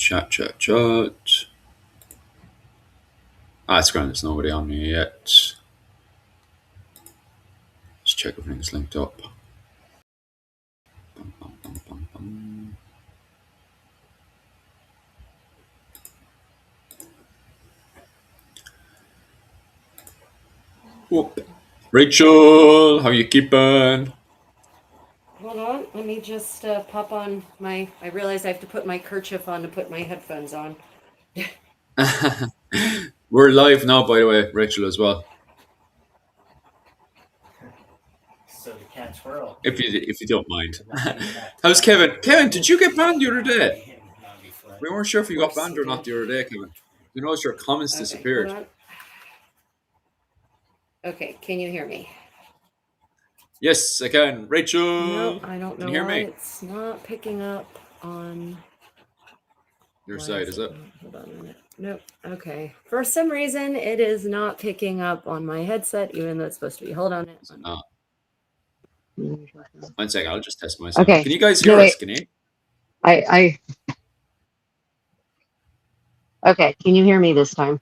Chat. It's grand. There's nobody on me yet. Let's check if everything's linked up. Bum, bum, bum, bum, bum. Whoop. Rachel, how you keeping? Hold on, let me just pop on my. I realize I have to put my kerchief on to put my headphones on. We're live now, by the way, Rachel, as well. So the cat squirrel. If you don't mind. How's Kevin? Kevin, did you get banned the other day? We weren't sure if you got banned or not the other day, Kevin. We noticed your comments Okay, disappeared. hold on. Okay, can you hear me? Yes, I can. Rachel, No, I don't know can you hear why me? it's not picking up on Your why side, is it? Hold on a minute. Nope. Okay. For some reason, it is not picking up on my headset, even though it's supposed to be. Hold on. No. 1 second, I'll just test myself. Okay. Can you guys hear us? Can you? Okay. Can you hear me this time?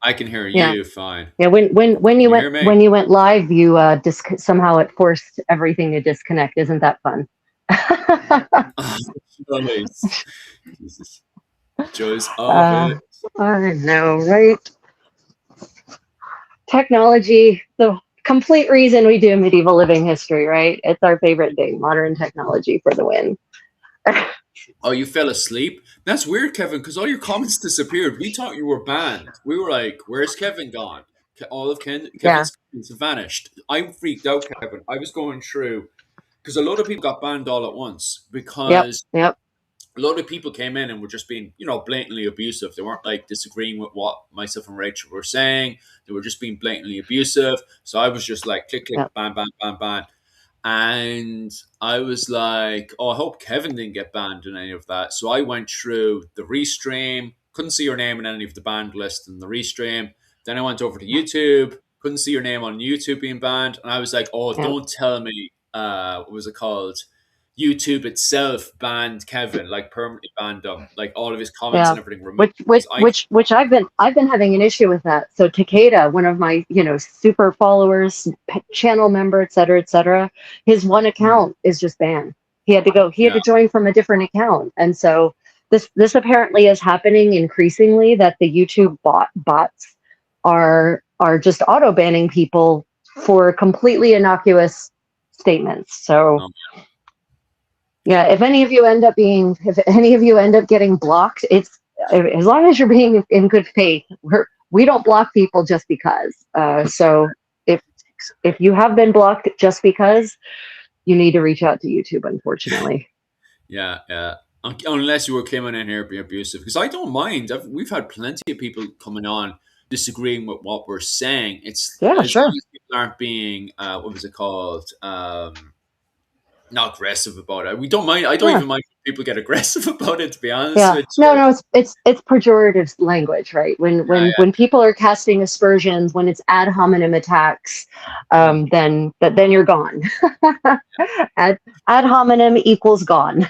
I can hear Yeah. you fine. Yeah. When you Can you hear me? when you went live, you somehow it forced everything to disconnect. Isn't that fun? Nice. Jesus. Joys of it. I know, right? Technology, the complete reason we do medieval living history, right? It's our favorite thing. Modern technology for the win. Oh, you fell asleep? That's weird, Kevin, because all your comments disappeared. We thought you were banned. We were like, where's Kevin gone? All of Kevin's comments vanished. I'm freaked out, Kevin. I was going through, because a lot of people got banned all at once, because Yep. a lot of people came in and were just being, blatantly abusive. They weren't like disagreeing with what myself and Rachel were saying. They were just being blatantly abusive. So I was just like, click, Yep. ban, ban, ban, ban. And I was like, oh, I hope Kevin didn't get banned in any of that. So I went through the restream, couldn't see your name in any of the banned list in the restream. Then I went over to YouTube, couldn't see your name on YouTube being banned. And I was like, oh, don't tell me, what was it called? YouTube itself banned Kevin, like permanently banned him, like all of his comments and everything removed. Which I've been having an issue with that. So Takeda, one of my super followers, channel member, et cetera, his one account is just banned. He had to join from a different account, and so this apparently is happening increasingly, that the YouTube bots are just auto banning people for completely innocuous statements. So. Yeah, if any of you end up getting blocked, it's as long as you're being in good faith. We don't block people just because. So if you have been blocked just because, you need to reach out to YouTube, unfortunately. Yeah. Unless you were coming in here being abusive, because I don't mind. We've had plenty of people coming on disagreeing with what we're saying. It's as long as people aren't being what was it called? Not aggressive about it. We don't mind. I don't even mind if people get aggressive about it, to be honest with you. No, it's pejorative language, right? When people are casting aspersions, when it's ad hominem attacks, then you're gone. ad hominem equals gone.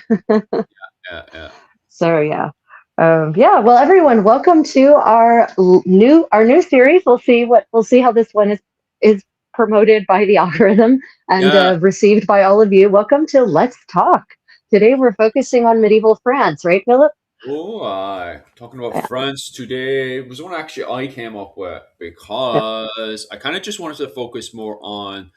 Yeah. So yeah. Well, everyone, welcome to our new series. We'll see how this one is promoted by the algorithm and received by all of you. Welcome to Let's Talk. Today we're focusing on medieval France, right, Philip? Oh, talking about France today was one actually I came up with, because I kind of just wanted to focus more on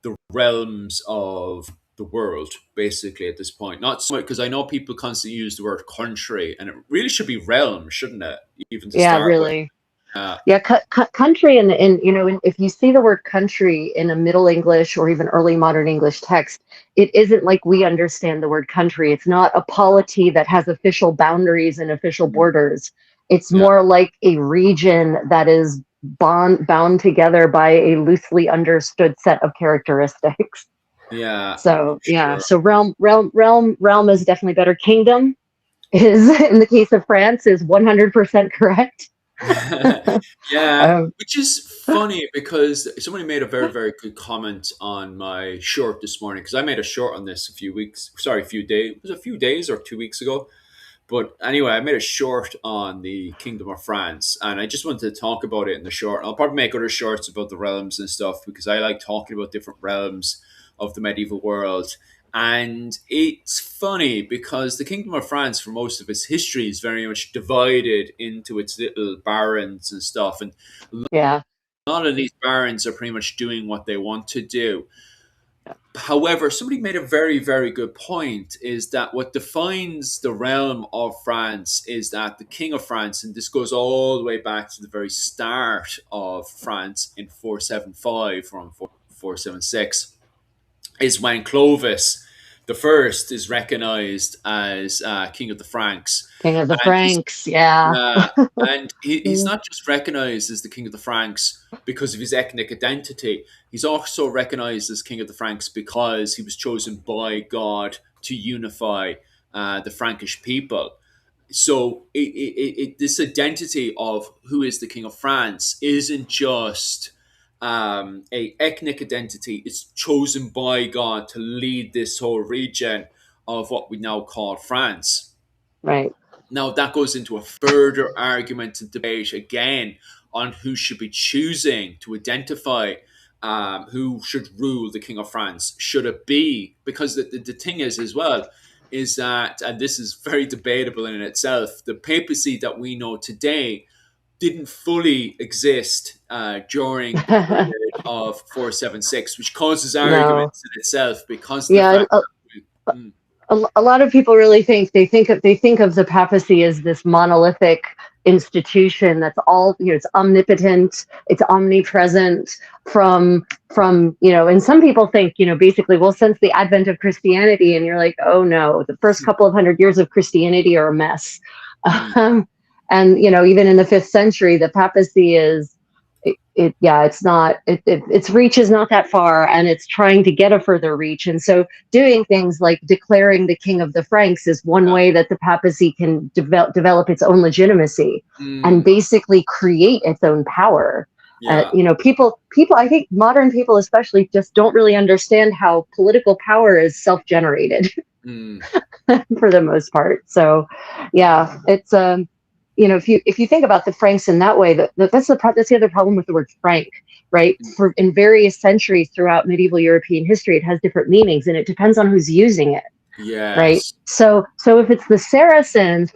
the realms of the world, basically, at this point. Not so much, because I know people constantly use the word country, and it really should be realm, shouldn't it? Even to start really. with. Country, and if you see the word country in a Middle English or even early modern English text, it isn't like we understand the word country. It's not a polity that has official boundaries and official borders. It's more like a region that is bound together by a loosely understood set of characteristics. Yeah. So so realm is definitely better. Kingdom is, in the case of France, is 100% correct. Which is funny, because somebody made a very, very good comment on my short this morning, because I made a short on this a few days or 2 weeks ago. But anyway, I made a short on the Kingdom of France, and I just wanted to talk about it in the short. I'll probably make other shorts about the realms and stuff because I like talking about different realms of the medieval world. And it's funny because the Kingdom of France, for most of its history, is very much divided into its little barons and stuff. And Yeah. a lot of these barons are pretty much doing what they want to do. However, somebody made a very, very good point is that what defines the realm of France is that the King of France, and this goes all the way back to the very start of France in 475 from 476, is when Clovis the first is recognized as King of the Franks. King of the And he's Franks. Yeah. he's not just recognized as the King of the Franks because of his ethnic identity. He's also recognized as King of the Franks because he was chosen by God to unify the Frankish people. So this identity of who is the King of France isn't just a ethnic identity. It's chosen by God to lead this whole region of what we now call France. Right. Now, that goes into a further argument and debate again on who should be choosing to identify who should rule the King of France. Should it be, because the thing is as well, is that, and this is very debatable in itself, the papacy that we know today didn't fully exist during the period of 476, which causes No. arguments in itself because of the Yeah. fact that A lot of people really think they think of the papacy as this monolithic institution that's all, it's omnipotent, it's omnipresent from and some people think, basically, well, since the advent of Christianity, and you're like, oh no, the first couple of 100 years of Christianity are a mess. And even in the 5th century, the papacy is it's not its reach is not that far, and it's trying to get a further reach. And so doing things like declaring the King of the Franks is one way that the papacy can develop its own legitimacy and basically create its own power. People, I think modern people especially, just don't really understand how political power is self-generated for the most part. So yeah, it's if you think about the Franks in that way, that's the other problem with the word Frank, right? For in various centuries throughout medieval European history, it has different meanings, and it depends on who's using it. yes. Right. So if it's the Saracens,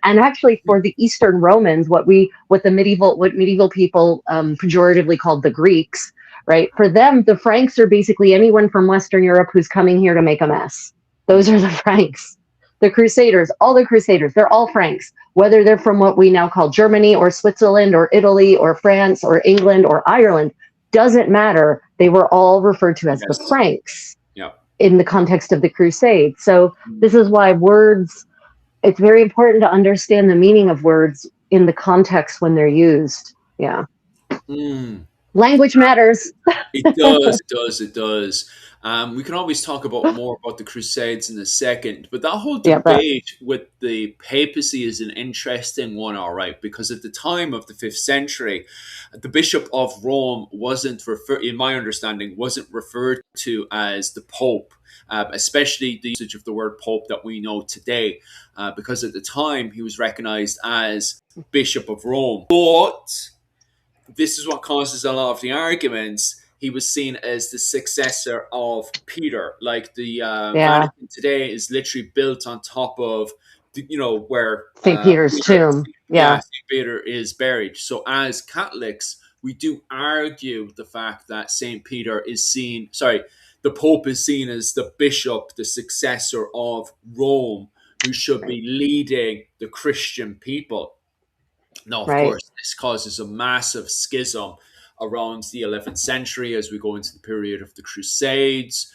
and actually for the Eastern Romans, what medieval people pejoratively called the Greeks, right? For them, the Franks are basically anyone from Western Europe who's coming here to make a mess. Those are the Franks. The Crusaders, all the Crusaders, they're all Franks, whether they're from what we now call Germany or Switzerland or Italy or France or England or Ireland, doesn't matter. They were all referred to as the Franks in the context of the Crusades. So this is why it's very important to understand the meaning of words in the context when they're used. Yeah. Language matters. It does. We can always talk about more about the Crusades in a second, but that whole debate with the papacy is an interesting one, all right, because at the time of the 5th century, the Bishop of Rome in my understanding, wasn't referred to as the Pope, especially the usage of the word Pope that we know today, because at the time he was recognized as Bishop of Rome. But this is what causes a lot of the arguments. He was seen as the successor of Peter. Like the Vatican today is literally built on top of, where St. Peter's tomb. Yeah, St. Peter is buried. So as Catholics, we do argue the fact that the Pope is seen as the bishop, the successor of Rome, who should be leading the Christian people. Now, of course, this causes a massive schism around the 11th century as we go into the period of the Crusades.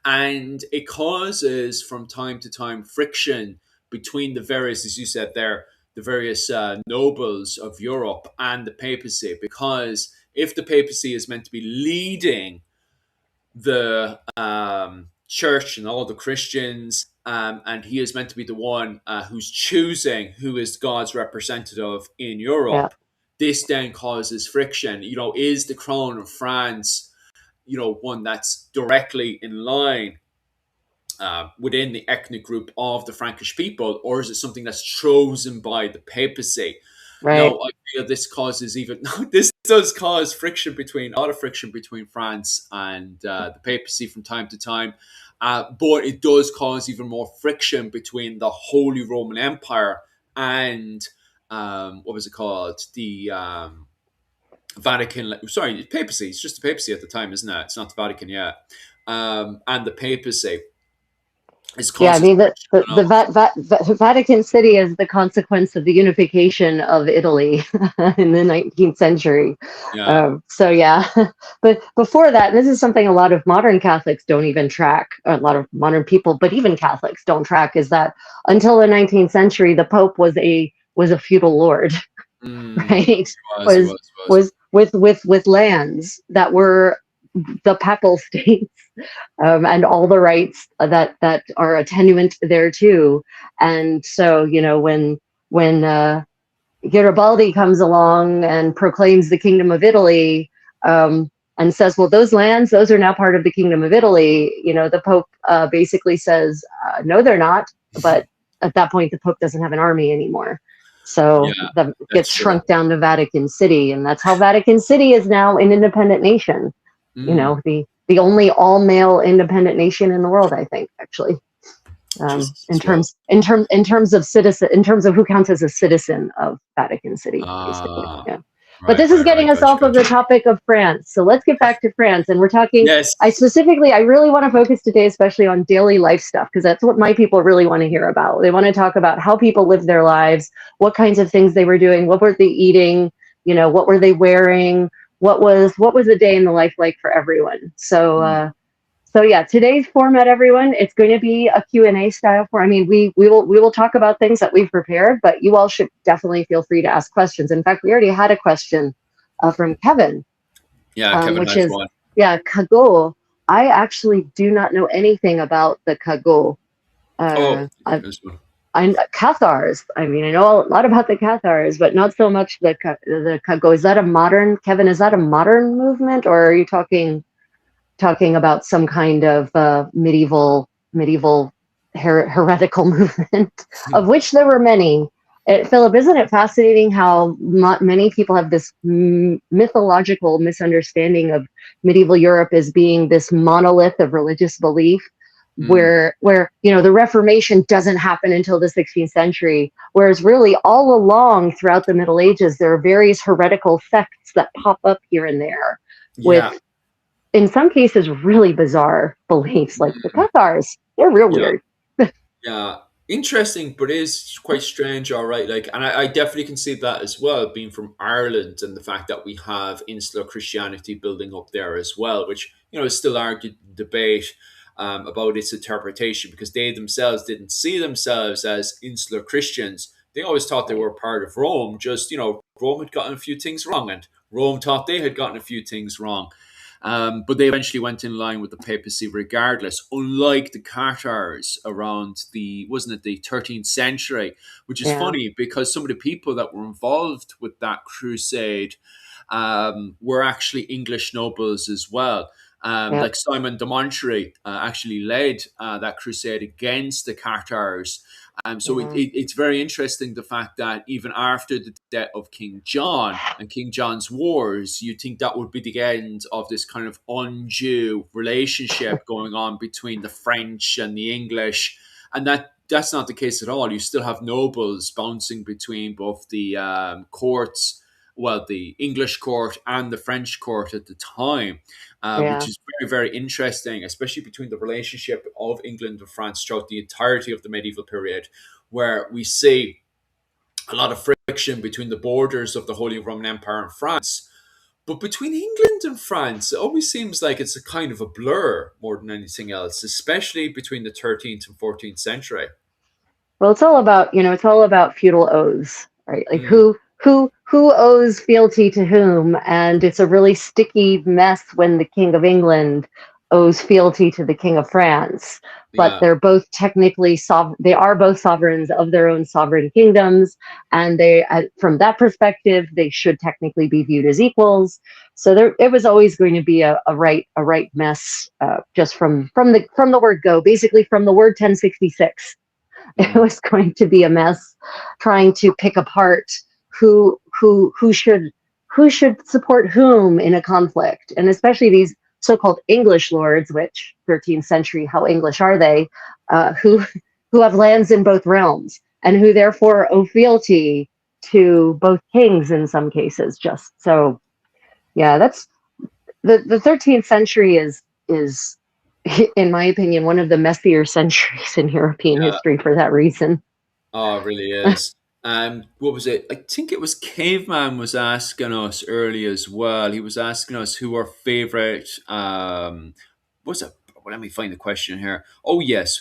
And it causes, from time to time, friction between the various, as you said there, the various nobles of Europe and the papacy. Because if the papacy is meant to be leading the church and all the Christians, and he is meant to be the one who's choosing who is God's representative in Europe. This then causes friction. Is the crown of France, one that's directly in line within the ethnic group of the Frankish people, or is it something that's chosen by the papacy? Right. No, I feel this causes even this does cause friction between a lot of friction between France and the papacy from time to time, but it does cause even more friction between the Holy Roman Empire and what was it called, the Vatican? Sorry, papacy. It's just the papacy at the time, isn't it? It's not the Vatican yet, and the papacy is Yeah, I causes mean friction. I know. Vatican City is the consequence of the unification of Italy in the 19th century. Yeah. So yeah, but before that, this is something a lot of modern Catholics don't even track. A lot of modern people, but even Catholics don't track. Is that until the 19th century, the Pope was a feudal lord, Mm, right? was, Was was, was. was with lands that were the papal states, and all the rights that are attendant there too. And so, when Garibaldi comes along and proclaims the Kingdom of Italy, and says, "Well, those lands, those are now part of the Kingdom of Italy." The Pope basically says, "No, they're not." But at that point, the Pope doesn't have an army anymore. So Yeah, that that's gets true. shrunk down to Vatican City, and that's how Vatican City is now an independent nation. Mm, The only all male independent nation in the world, I think, actually. just In as well. terms of who counts as a citizen of Vatican City, basically. Ah, Yeah. But right, this is right, right. getting us Gotcha, off of the gotcha. topic of France. So let's get back to France. And we're talking, Yes. I really want to focus today, especially on daily life stuff, because that's what my people really want to hear about. They want to talk about how people live their lives, what kinds of things they were doing, what were they eating, what were they wearing, what was a day in the life like for everyone. Mm, So yeah, today's format, everyone, it's going to be a Q&A style I mean, we will talk about things that we've prepared, but you all should definitely feel free to ask questions. In fact, we already had a question from Kevin, yeah, Kevin which has is, one. yeah, cagot. I actually do not know anything about the cagot. Oh, I, there's one. Cathars. I mean, I know a lot about the Cathars, but not so much the cagot. Is that a modern, Kevin? Is that a modern movement, or are you talking about some kind of medieval heretical movement, of which there were many. Philip, isn't it fascinating how many people have this mythological misunderstanding of medieval Europe as being this monolith of religious belief, Mm, where the Reformation doesn't happen until the 16th century, whereas really all along throughout the Middle Ages there are various heretical sects that pop up here and there with, yeah, in some cases, really bizarre beliefs, like the mm, Cathars. They're real yeah, weird. yeah. Interesting, but it is quite strange. All right, like, and I definitely can see that as well, being from Ireland, and the fact that we have insular Christianity building up there as well, which is still argued debate about its interpretation, because they themselves didn't see themselves as insular Christians. They always thought they Right. were part of Rome. Just Rome had gotten a few things wrong, and Rome thought they had gotten a few things wrong. But they eventually went in line with the papacy regardless, unlike the Cathars around wasn't it the 13th century, which is Yeah. funny because some of the people that were involved with that crusade were actually English nobles as well. Yeah. Like Simon de Montfort actually led that crusade against the Cathars. So Yeah. it's very interesting, the fact that even after the death of King John and King John's wars, you think that would be the end of this kind of undue relationship going on between the French and the English, and that's not the case at all. You still have nobles bouncing between both the courts, well, the English court and the French court at the time, which Yeah. is very, very interesting, especially between the relationship of England and France throughout the entirety of the medieval period, where we see a lot of friction between the borders of the Holy Roman Empire and France. But between England and France, it always seems like it's a kind of a blur more than anything else, especially between the 13th and 14th century. Well, it's all about feudal oaths, right? Like Mm, who owes fealty to whom, and it's a really sticky mess when the King of England owes fealty to the King of France, but Yeah. they're both technically they are both sovereigns of their own sovereign kingdoms, and they, from that perspective, they should technically be viewed as equals. So there, it was always going to be a right mess, just from the word go, basically from the word 1066. It Mm. was going to be a mess trying to pick apart who should support whom in a conflict, and especially these so-called English lords, which 13th century, how English are they, who have lands in both realms and who therefore owe fealty to both kings in some cases. Just so, yeah, that's the 13th century is in my opinion one of the messier centuries in European Yeah. history for that reason. Oh, it really is. What was it? I think it was Caveman was asking us early as well. He was asking us who our favorite. What's it? Well, let me find the question here. Oh yes,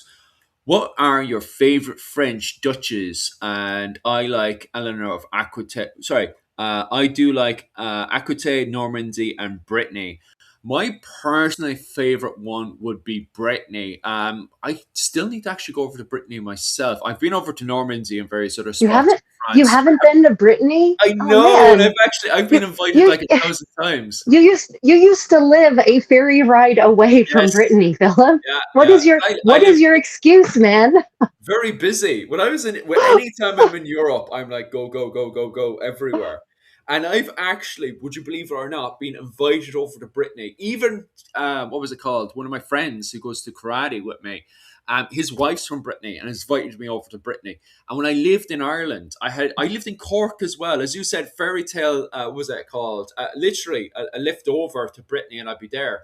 what are your favorite French duchies? And I like Eleanor of Aquitaine. Sorry, I do like Aquitaine, Normandy, and Brittany. My personally favorite one would be Brittany. I still need to actually go over to Brittany myself. I've been over to Normandy and various other You spots haven't in you France. haven't been to Brittany? I Oh know, and man, I've you been invited you like 1,000 times. you used to live a ferry ride away from Yes, Brittany, Philip. yeah, yeah. I What live is your excuse, man? very busy. When I was in, anytime I'm in Europe, I'm like go, go, go, go, go everywhere. And I've actually, would you believe it or not, been invited over to Brittany. Even what was it called? One of my friends who goes to karate with me. His wife's from Brittany and has invited me over to Brittany. And when I lived in Ireland, I lived in Cork as well. As you said, fairy tale, what was it called? Literally a lift over to Brittany and I'd be there.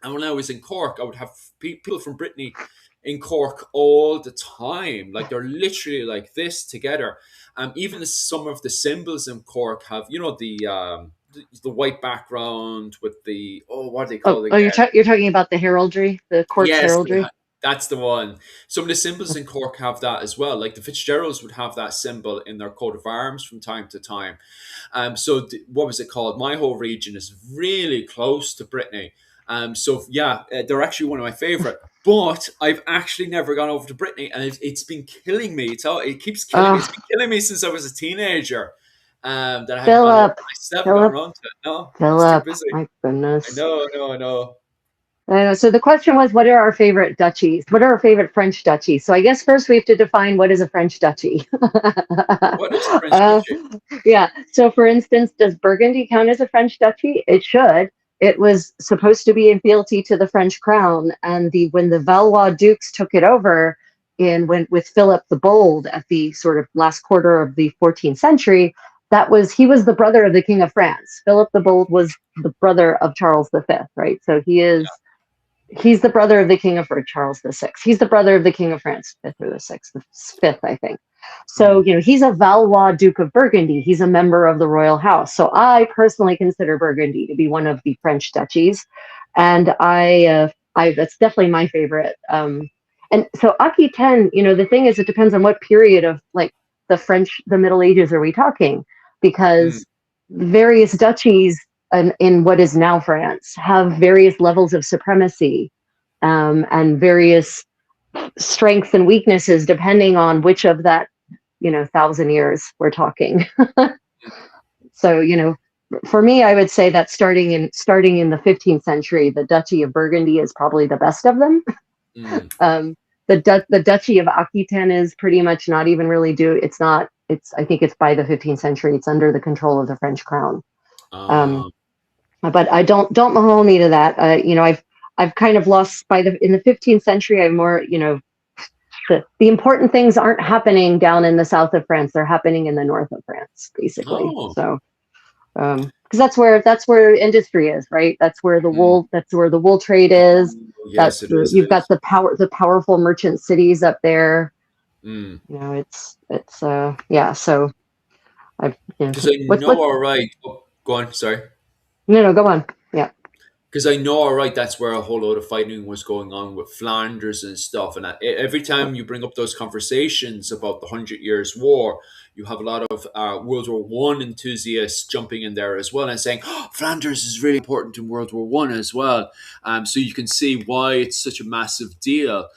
And when I was in Cork, I would have people from Brittany in Cork all the time. Like they're literally like this together. Even some of the symbols in Cork have, the white background with the, oh, what do they Oh, call it oh, again? you're talking about the heraldry, the Cork's Yes, heraldry. that's the one. Some of the symbols in Cork have that as well. Like the Fitzgeralds would have that symbol in their coat of arms from time to time. What was it called? My whole region is really close to Brittany. So yeah, they're actually one of my favorite. But I've actually never gone over to Brittany, and it's been killing me. It keeps killing me. It's Oh, been killing me since I was a teenager. That I haven't gone over. Philip, I still haven't gotten Philip, around to it. No, just too Philip. busy. My I goodness. know, I know, I know. I know. So the question was, what are our favorite duchies? What are our favorite French duchies? So I guess first we have to define what is a French duchy. What is a French uh, duchy? yeah. So for instance, does Burgundy count as a French duchy? It should. It was supposed to be in fealty to the French crown, and when the Valois dukes took it over with Philip the Bold at the sort of last quarter of the 14th century, he was the brother of the King of France. Philip the Bold was the brother of Charles V, right? So he's the brother of the King of Charles VI. He's the brother of the King of France, fifth or the sixth, the fifth, I think. Hmm. So, he's a Valois Duke of Burgundy. He's a member of the royal house. So I personally consider Burgundy to be one of the French duchies. And that's definitely my favorite. And so Aquitaine, the thing is, it depends on what period of like the Middle Ages are we talking? Hmm. Because various duchies in what is now France have various levels of supremacy, and various strengths and weaknesses depending on which of that 1,000 years we're talking. So for me, I would say that starting in the 15th century, the Duchy of Burgundy is probably the best of them. Hmm. um, the Duchy of Aquitaine is pretty much not even really it's not it's I think it's by the 15th century it's under the control of the French crown. um, Uh, but I don't hold me to that. I've kind of lost in the 15th century. I'm more, the important things aren't happening down in the south of France. They're happening in the north of France, basically. oh. So, because that's where industry is, right? Hmm. That's where the wool trade is. Oh, yes, it is. It You've got is. the powerful merchant cities up there. Hmm. It's yeah. So I've Because I what know, all right. Oh, go on. Sorry. no, go on. Yeah. because I know, all right, that's where a whole load of fighting was going on with Flanders and stuff. And every time you bring up those conversations about the Hundred Years' War, you have a lot of World War I enthusiasts jumping in there as well and saying, oh, Flanders is really important in World War I as well. So you can see why it's such a massive deal.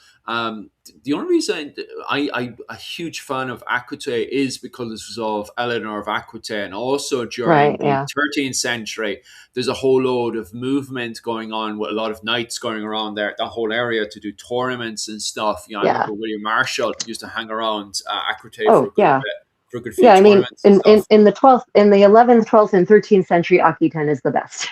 The only reason I'm a huge fan of Aquitaine is because of Eleanor of Aquitaine. Also, during Right. the Yeah. 13th century, there's a whole load of movement going on with a lot of knights going around there, that whole area to do tournaments and stuff. You know, I Yeah. remember William Marshall used to hang around Aquitaine for Oh, a good yeah. bit, for a good few Yeah. I mean, tournaments and stuff. in the 12th, in the 11th, 12th, and 13th century, Aquitaine is the best.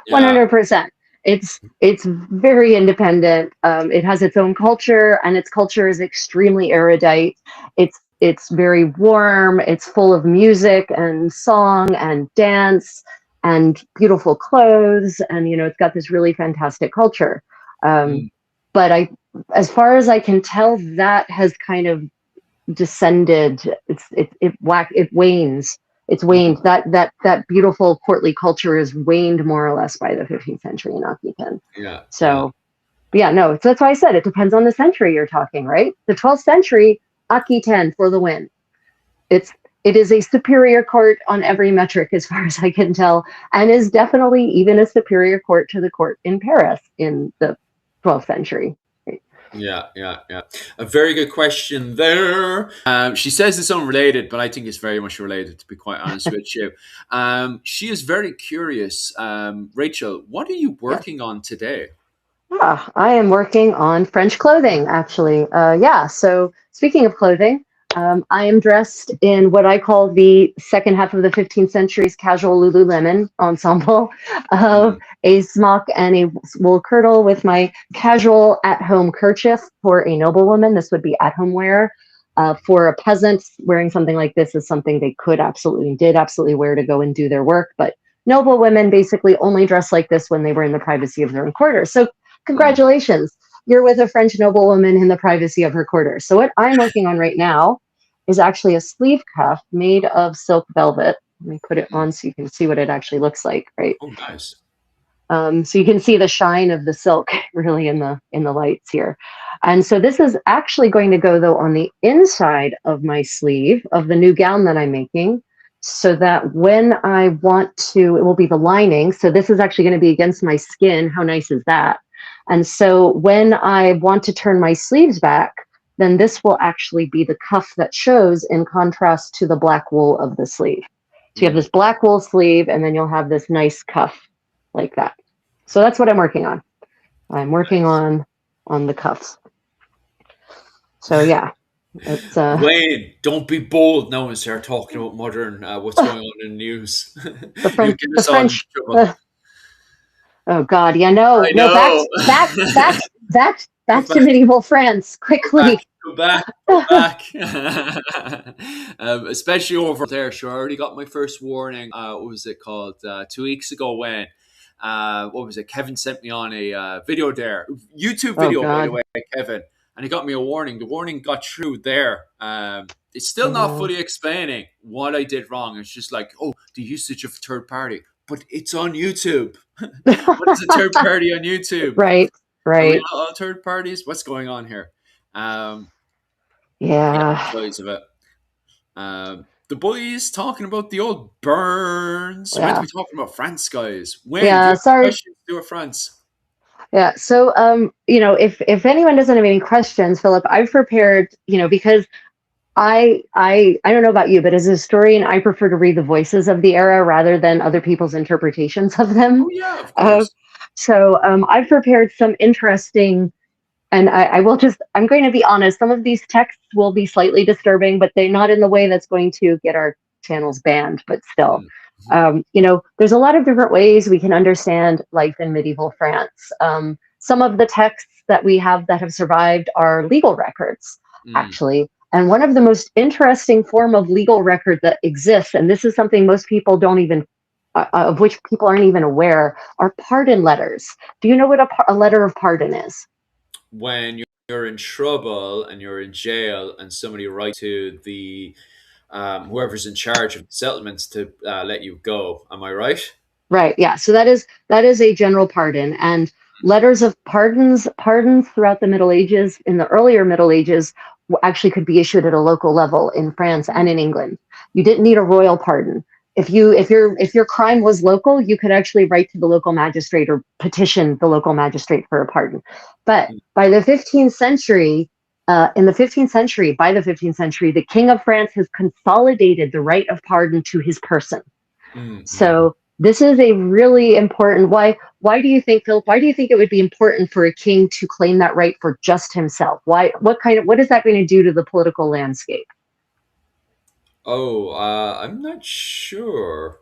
Yeah. 100%. It's very independent. It has its own culture, and its culture is extremely erudite. It's very warm. It's full of music and song and dance and beautiful clothes, and it's got this really fantastic culture. Um, Mm. but as far as I can tell, that has kind of descended. It wanes. It's Mm. waned. That beautiful courtly culture is waned more or less by the 15th century in Aquitaine. Yeah. Yeah. So, but yeah, no. So that's why I said it depends on the century you're talking, right? The 12th century, Aquitaine for the win. It's it is a superior court on every metric, as far as I can tell, and is definitely even a superior court to the court in Paris in the 12th century. Yeah, yeah, yeah. A very good question there. She says it's unrelated, but I think it's very much related, to be quite honest with you. She is very curious. Rachel, what are you Yes. working on today? I am working on French clothing, actually. Yeah, so speaking of clothing, I am dressed in what I call the second half of the 15th century's casual Lululemon ensemble of Mm, a smock and a wool kirtle with my casual at home kerchief for a noblewoman. This would be at home wear. For a peasant, wearing something like this is something they did absolutely wear to go and do their work. But noble women basically only dress like this when they were in the privacy of their own quarters. So mm. congratulations, you're with a French noblewoman in the privacy of her quarters. So what I'm working on right now is actually a sleeve cuff made of silk velvet. Let me put it on so you can see what it actually looks like, right? Oh, nice. So you can see the shine of the silk really in the lights here. And so this is actually going to go though on the inside of my sleeve of the new gown that I'm making, so that when I want to, it will be the lining. So this is actually going to be against my skin. How nice is that? And so when I want to turn my sleeves back, then this will actually be the cuff that shows in contrast to the black wool of the sleeve. So you have Mm. this black wool sleeve, and then you'll have this nice cuff like that. So that's what I'm working on. I'm working Nice. on the cuffs. So yeah, it's Wayne, don't be bold now and start talking about modern, what's going on in the news. the You French get the us all in French. trouble. Oh God, yeah, no, I no, know. back Go to back. medieval France Go back, quickly. go back, go back. Especially over there. Sure, I already got my first warning. What was it called? 2 weeks ago when, what was it? Kevin sent me on a video there. YouTube Oh video, by the God, way, Kevin. And he got me a warning. The warning got through there. It's still not yeah, fully explaining what I did wrong. It's just like, oh, the usage of third party. But it's on YouTube. What is a third party on YouTube? right, Are we right, not all third parties? What's going on here? Um, yeah, yeah, joys of it. The boys talking about the old Burns. We're meant to yeah, be talking about France, guys. When do you yeah. have any Sorry, questions to do with France? yeah. So if anyone doesn't have any questions, Philip, I've prepared. Because I don't know about you, but as a historian, I prefer to read the voices of the era rather than other people's interpretations of Oh them. yeah, of Uh, course. so I've prepared some interesting, and I will I'm going to be honest, some of these texts will be slightly disturbing, but they're not in the way that's going to get our channels banned, but still. Mm, mhm. There's a lot of different ways we can understand life in medieval France. Some of the texts that we have that have survived are legal records, Mm. actually. And one of the most interesting form of legal record that exists, and this is something most people don't even, of which people aren't even aware, are pardon letters. Do you know what a letter of pardon is? When you're in trouble and you're in jail, and somebody writes to the whoever's in charge of the settlements to let you go. Am I right? Right. Yeah. So that is a general pardon, and letters of pardons throughout the Middle Ages, in the earlier Middle Ages, actually could be issued at a local level in France and in England. You didn't need a royal pardon. If your crime was local, you could actually write to the local magistrate or petition the local magistrate for a pardon. But by the 15th century, by the 15th century, the King of France has consolidated the right of pardon to his person. So this is a really important. Why do you think, Philip? Why do you think it would be important for a king to claim that right for just himself? Why? What is that going to do to the political landscape? Oh, I'm not sure.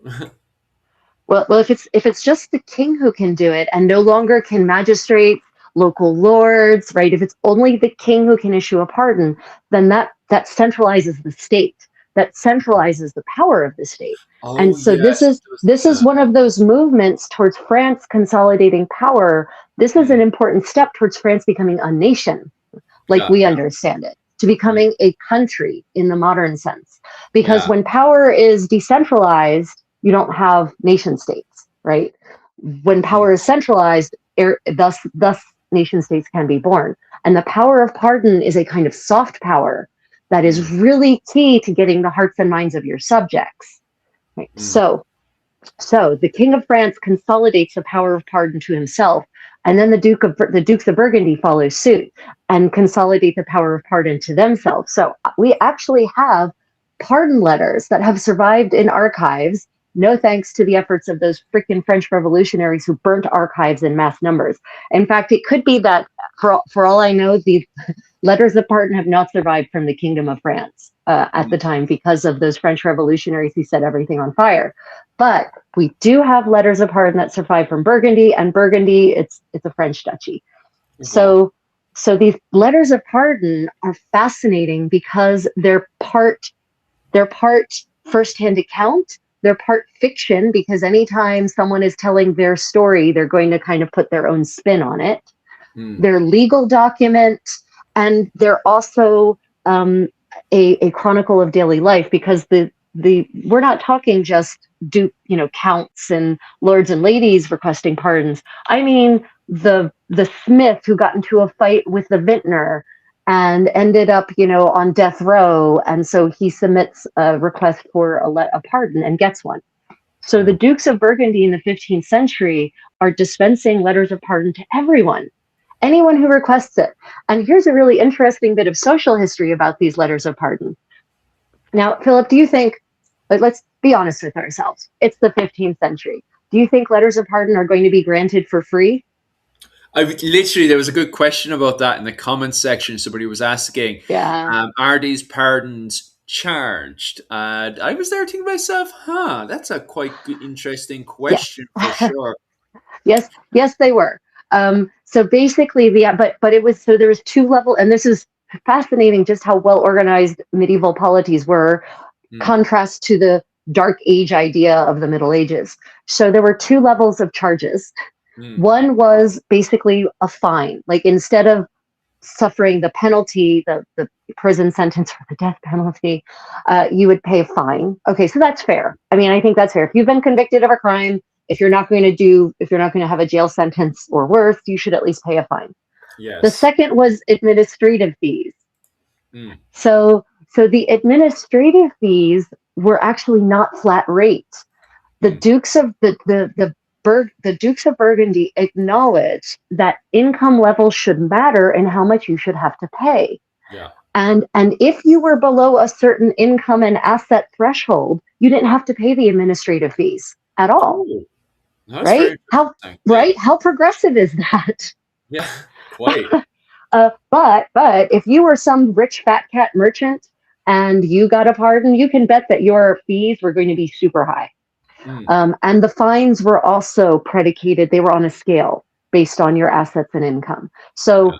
Well, if it's just the king who can do it, and no longer can magistrates, local lords, right? If it's only the king who can issue a pardon, then that centralizes the state. That centralizes the power of the state. And Oh so yes, this is one of those movements towards France consolidating power. This is an important step towards France becoming a nation, like yeah, we yeah, understand it, to becoming a country in the modern sense. Because yeah. when power is decentralized, you don't have nation states, right? When power is centralized, thus nation states can be born. And the power of pardon is a kind of soft power that is really key to getting the hearts and minds of your subjects. Right? So the King of France consolidates the power of pardon to himself, and then the Dukes of Burgundy follow suit and consolidate the power of pardon to themselves. So we actually have pardon letters that have survived in archives, no thanks to the efforts of those freaking French revolutionaries who burnt archives in mass numbers. In fact, it could be that, for all I know, the letters of pardon have not survived from the Kingdom of France at the time, because of those French revolutionaries who set everything on fire. But we do have letters of pardon that survive from Burgundy, and Burgundy, it's a French duchy. Wow. So these letters of pardon are fascinating because they're part firsthand account, they're part fiction, because anytime someone is telling their story, they're going to kind of put their own spin on it. They're legal documents, and they're also a chronicle of daily life, because we're not talking just counts and lords and ladies requesting pardons. I mean the smith who got into a fight with the vintner and ended up on death row, and so he submits a request for a pardon and gets one. So the Dukes of Burgundy in the 15th century are dispensing letters of pardon to anyone who requests it. And here's a really interesting bit of social history about these letters of pardon. Now, Philip, do you think, let's be honest with ourselves, it's the 15th century. Do you think letters of pardon are going to be granted for free? There was a good question about that in the comments section. Somebody was asking, Yeah. are these pardons charged? And I was there thinking to myself, that's a quite good, interesting Yeah. question for sure. Yes, they were. So basically, but it was, so there was two level, and this is fascinating, just how well organized medieval polities were, contrast to the Dark Age idea of the Middle Ages. So there were two levels of charges. One was basically a fine, like instead of suffering the penalty, the prison sentence or the death penalty, you would pay a fine. Okay, so that's fair. I mean, I think that's fair. If you've been convicted of a crime, if you're not going to have a jail sentence or worse, you should at least pay a fine. Yes. The second was administrative fees. So the administrative fees were actually not flat rates. The Dukes of the Dukes of Burgundy acknowledged that income level should matter in how much you should have to pay. Yeah. And if you were below a certain income and asset threshold, you didn't have to pay the administrative fees at all. Ooh, that's right? How progressive is that? Yeah, quite. But if you were some rich fat cat merchant and you got a pardon, you can bet that your fees were going to be super high. And the fines were also predicated, they were on a scale based on your assets and income. So,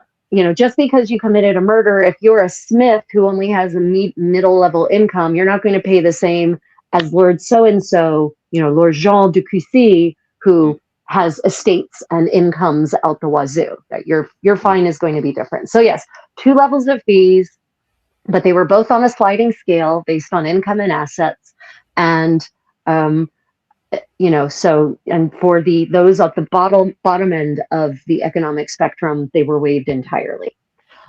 just because you committed a murder, if you're a smith who only has a middle level income, you're not going to pay the same as Lord so-and-so, Lord Jean de Cussy, who has estates and incomes out the wazoo. That your fine is going to be different. So yes, two levels of fees, but they were both on a sliding scale based on income and assets. And So, and for those at the bottom end of the economic spectrum, they were waived entirely.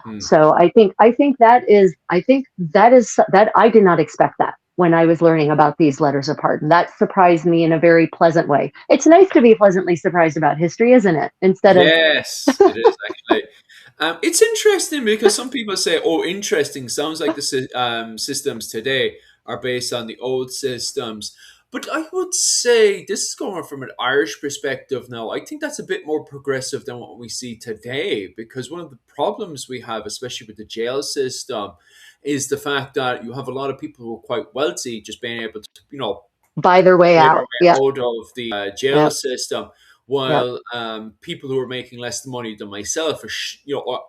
Mm. So I think that is that I did not expect that when I was learning about these letters of pardon. That surprised me in a very pleasant way. It's nice to be pleasantly surprised about history, isn't it? Instead of Yes, it is actually. It's interesting because some people say, "Oh, interesting." Sounds like the systems today are based on the old systems. But I would say this is going from an Irish perspective now. I think that's a bit more progressive than what we see today because one of the problems we have, especially with the jail system, is the fact that you have a lot of people who are quite wealthy just being able to, buy their way pay their out. Yeah, way out of the jail yeah, system, yeah, while people who are making less money than myself,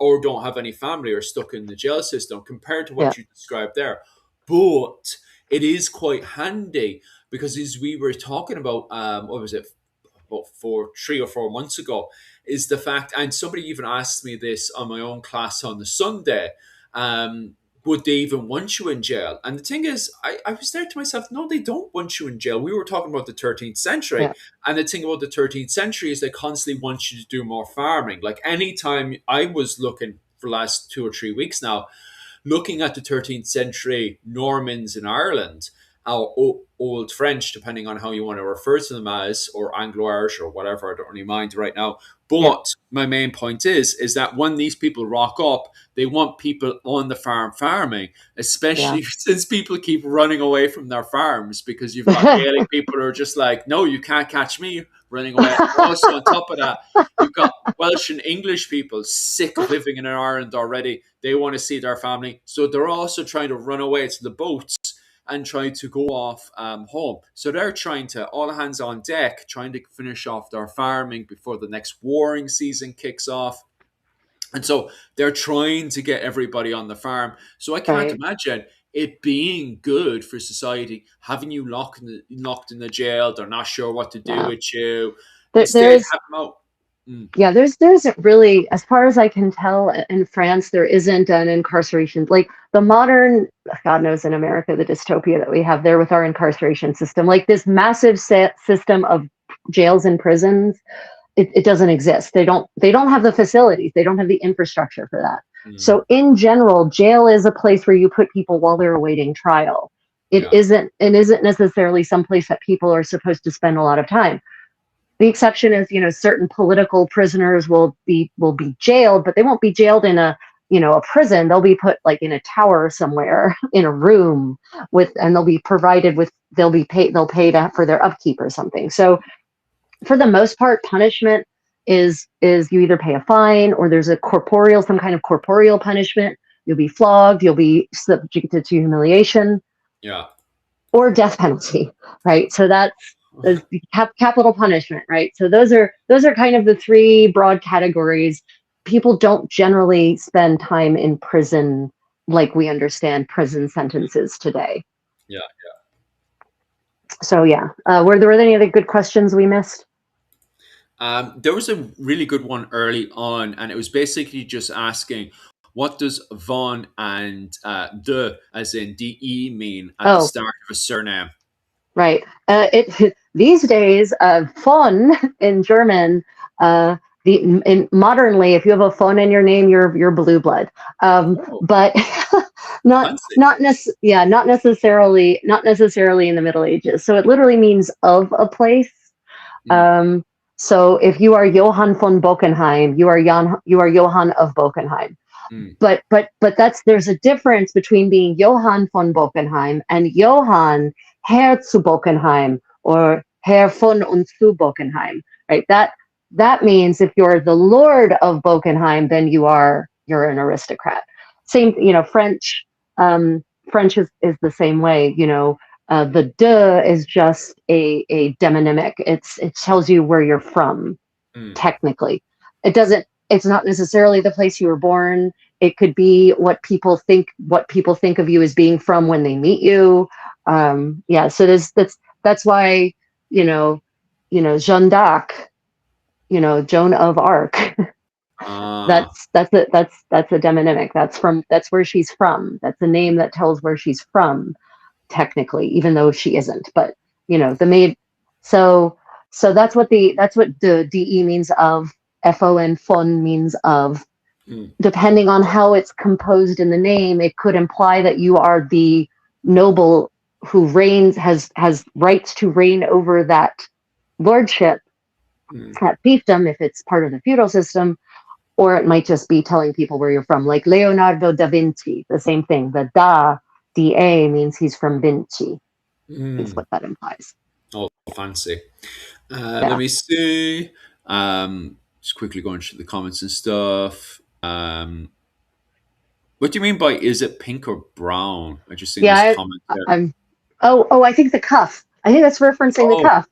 or don't have any family, are stuck in the jail system. Compared to yeah, what you described there, but it is quite handy because as we were talking about, what was it? About 3 or 4 months ago, is the fact, and somebody even asked me this on my own class on the Sunday. Um, would they even want you in jail? And the thing is, I was there to myself, no, they don't want you in jail. We were talking about the 13th century. yeah, And the thing about the 13th century is they constantly want you to do more farming. Like anytime I was looking for the last 2 or 3 weeks now, looking at the 13th century Normans in Ireland, Old French, depending on how you want to refer to them as, or Anglo-Irish or whatever, I don't really mind right now. yeah, But my main point is that when these people rock up, they want people on the farm farming, yeah. especially since people keep running away from their farms because you've got Gaelic people who are just like, no, you can't catch me running away. And also on top of that, you've got Welsh and English people sick of living in Ireland already. They want to see their family. So they're also trying to run away to the boats and try to go off home. So they're trying to, all hands on deck, trying to finish off their farming before the next warring season kicks off. And so they're trying to get everybody on the farm. So I can't Right. imagine it being good for society, having you locked in the jail. They're not sure what to do Yeah. with you. There Instead, is have them out. Mm, Yeah, there isn't really, as far as I can tell, in France, there isn't an incarceration like the modern, God knows in America, the dystopia that we have there with our incarceration system, like this massive system of jails and prisons. It doesn't exist. They don't have the facilities. They don't have the infrastructure for that. mm, So in general, jail is a place where you put people while they're awaiting trial. yeah, It isn't necessarily some place that people are supposed to spend a lot of time. The exception is, certain political prisoners will be jailed, but they won't be jailed in a prison. They'll be put like in a tower somewhere in a room and they'll be provided with, they'll pay that for their upkeep or something. So for the most part, punishment is you either pay a fine or there's some kind of corporeal punishment. You'll be flogged, you'll be subjected to humiliation yeah. or death penalty, right? So that's capital punishment, right? So those are kind of the three broad categories. People don't generally spend time in prison like we understand prison sentences today. Yeah. So yeah, were there any other good questions we missed? There was a really good one early on, and it was basically just asking, what does von and as in de, mean at the Oh, start of a surname? right. It these days, "von" in German. Modernly, if you have a "von" in your name, you're blue blood. Oh, But fancy. not necessarily in the Middle Ages. So it literally means of a place. Mm, Um, so if you are Johann von Bockenheim, you are Johann of Bockenheim. mm, But there's a difference between being Johann von Bockenheim and Johann Herr zu Bockenheim or Herr von und zu Bockenheim, right? That means if you're the Lord of Bockenheim, then you're an aristocrat. Same, French. French is the same way. The de is just a demonymic. It tells you where you're from, mm. technically. It's not necessarily the place you were born. It could be what people think of you as being from when they meet you. Yeah, so that's why, Jeanne d'Arc, Joan of Arc. Ah, That's a demonymic. That's where she's from. That's a name that tells where she's from, technically, even though she isn't. But the maid. So that's what the de means of. Fon means of. Depending on how it's composed in the name, it could imply that you are the noble who reigns, has rights to reign over that lordship, that fiefdom, if it's part of the feudal system, or it might just be telling people where you're from, like Leonardo da Vinci, the same thing. The da means he's from Vinci, is what that implies. Oh, fancy. Yeah. Let me see. Just quickly going through the comments and stuff. What do you mean by is it pink or brown? I just seen this comment there. I think the cuff. I think that's referencing the cuff.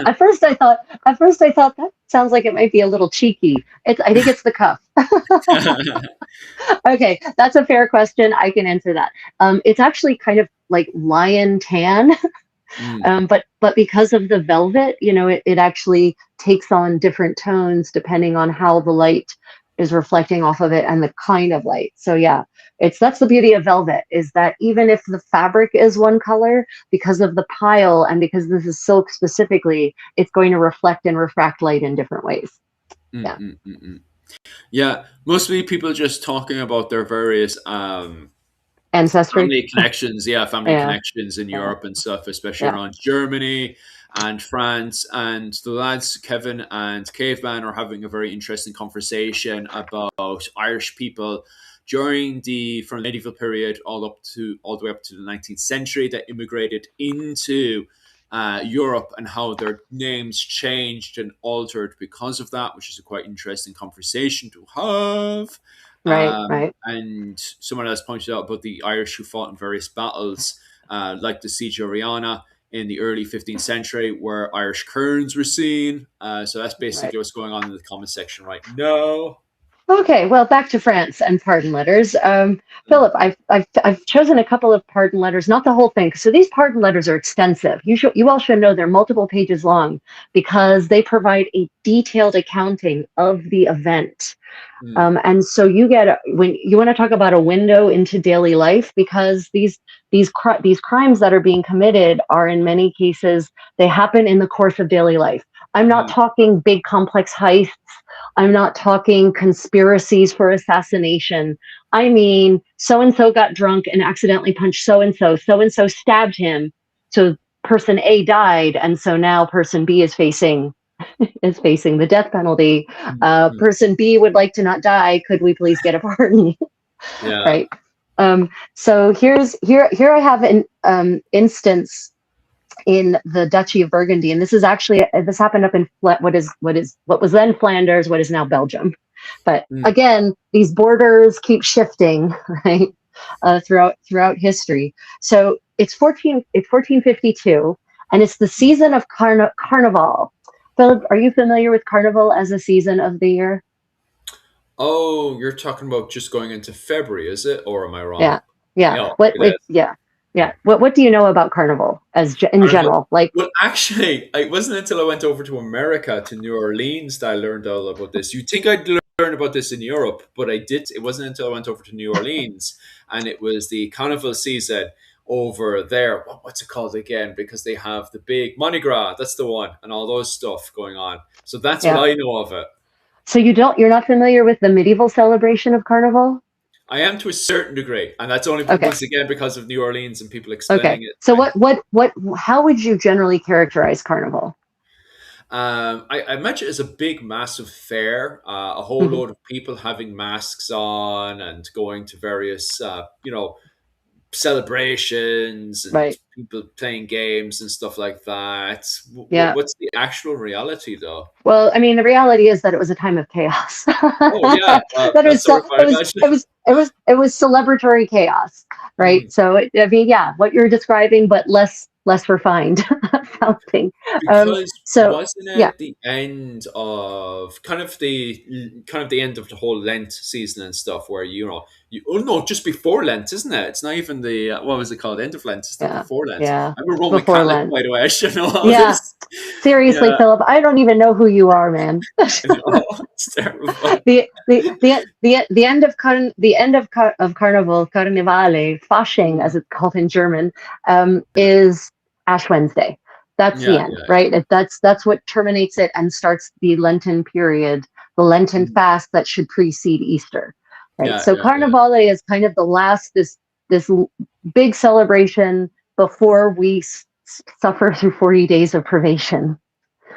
At first I thought that sounds like it might be a little cheeky. I think it's the cuff. Okay, that's a fair question. I can answer that. It's actually kind of like lion tan. But because of the velvet, it actually takes on different tones depending on how the light is reflecting off of it and the kind of light. So yeah, that's the beauty of velvet, is that even if the fabric is one color, because of the pile and because this is silk specifically, it's going to reflect and refract light in different ways. Yeah. Yeah, mostly people just talking about their various ancestry family connections, connections in Europe and stuff, especially around Germany and France. And the lads, Kevin and Caveman, are having a very interesting conversation about Irish people from the medieval period all the way up to the 19th century that immigrated into Europe, and how their names changed and altered because of that, which is a quite interesting conversation to have. Right. And someone else pointed out about the Irish who fought in various battles, like the Siege of Riana in the early 15th century, where Irish kerns were seen. So that's basically what's going on in the comment section right now. Okay, well, back to France and pardon letters. Philip, I've chosen a couple of pardon letters, not the whole thing. So these pardon letters are extensive. You all should know they're multiple pages long because they provide a detailed accounting of the event. And so when you want to talk about a window into daily life, because these crimes that are being committed are in many cases, they happen in the course of daily life. I'm not talking big complex heists. I'm not talking conspiracies for assassination. I mean, so-and-so got drunk and accidentally punched so-and-so. So-and-so stabbed him. So person A died. And so now person B is facing the death penalty. Person B would like to not die. Could we please get a pardon? Yeah. Right. So here I have an instance in the Duchy of Burgundy, and this happened up in what was then Flanders, what is now Belgium. But again, these borders keep shifting, right, throughout history. So it's 1452, and it's the season of Carnival. Philip, are you familiar with Carnival as a season of the year? Oh, you're talking about just going into February, is it? Or am I wrong? Yeah. What do you know about Carnival in general? Well, actually, it wasn't until I went over to America, to New Orleans, that I learned all about this. You'd think I'd learn about this in Europe, but I did. It wasn't until I went over to New Orleans, and it was the Carnival season over there. What's it called again? Because they have the big Mardi Gras. That's the one, and all those stuff going on. So that's what I know of it. So you're not familiar with the medieval celebration of Carnival? I am to a certain degree, and that's only once again because of New Orleans and people explaining it. So how would you generally characterize Carnival? I imagine it's a big, massive fair, a whole load of people having masks on and going to various, celebrations and people playing games and stuff like that. What's the actual reality, though? Well, I mean, the reality is that it was a time of chaos. Oh yeah, it was celebratory chaos, right? So what you're describing, but less refined something. Because wasn't it the end of kind of the end of the whole Lent season and stuff, where just before Lent, isn't it? It's not even the what was it called? End of Lent. It's before Lent. I'm a Roman Catholic, by the way. I should know all this. Seriously, Philip, I don't even know who you are, man. It's terrible. The end of Carnival, Carnivale, Fasching, as it's called in German, is Ash Wednesday. That's the Yeah, end, yeah, right? That's what terminates it and starts the Lenten period, the Lenten Mhm. fast that should precede Easter, right? Yeah, So yeah, yeah. Carnivale is kind of the last this big celebration before we suffer through 40 days of privation.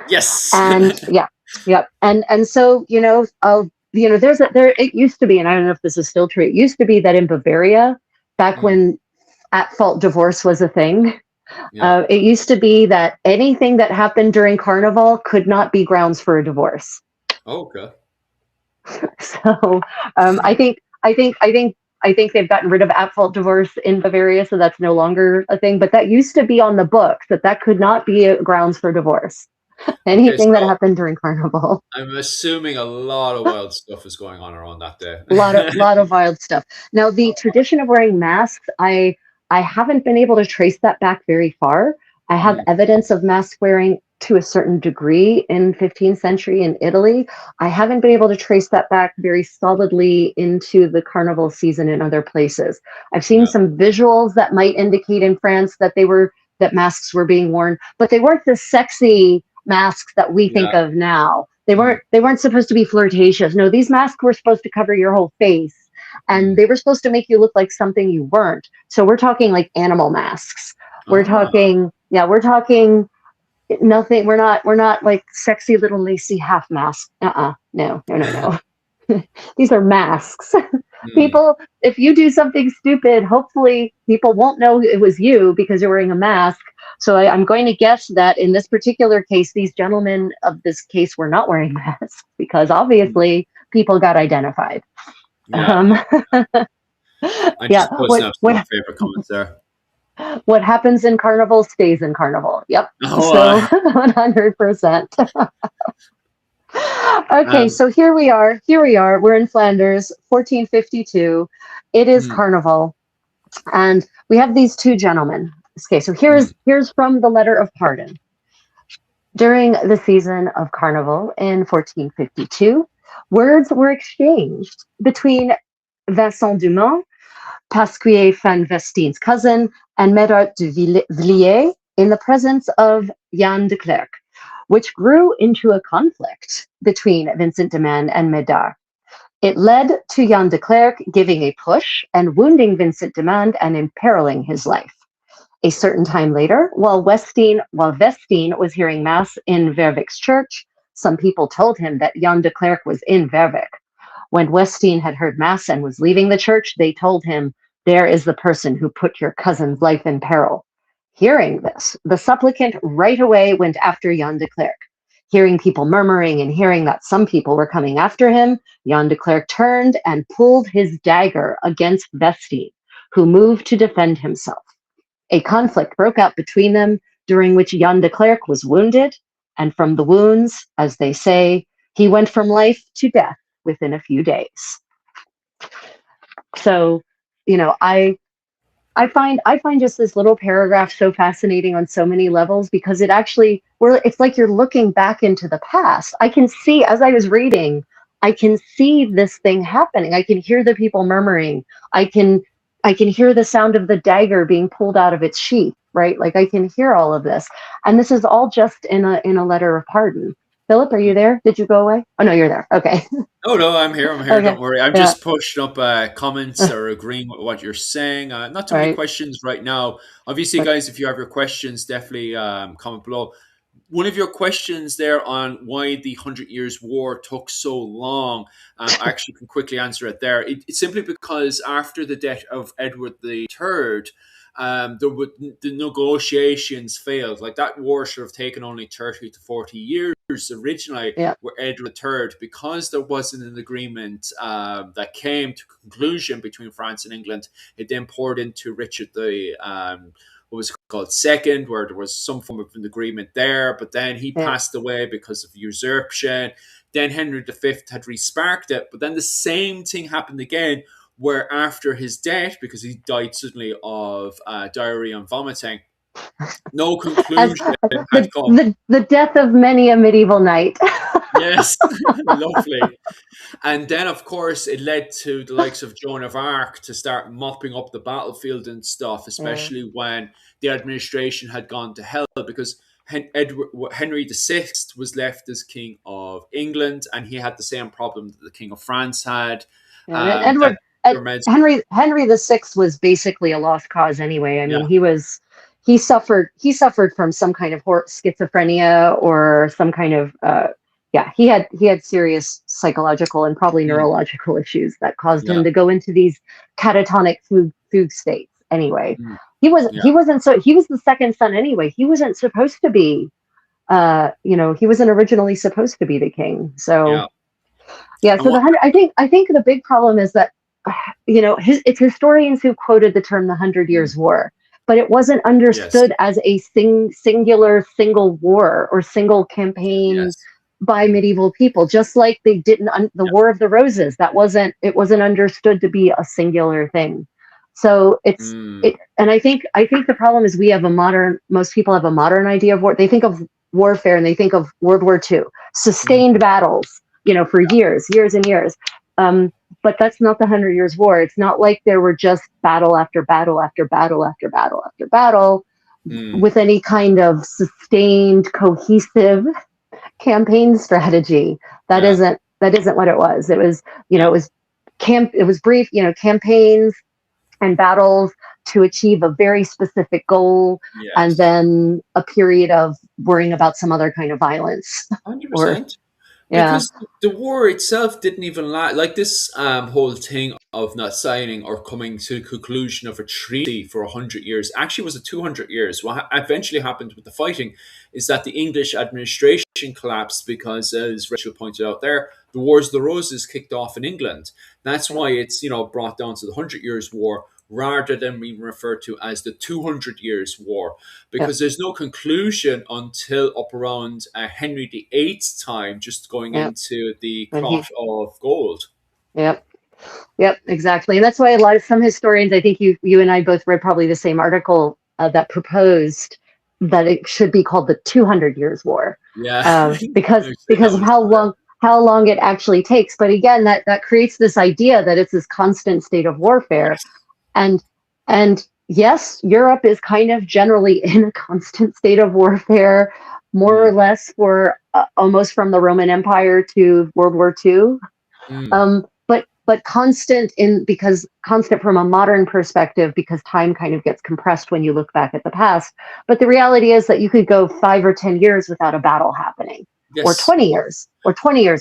Yes. And yeah, yeah, and so there's there it used to be, and I don't know if this is still true. It used to be that in Bavaria, back Mm, when at fault divorce was a thing, yeah. it used to be that anything that happened during Carnival could not be grounds for a divorce. Okay. So I think they've gotten rid of at fault divorce in Bavaria, so that's no longer a thing. But that used to be on the books that could not be a grounds for divorce. Okay, Anything that so happened during Carnival. I'm assuming a lot of wild stuff is going on around that day. Lot of wild stuff. Now the tradition of wearing masks, I haven't been able to trace that back very far. I have Mm, evidence of mask wearing to a certain degree in 15th century in Italy. I haven't been able to trace that back very solidly into the carnival season in other places. I've seen yeah, some visuals that might indicate in France that masks were being worn, but they weren't the sexy masks that we think yeah. of now. They Mm, weren't supposed to be flirtatious. No, these masks were supposed to cover your whole face, and mm. they were supposed to make you look like something you weren't. So we're talking like animal masks. We're Ah, talking, yeah, we're talking nothing. We're not like sexy little lacy half masks. No, no, no, no. These are masks. mm. People, if you do something stupid, hopefully people won't know it was you because you're wearing a mask. So I'm going to guess that in this particular case, these gentlemen of this case were not wearing masks because Mm. obviously people got identified. Yeah, Um, yeah. I'm yeah, just posting up some of my favorite comments there. what happens in Carnival stays in Carnival. Yep. Oh, So 100%. Okay, um, so here we are. Here we are. We're in Flanders, 1452. It is mm, Carnival. And we have these two gentlemen. Okay, so mm, here's from the letter of pardon. During the season of Carnival in 1452, words were exchanged between Vincent Dumont, Pasquier van Vestien's cousin, and Medard de Villiers in the presence of Jan de Klerk, which grew into a conflict between Vincent de Man and Medard. It led to Jan de Klerk giving a push and wounding Vincent de Man and imperiling his life. A certain time later, while Vestine was hearing mass in Vervick's church, some people told him that Jan de Klerk was in Vervick. When Westine had heard mass and was leaving the church, they told him, "There is the person who put your cousin's life in peril." Hearing this, the supplicant right away went after Jan de Klerk. Hearing people murmuring and hearing that some people were coming after him, Jan de Klerk turned and pulled his dagger against Vestine, who moved to defend himself. A conflict broke out between them, during which Jan de Klerk was wounded, and from the wounds, as they say, he went from life to death within a few days. So, you know, I find just this little paragraph so fascinating on so many levels because it's like you're looking back into the past. I can see as I was reading, I can see this thing happening. I can hear the people murmuring. I can I can hear the sound of the dagger being pulled out of its sheath, right? Like I can hear all of this. And this is all just in a letter of pardon. Philip, are you mm. there? Did you go away? Oh no, you're there. Okay. Oh no, I'm here. I'm here. Okay. Don't worry. I'm Yeah. just pushing up comments or agreeing with what you're saying. Not too many Right. questions right now. Obviously, guys, if you have your questions, definitely comment below. One of your questions there on why the Hundred Years' War took so long, I actually can quickly answer it there. It's simply because after the death of Edward the Third, the negotiations failed. Like that war should have taken only 30 to 40 years originally Yeah. with Edward III, because there wasn't an agreement that came to conclusion between France and England. It then poured into Richard the what was it called second, where there was some form of an agreement there, but then he Yeah. passed away because of usurpation. Then Henry V had resparked it, but then the same thing happened again, where after his death, because he died suddenly of diarrhea and vomiting, no As conclusion had the come. the death of many a medieval knight. Yes, lovely. And then, of course, it led to the likes of Joan of Arc to start mopping up the battlefield and stuff, Yeah. especially when the administration had gone to hell. Because Henry VI was left as King of England, and he had the same problem that the King of France had. Yeah, and That Edward, Henry the Sixth was basically a lost cause anyway. I yeah, mean, he suffered from some kind of schizophrenia or some kind of yeah, he had serious psychological and probably neurological issues that caused him yeah, to go into these catatonic fugue states. Anyway, mm, he wasn't so he was the second son anyway. He wasn't supposed to be he wasn't originally supposed to be the king. So yeah. yeah, And so I think the big problem is that it's historians who quoted the term the Hundred Years' War, but it wasn't yes, understood as a single war or single campaign yes, by medieval people. Just like they didn't the yeah, War of the Roses, it wasn't understood to be a singular thing. So and I think the problem is most people have a modern idea of war. They think of warfare and they think of World War II, mm, sustained battles, for years and years. But that's not the Hundred Years' War. It's not like there were just battle after battle after battle after battle after battle mm, with any kind of sustained, cohesive campaign strategy. That yeah, isn't what it was. It was, yeah, it was brief, campaigns and battles to achieve a very specific goal, and yes. then a period of worrying about some other kind of violence. Or 100%. yeah, Because the war itself didn't even like this whole thing of not signing or coming to the conclusion of a treaty for 100 years actually was a 200 years. What eventually happened with the fighting is that the English administration collapsed because, as Rachel pointed out there, the Wars of the Roses kicked off in England. That's yeah, why it's brought down to the 100 Years' War rather than being referred to as the 200 Years' War, yeah, because there's no conclusion until up around Henry VIII's time, just going yeah. into the And cloth of gold. yep, yep, exactly. And that's why some historians, I think you and I both read probably the same article that proposed that it should be called the 200 Years' War, Yeah, because I've seen that of one as well. how long it actually takes. But again, that creates this idea that it's this constant state of warfare, Yes. and and yes, Europe is kind of generally in a constant state of warfare, more or Mm, less, for almost from the Roman Empire to World War II. mm, But constant from a modern perspective, because time kind of gets compressed when you look back at the past. But the reality is that you could go 5 or 10 years without a battle happening, or yes. 20 years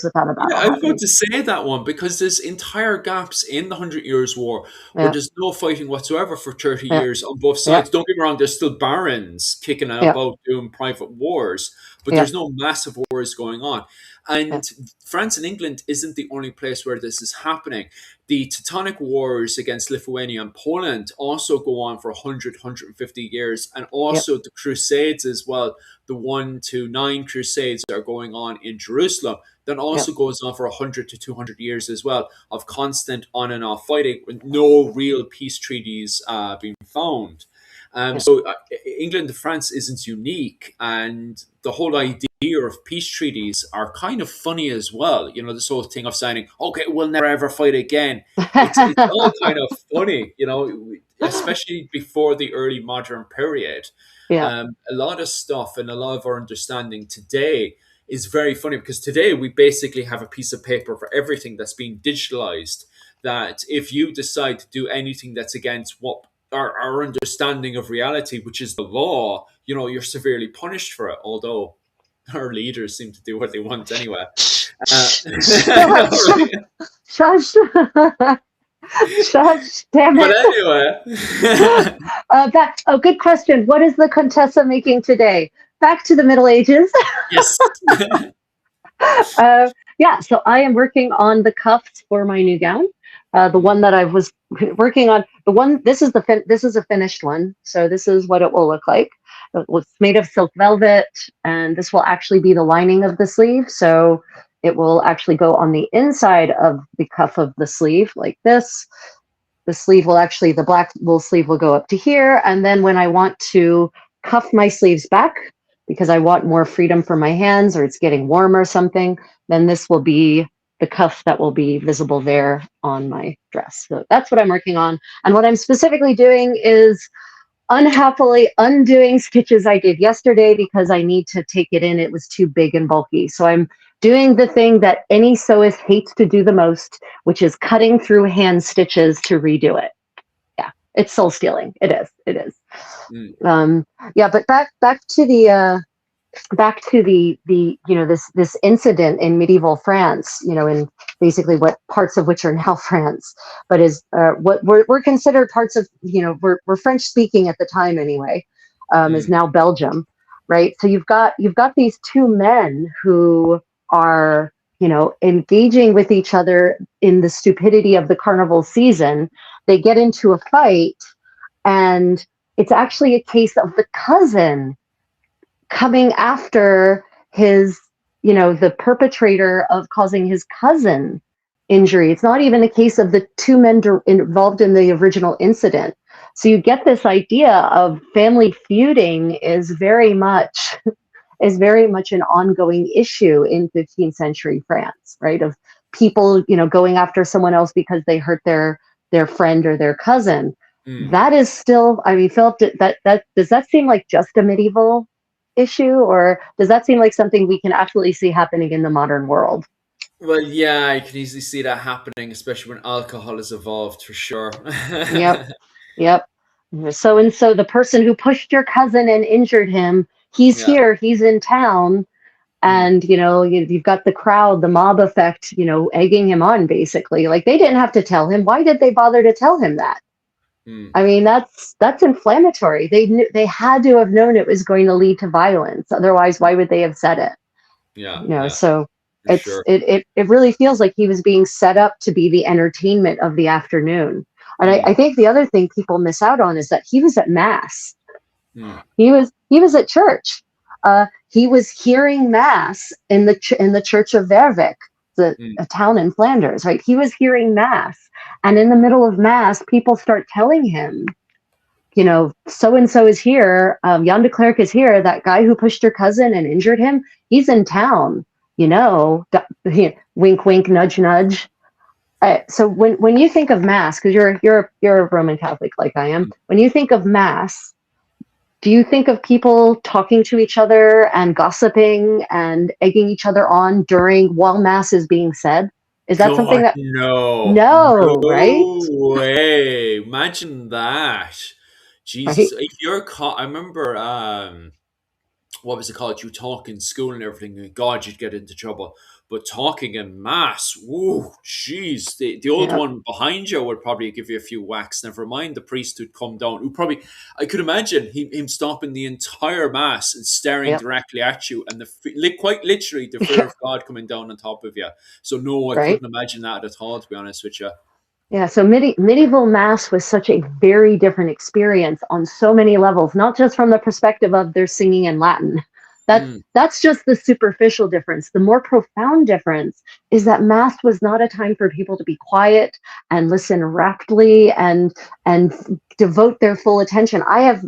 without a Yeah, battle I was going happening. to say that one because there's entire gaps in the 100 Years' War where Yeah, there's no fighting whatsoever for 30 yeah, years on both yeah, sides. Don't get me wrong, there's still barons kicking yeah, about doing private wars, but yeah, there's no massive wars going on. yeah, And France and England isn't the only place where this is happening. The Teutonic Wars against Lithuania and Poland also go on for 100, 150 years, and yeah, also the Crusades as well. The 1 to 9 Crusades are going on in Jerusalem, that yeah, also goes on for 100 to 200 years as well, of constant on and off fighting with no real peace treaties being found. yeah, So England and France isn't unique, and the whole idea of peace treaties are kind of funny as well. This whole thing of signing, okay, we'll never ever fight again. It's all kind of funny, especially before the early modern period. yeah, A lot of stuff and a lot of our understanding today is very funny, because today we basically have a piece of paper for everything that's being digitalized. That if you decide to do anything that's against what our understanding of reality, which is the law, you're severely punished for it. Although our leaders seem to do what they want anyway. I know, shush, right? shush, shush, damn But it. anyway, Good question. What is the Contessa making today? Back to the Middle Ages. yes. Yeah, so I am working on the cuffs for my new gown. The Mm, one that I was working on, this is a finished one. So this is what it will look like. It was made of silk velvet, and this will actually be the lining of the sleeve. So it will actually go on the inside of the cuff of the sleeve like this. The black little sleeve will go up to here. And then when I want to cuff my sleeves back, because I want more freedom for my hands, or it's getting warm or something, then this will be the cuff that will be visible there on my dress. So that's what I'm working on. And what I'm specifically doing is unhappily undoing stitches I did yesterday because I need to take it in. It was too big and bulky. So I'm doing the thing that any sewist hates to do the most, which is cutting through hand stitches to redo it. Yeah, it's soul stealing. It is. It is. Mm. Yeah, but back to the this incident in medieval France, in basically what parts of which are now France, but is what were considered parts of, we're French speaking at the time anyway, is Mm. now Belgium, right? So you've got these two men who are, engaging with each other in the stupidity of the carnival season. They get into a fight, and it's actually a case of the cousin coming after his, the perpetrator of causing his cousin injury. It's not even a case of the two men involved in the original incident. So you get this idea of family feuding is very much an ongoing issue in 15th century France, right? Of people, going after someone else because they hurt their friend or their cousin. Mm. That is still, I mean, Philip, that does that seem like just a medieval issue, or does that seem like something we can absolutely see happening in the modern world? Well, yeah, I can easily see that happening, especially when alcohol has evolved, for sure. Yep, yep. So and so the person who pushed your cousin and injured him, he's Yeah. here, he's in town, Mm. and you've got the crowd, the mob effect, egging him on basically. Like they didn't have to tell him. Why did they bother to tell him that? Mm. I mean, that's inflammatory. They had to have known it was going to lead to violence. Otherwise, why would they have said it? Yeah, yeah, So for sure. it really feels like he was being set up to be the entertainment of the afternoon. And I Mm. think the other thing people miss out on is that he was at mass. Mm. He was at church. He was hearing mass in the church of Verbeek, Mm. a town in Flanders, right? He was hearing mass, and in the middle of mass, people start telling him, so and so is here. Jan de Klerk is here. That guy who pushed your cousin and injured him, he's in town. Wink, wink, nudge, nudge. So when you think of mass, because you're a Roman Catholic like I am, when you think of mass, do you think of people talking to each other and gossiping and egging each other on while mass is being said? Is that something God, that no. no, right? No way. Imagine that. Jesus. Right? If you're caught, I remember, what was it called? You talk in school and everything, and God, you'd get into trouble. But talking in mass, whoa, jeez, the old Yeah, one behind you would probably give you a few whacks. Never mind the priest who'd come down, who probably, I could imagine him stopping the entire mass and staring yeah, directly at you, and quite literally the fear yeah, of God coming down on top of you. So no, I right. couldn't imagine that at all. To be honest with you. Yeah, so medieval mass was such a very different experience on so many levels, not just from the perspective of they're singing in Latin. Mm, That's just the superficial difference. The more profound difference is that mass was not a time for people to be quiet and listen raptly and devote their full attention. I have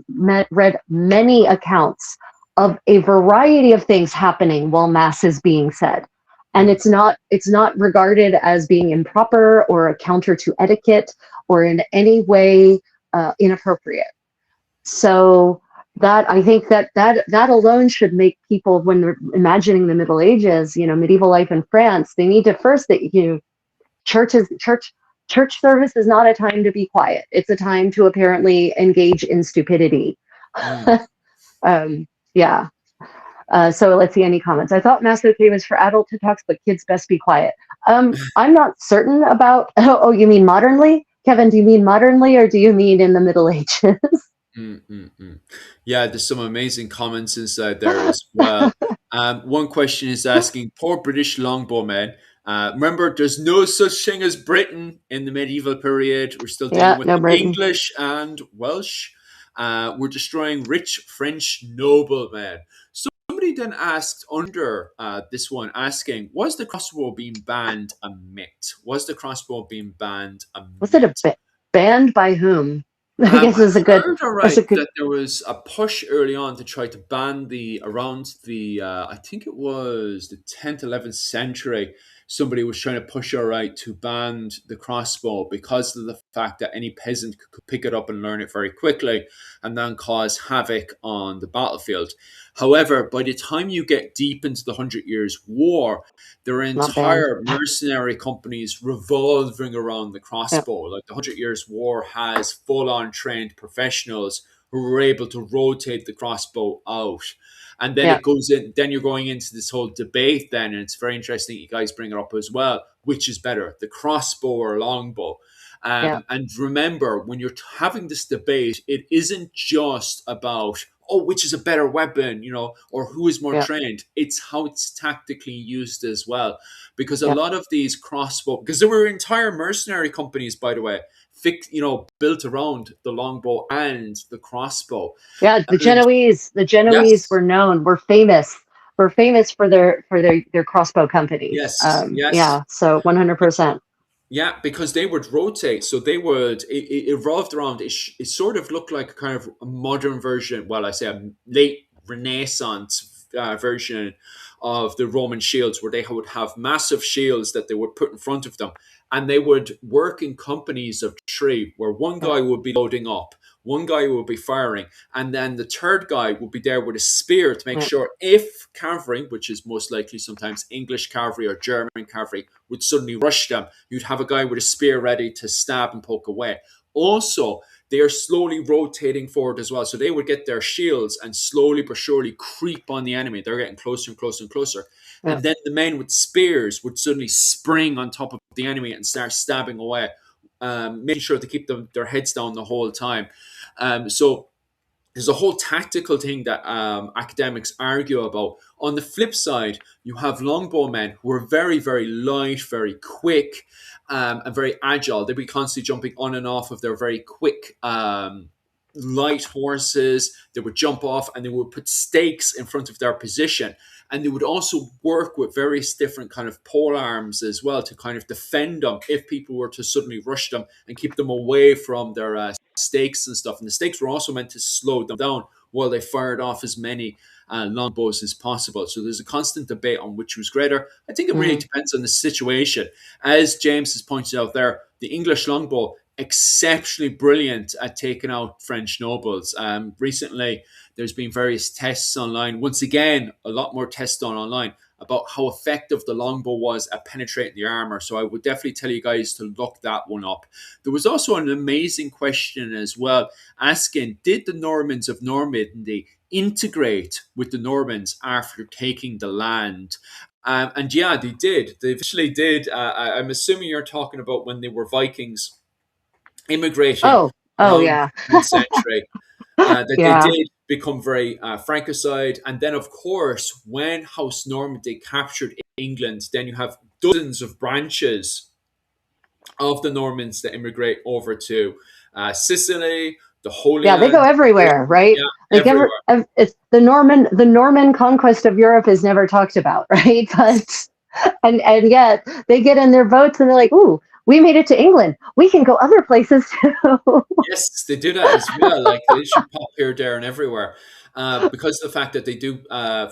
read many accounts of a variety of things happening while mass is being said, and mm, it's not regarded as being improper or a counter to etiquette or in any way inappropriate. So that I think that alone should make people, when they're imagining the Middle Ages, medieval life in France, they need to first that church service is not a time to be quiet. It's a time to apparently engage in stupidity. mm. um, yeah. So let's see any comments. I thought Mass OK was for adult TikToks, but kids best be quiet. I'm not certain about. Oh, you mean modernly, Kevin? Do you mean modernly, or do you mean in the Middle Ages? Mm, mm, mm. Yeah, there's some amazing comments inside there as well. One question is asking, poor British longbowmen. Remember, there's no such thing as Britain in the medieval period. We're still dealing Yeah, with no, Britain. English and Welsh. We're destroying rich French noblemen. Somebody then asked under this one, asking, was the crossbow being banned a myth? Was the crossbow being banned a Was it myth? banned by whom? I guess I is a good. heard all That's right a good. that there was a push early on to try to ban the around the I think it was the 10th, 11th century somebody was trying to push our right to ban the crossbow because of the fact that any peasant could pick it up and learn it very quickly and then cause havoc on the battlefield. However, by the time you get deep into the Hundred Years' War, there are Not banned. entire mercenary companies revolving around the Yeah, crossbow. Like the Hundred Years' War has full-on trained professionals who were able to rotate the crossbow out. And then yeah, it goes in, then you're going into this whole debate then, and it's very interesting you guys bring it up as well. Which is better, the crossbow or longbow? yeah, And remember, when you're having this debate, it isn't just about, oh, which is a better weapon, or who is more yeah, trained. It's how it's tactically used as well. Because a yeah. lot of these crossbow, because there were entire mercenary companies, by the way, built around the longbow and the crossbow. Yeah, And The Genoese yes, were famous for their crossbow companies. yes, yes. Yeah, so 100%. Yeah, because they would rotate. So it evolved around, it sort of looked like a kind of a modern version, well, I say a late Renaissance version of the Roman shields, where they would have massive shields that they would put in front of them. And they would work in companies of three, where one Yeah, guy would be loading up, one guy would be firing, and then the third guy would be there with a spear to make yeah, sure if cavalry, which is most likely sometimes English cavalry or German cavalry, would suddenly rush them, you'd have a guy with a spear ready to stab and poke away. Also, they are slowly rotating forward as well. So they would get their shields and slowly but surely creep on the enemy. They're getting closer and closer and closer. yeah. And then the men with spears would suddenly spring on top of the enemy and start stabbing away, making sure to keep their heads down the whole time. So there's a whole tactical thing that academics argue about. On the flip side, you have longbowmen who are very, very light, very quick, and very agile. They'd be constantly jumping on and off of their very quick, light horses. They would jump off and they would put stakes in front of their position. And they would also work with various different kind of pole arms as well to kind of defend them if people were to suddenly rush them and keep them away from their stakes and stuff. And the stakes were also meant to slow them down while they fired off as many longbows as possible. So there's a constant debate on which was greater. I think it really Mm. depends on the situation. As James has pointed out there, the English longbow, exceptionally brilliant at taking out French nobles. Recently, there's been various tests online. Once again, a lot more tests done online about how effective the longbow was at penetrating the armor. So I would definitely tell you guys to look that one up. There was also an amazing question as well, asking, did the Normans of Normandy integrate with the Normans after taking the land? And yeah, they did. They actually did. I'm assuming you're talking about when they were Vikings immigrating Oh, oh around yeah, the 10th century, that they yeah, did become very Francicide. And then, of course, when House Normandy captured England, then you have dozens of branches of the Normans that immigrate over to Sicily, the Holy yeah. They go Land, everywhere, right? yeah, Like everywhere. it's the Norman conquest of Europe is never talked about, right? But and yet they get in their boats and they're like, "Ooh, we made it to England. We can go other places too." Yes, they do that as well. Like they should pop here, there, and everywhere. Because of the fact that they do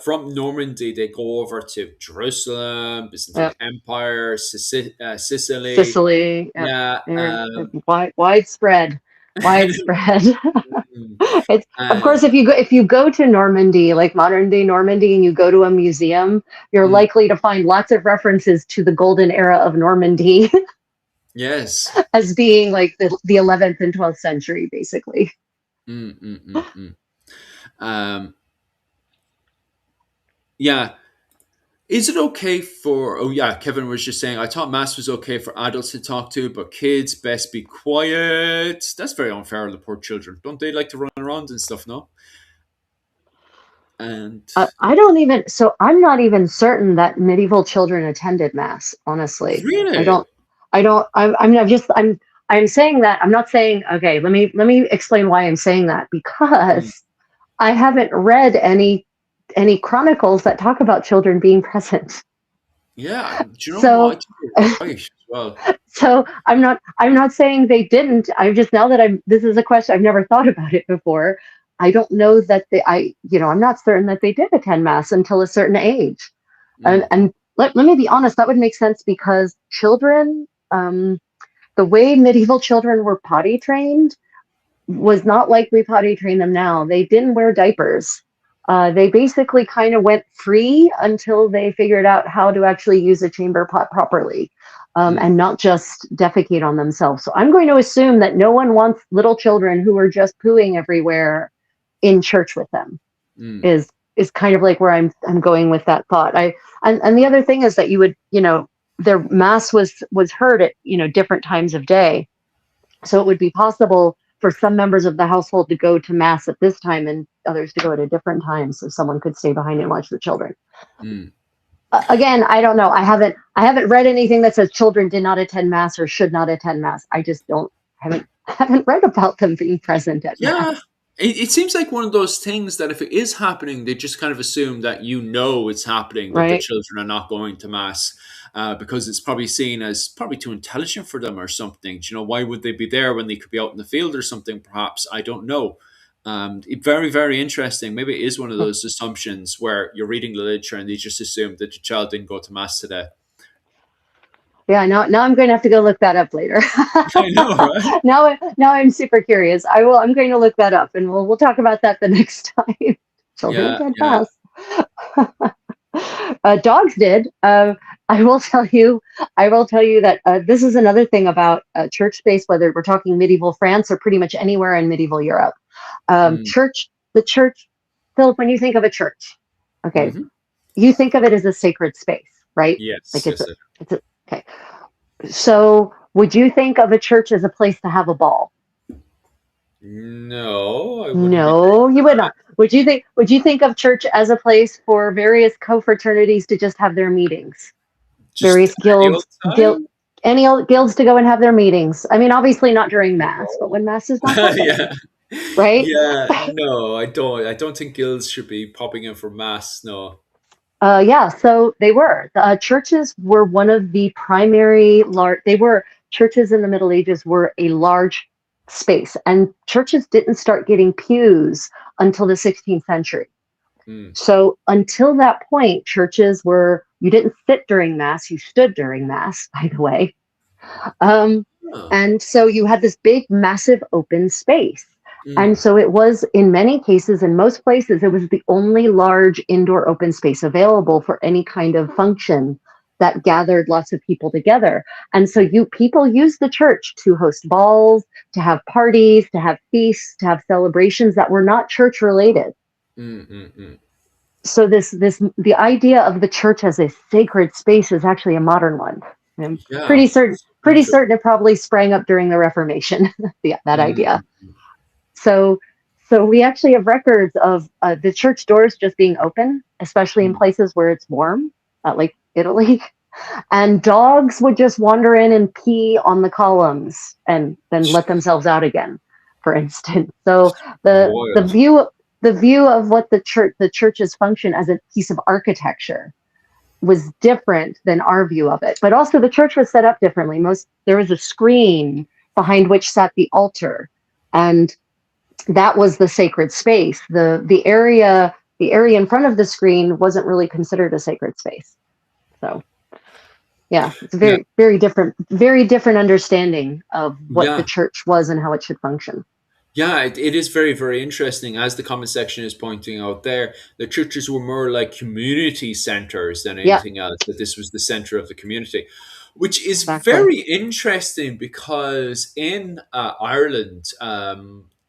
from Normandy, they go over to Jerusalem, Byzantine Yep. Empire, Sicily. Sicily, yep. Yeah, Widespread, widespread. mm, It's of uh, course if you go to Normandy, like modern day Normandy, and you go to a museum, you're mm, likely to find lots of references to the golden era of Normandy yes. as being like the 11th and 12th century, basically. Mm, mm, mm, mm. Um, yeah. Is it okay for? Oh yeah, Kevin was just saying. I thought mass was okay for adults to talk to, but kids best be quiet. That's very unfair on the poor children. Don't they like to run around and stuff? No. And I don't even, so I'm not even certain that medieval children attended mass, honestly. I really, don't, I'm saying that, I'm not saying, okay, let me explain why I'm saying that, mm, because I haven't read any chronicles that talk about children being present. yeah. Do you know what? I So, think you're right as well. so I'm not saying they didn't. I'm just, now that this is a question, I've never thought about it before. I don't know that I'm not certain that they did attend mass until a certain age. and Mm, and let me be honest, that would make sense because children, the way medieval children were potty trained was not like we potty train them now. They didn't wear diapers. They basically kind of went free until they figured out how to actually use a chamber pot properly, Mm, and not just defecate on themselves. So I'm going to assume that no one wants little children who are just pooing everywhere in church with them. mm, Is kind of like where I'm going with that thought. And the other thing is that you would, their mass was heard at, different times of day. So it would be possible for some members of the household to go to mass at this time and others to go at a different time, so someone could stay behind and watch the children. mm. Again, I don't know. I haven't read anything that says children did not attend mass or should not attend mass. I just don't haven't read about them being present at mass. Yeah, it seems like one of those things that if it is happening, they just kind of assume that it's happening, that the Right? children are not going to mass because it's probably seen as probably too intelligent for them or something. Do you know, why would they be there when they could be out in the field or something? Perhaps I don't know. Very, very interesting. Maybe it is one of those assumptions where you're reading the literature and they just assume that the child didn't go to mass today. Yeah, now I'm going to have to go look that up later. I know, right? Now I'm super curious. I'm going to look that up, and we'll talk about that the next time. Children Yeah, attend yeah. mass. Dogs did. I will tell you. I will tell you that this is another thing about church space. Whether we're talking medieval France or pretty much anywhere in medieval Europe, Mm, the church. Philip, when you think of a church, okay, hmm. you think of it as a sacred space, right? Yes, Like yes, sir. it's a okay. So, would you think of a church as a place to have a ball? No, I wouldn't be No, you would not. Would you think of church as a place for various confraternities to just have their meetings? just Various any old time. any old guilds to go and have their meetings. I mean, obviously not during mass, but when mass is not happening, Yeah, right? yeah. No, I don't. I don't think guilds should be popping in for mass. No. Yeah, so they were. Churches were one of the primary large. They were churches in the Middle Ages were a large space, and churches didn't start getting pews until the 16th century. Mm. So until that point, churches were you didn't sit during mass, you stood during mass. By the way, um, Oh. and so you had this big, massive open space. And Mm. so it was, in many cases, in most places, it was the only large indoor open space available for any kind of function that gathered lots of people together. And so people used the church to host balls, to have parties, to have feasts, to have celebrations that were not church related. Mm, mm, mm. So the idea of the church as a sacred space is actually a modern one. I'm Yeah, pretty interesting. certain it probably sprang up during the Reformation. That idea. Mm. So we actually have records of the church doors just being open, especially in Mm. places where it's warm, like Italy. And dogs would just wander in and pee on the columns and then let themselves out again, for instance. So the Wild. view of what the church's function as a piece of architecture was different than our view of it. But also the church was set up differently. There was a screen behind which sat the altar, and that was the sacred space. The area in front of the screen wasn't really considered a sacred space. So yeah, it's a Yeah, very different understanding of what the yeah. church was and how it should function. Yeah, it is very, very interesting. As the comment section is pointing out there, the churches were more like community centers than Yeah, anything else, that this was the center of the community, which is exactly. very interesting because in Ireland,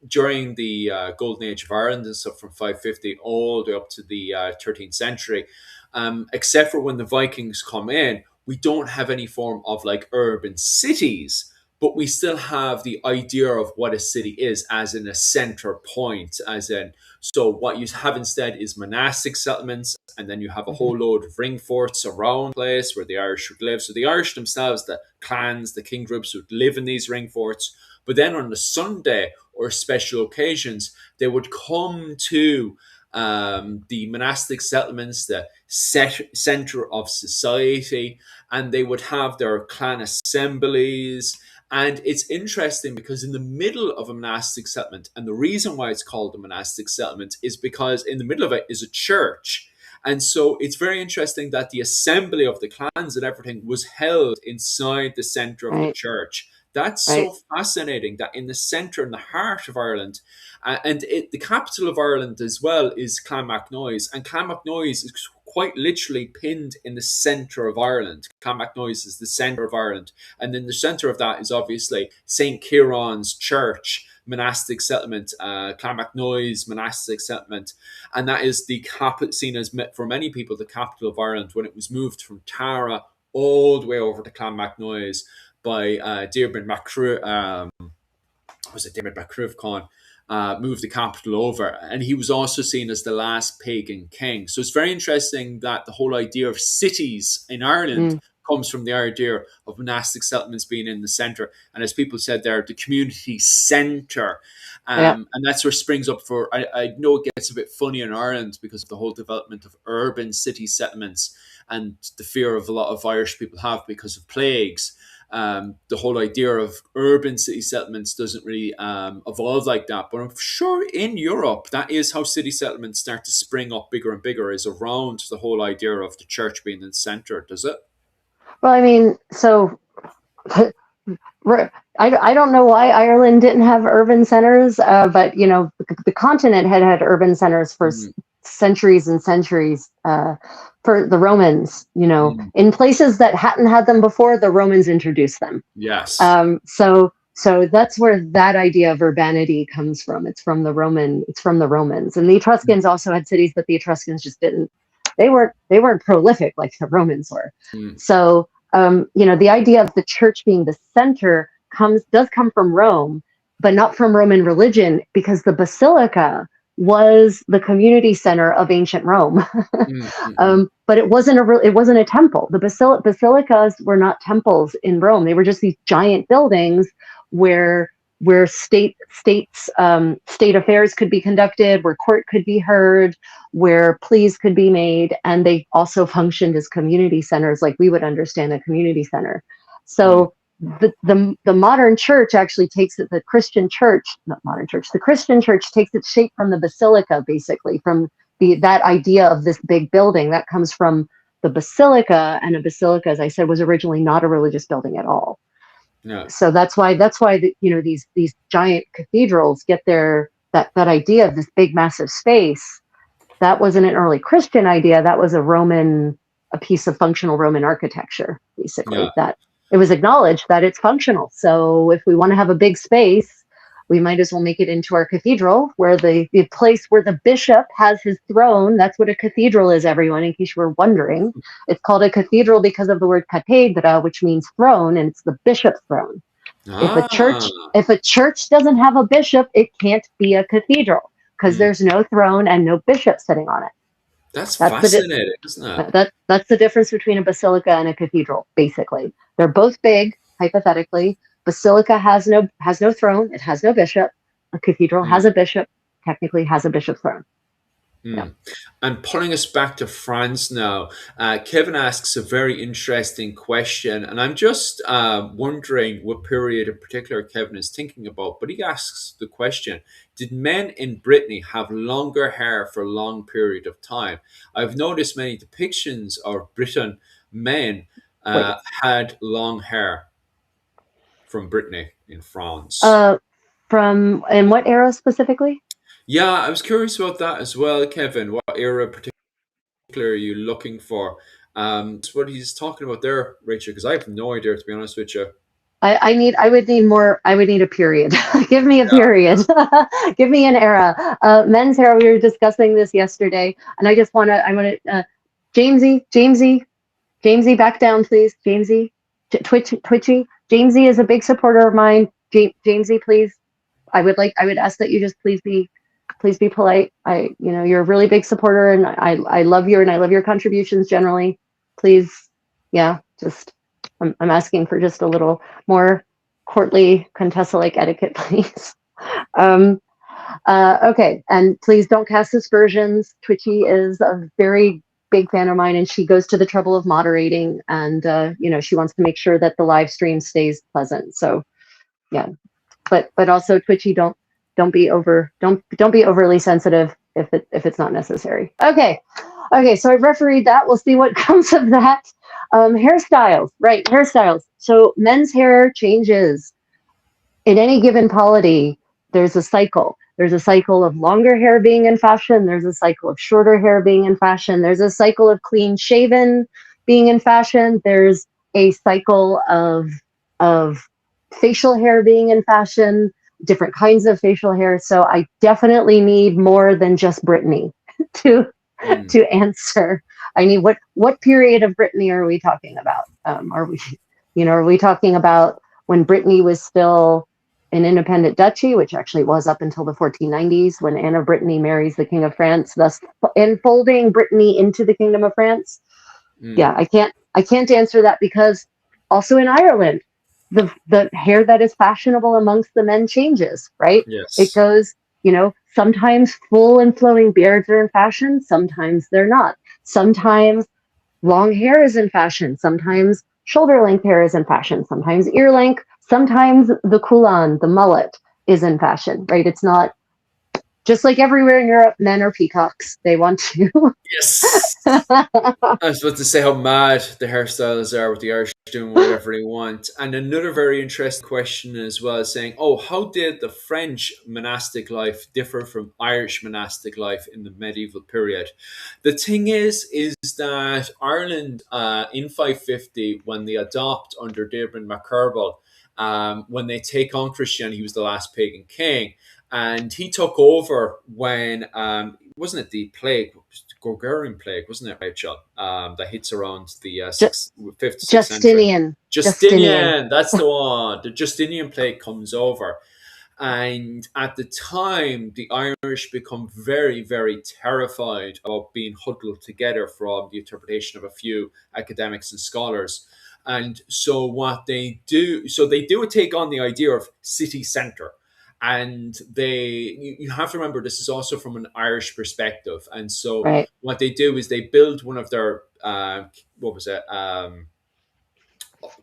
during the Golden Age of Ireland and stuff from 550 all the way up to the 13th century, except for when the Vikings come in, we don't have any form of like urban cities, but we still have the idea of what a city is as in a center point, as in, so what you have instead is monastic settlements, and then you have a Mhm. whole load of ring forts around the place where the Irish would live. So the Irish themselves, the clans, the king groups would live in these ring forts, but then on the Sunday or special occasions they would come to the monastic settlements, the center of society, and they would have their clan assemblies. And it's interesting because in the middle of a monastic settlement, and the reason why it's called a monastic settlement is because in the middle of it is a church. And so it's very interesting that the assembly of the clans and everything was held inside the center of the Right. church. That's Right. so fascinating that in the center, in the heart of Ireland, the capital of Ireland as well is Clonmacnoise, and Clonmacnoise is quite literally pinned in the center of Ireland. Clonmacnoise is the center of Ireland, and in the center of that is obviously St. Kieran's Church, monastic settlement, Clonmacnoise monastic settlement, and that is the seen as for many people the capital of Ireland when it was moved from Tara all the way over to Clonmacnoise by Diarmaid Macru. Was it Diarmaid Macruadh Khan? Moved the capital over, and he was also seen as the last pagan king. So it's very interesting that the whole idea of cities in Ireland comes from the idea of monastic settlements being in the center, and as people said there, the community center. And that's where springs up for. I know it gets a bit funny in Ireland because of the whole development of urban city settlements and the fear of a lot of Irish people have because of plagues. The whole idea of urban city settlements doesn't really evolve like that. But I'm sure in Europe, that is how city settlements start to spring up bigger and bigger, is around the whole idea of the church being in the center, does it? Well, I mean, so I don't know why Ireland didn't have urban centers, but you know, the continent had urban centers for centuries and centuries. For the Romans, you know, in places that hadn't had them before, the Romans introduced them. Yes. So that's where that idea of urbanity comes from. It's from the Romans, and the Etruscans also had cities, but the Etruscans just didn't. They weren't prolific like the Romans were. So you know, the idea of the church being the center does come from Rome, but not from Roman religion, because the basilica was the community center of ancient Rome. But it wasn't a temple. The basilicas were not temples in Rome. They were just these giant buildings where state affairs could be conducted, where court could be heard, where pleas could be made, and they also functioned as community centers, like we would understand a community center. So the modern church actually takes it. The Christian church takes its shape from the basilica, basically from that idea of this big building that comes from the basilica, and a basilica, as I said, was originally not a religious building at all. No. So that's why you know, these giant cathedrals get that idea of this big massive space. That wasn't an early Christian idea. That was a piece of functional Roman architecture, basically. That it was acknowledged that it's functional. So if we want to have a big space, we might as well make it into our cathedral, where the place where the bishop has his throne. That's what a cathedral is, everyone, in case you were wondering. It's called a cathedral because of the word cathedra, which means throne, and it's the bishop's throne. If a church doesn't have a bishop, it can't be a cathedral, because there's no throne and no bishop sitting on it. That's fascinating, isn't it? That's the difference between a basilica and a cathedral, basically. They're both big, hypothetically. Basilica has no throne. It has no bishop. A cathedral has a bishop, technically has a bishop's throne. Yeah. And pulling us back to France now, Kevin asks a very interesting question, and I'm just wondering what period in particular Kevin is thinking about. But he asks the question: did men in Brittany have longer hair for a long period of time? I've noticed many depictions of Briton men had long hair from Brittany in France. From in what era specifically? Yeah, I was curious about that as well, Kevin. What era in particular are you looking for? That's what he's talking about there, Rachel, because I have no idea, to be honest with you. I would need a period. Give me a period. Give me an era. Men's hair, we were discussing this yesterday, and I want to, Jamesy, back down, please. Jamesy, Twitchy. Jamesy is a big supporter of mine. Jamesy, please. I would ask that you just please be polite. You're a really big supporter, and I love you, and I love your contributions generally. Please, I'm asking for just a little more courtly Contessa-like etiquette, please. Okay, and please don't cast aspersions. Twitchy is a very big fan of mine, and she goes to the trouble of moderating, and she wants to make sure that the live stream stays pleasant. So yeah, but also Twitchy, don't be overly sensitive if it's not necessary. Okay, Okay, so I refereed that. We'll see what comes of that. Hairstyles, right? Hairstyles. So men's hair changes in any given polity. There's a cycle. There's a cycle of longer hair being in fashion. There's a cycle of shorter hair being in fashion. There's a cycle of clean shaven being in fashion. There's a cycle of facial hair being in fashion, different kinds of facial hair. So I definitely need more than just Brittany to to answer. I need what period of Brittany are we talking about? Are we talking about when Brittany was still an independent duchy, which actually was up until the 1490s, when Anne of Brittany marries the King of France, thus enfolding Brittany into the Kingdom of France? Yeah, I can't answer that, because also in Ireland, the hair that is fashionable amongst the men changes, right? It Yes. goes, sometimes full and flowing beards are in fashion, sometimes they're not. Sometimes long hair is in fashion, sometimes shoulder length hair is in fashion, sometimes ear length, sometimes the coulant, the mullet, is in fashion, right? It's not just like everywhere in Europe, men are peacocks. They want to. Yes. I was about to say how mad the hairstyles are with the Irish doing whatever they want. And another very interesting question as well, saying, oh, how did the French monastic life differ from Irish monastic life in the medieval period? The thing is that Ireland in 550, when they adopt under Deirdre MacCurble, when they take on Christianity, he was the last pagan king. And he took over when, wasn't it the plague? Gregorian plague, wasn't it, Rachel? That hits around the fifth, sixth century. Justinian. Justinian, that's the one. The Justinian plague comes over. And at the time, the Irish become very, very terrified of being huddled together from the interpretation of a few academics and scholars. And so what they do, they do take on the idea of city centre. And you have to remember, this is also from an Irish perspective. And so Right. what they do is they build one of their, what was it?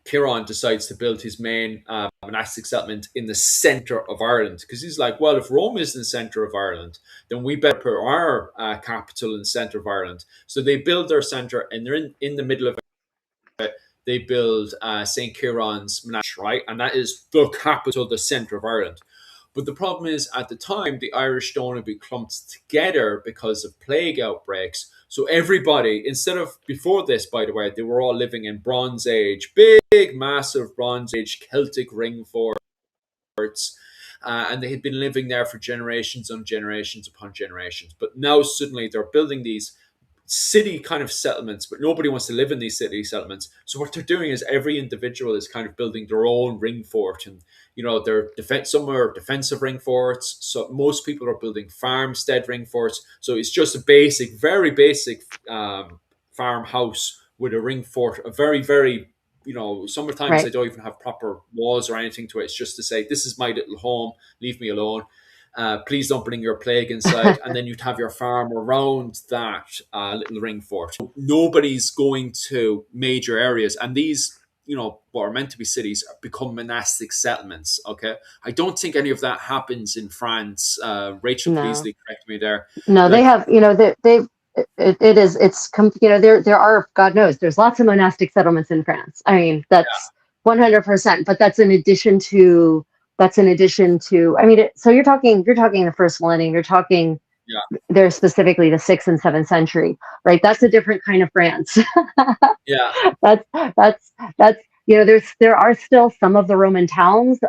Ciarán decides to build his main monastic settlement in the center of Ireland, because he's like, well, if Rome is in the center of Ireland, then we better put our capital in the center of Ireland. So they build their center, and they're in the middle of it. They build St. Ciarán's monastery, right? And that is the capital, the center of Ireland. But the problem is, at the time, the Irish don't want to be clumped together because of plague outbreaks. So everybody, instead of, before this, by the way, they were all living in Bronze Age, big, massive Bronze Age Celtic ring forts. And they had been living there for generations on generations upon generations. But now suddenly they're building these city kind of settlements, but nobody wants to live in these city settlements. So what they're doing is every individual is kind of building their own ring fort, and they're some are defensive ring forts. So most people are building farmstead ring forts. So it's just a basic, very basic farmhouse with a ring fort, a very, very sometimes they Right. don't even have proper walls or anything to it. It's just to say, this is my little home, leave me alone. Please don't bring your plague inside. And then you'd have your farm around that little ring fort. Nobody's going to major areas. And these, what are meant to be cities, become monastic settlements. Okay. I don't think any of that happens in France. Rachel, please No. correct me there. No, they Like, have, there are, God knows, there's lots of monastic settlements in France. I mean, that's 100%, but that's in addition to, I mean, so you're talking the first millennium, you're talking, yeah, there's specifically the 6th and 7th century, right? That's a different kind of France. yeah. that's there are still some of the Roman towns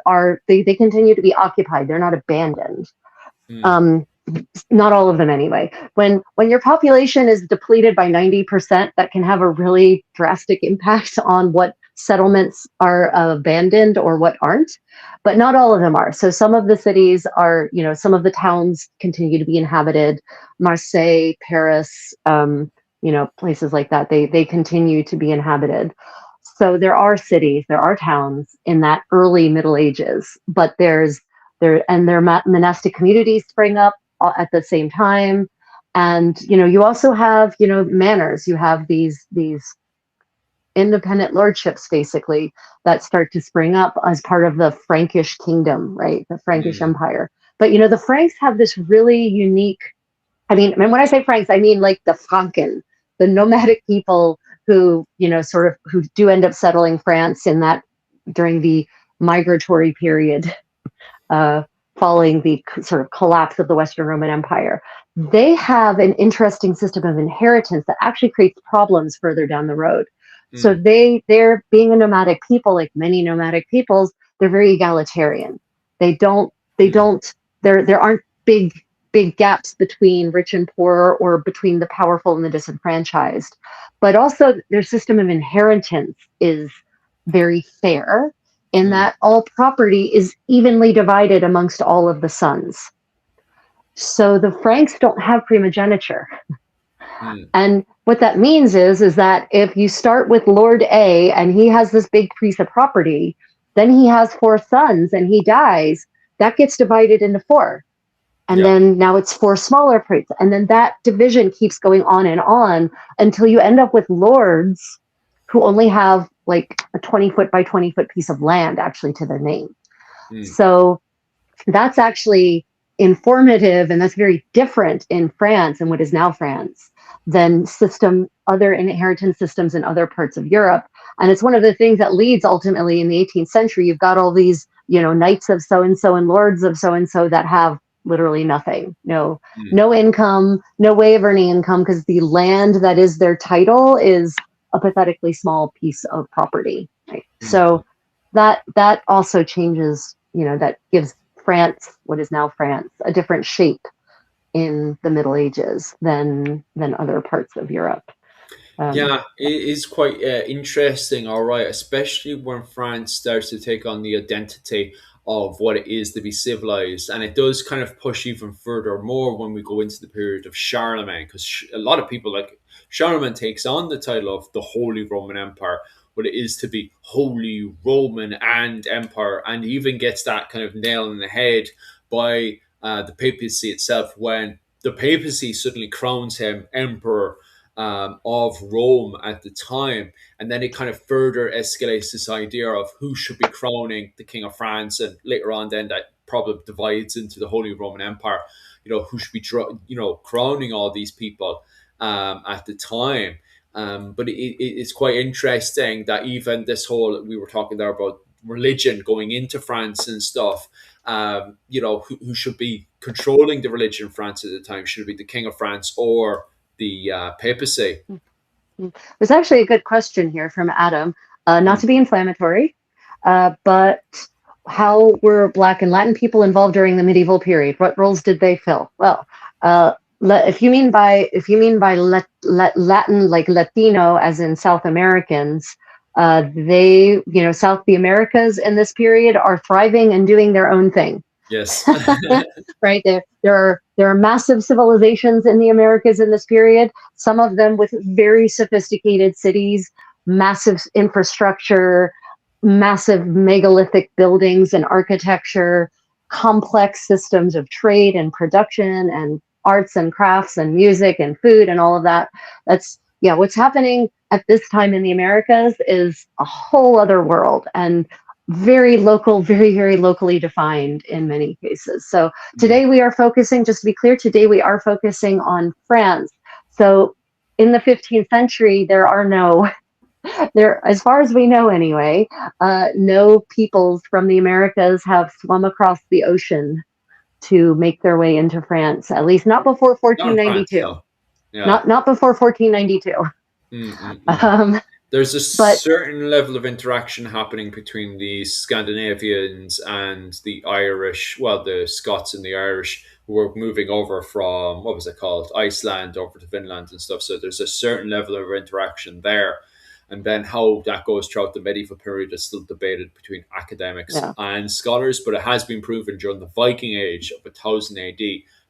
they continue to be occupied. They're not abandoned. Mm. Not all of them anyway. When your population is depleted by 90%, that can have a really drastic impact on what settlements are abandoned or what aren't, but not all of them are. So some of the cities are, some of the towns continue to be inhabited. Marseille, Paris, places like that, they continue to be inhabited. So there are cities, there are towns in that early Middle Ages, but their monastic communities spring up at the same time. And you also have manors. You have these independent lordships basically that start to spring up as part of the Frankish kingdom, right? The Frankish Empire. But the Franks have this really unique And when I say Franks, I mean like the Franken, the nomadic people who, sort of who do end up settling France in that during the migratory period uh, following the sort of collapse of the Western Roman Empire. They have an interesting system of inheritance that actually creates problems further down the road. So Mm, they're being a nomadic people, like many nomadic peoples, they're very egalitarian. They don't they mm, don't there aren't big gaps between rich and poor or between the powerful and the disenfranchised. But also their system of inheritance is very fair in mm, that all property is evenly divided amongst all of the sons. So the Franks don't have primogeniture. mm. And what that means is that if you start with Lord A and he has this big piece of property, then he has four sons and he dies, that gets divided into four. And Yeah. then now it's four smaller prints. And then that division keeps going on until you end up with lords who only have like a 20-foot by 20-foot piece of land actually to their name. Mm, So that's actually informative, and that's very different in France and what is now France than other inheritance systems in other parts of Europe. And it's one of the things that leads ultimately in the 18th century. You've got all these, knights of so and so and lords of so and so that have literally nothing, mm, no income, no way of earning income, because the land that is their title is a pathetically small piece of property. Right? mm. So that also changes, that gives France, what is now France, a different shape in the Middle Ages than other parts of Europe. Um, Yeah, it is quite interesting, all right, especially when France starts to take on the identity of what it is to be civilized. And it does kind of push even further more when we go into the period of Charlemagne, because a lot of people like Charlemagne takes on the title of the Holy Roman Empire, what it is to be Holy Roman and Empire, and even gets that kind of nail in the head by the papacy itself when the papacy suddenly crowns him emperor of Rome at the time. And then it kind of further escalates this idea of who should be crowning the King of France. And later on, then that probably divides into the Holy Roman Empire, who should be, crowning all these people at the time. But it's quite interesting that even this whole, we were talking there about religion going into France and stuff, who should be controlling the religion in France at the time? Should it be the King of France or the papacy? there's actually a good question here from Adam, not Mm. to be inflammatory, but how were Black and Latin people involved during the medieval period? What roles did they fill? Well, if you mean by Latin, like Latino, as in South Americans, South the Americas in this period are thriving and doing their own thing. Yes. Right, there are massive civilizations in the Americas in this period, some of them with very sophisticated cities, massive infrastructure, massive megalithic buildings and architecture, complex systems of trade and production and arts and crafts and music and food and all of that. That's, yeah, what's happening at this time in the Americas is a whole other world, and very local, very, very locally defined in many cases. So Mm. today we are focusing, just to be clear, today we are focusing on France. So in the 15th century, as far as we know anyway, no peoples from the Americas have swum across the ocean to make their way into France, at least not before Not in France, 1492. no. Yeah. Not before 1492. Mm-mm-mm. Um, There's a but certain level of interaction happening between the Scandinavians and the Irish, well, the Scots and the Irish, who were moving over from, what was it called, Iceland over to Finland and stuff. So there's a certain level of interaction there. And then how that goes throughout the medieval period is still debated between academics yeah. and scholars, but it has been proven during the Viking Age of 1000 AD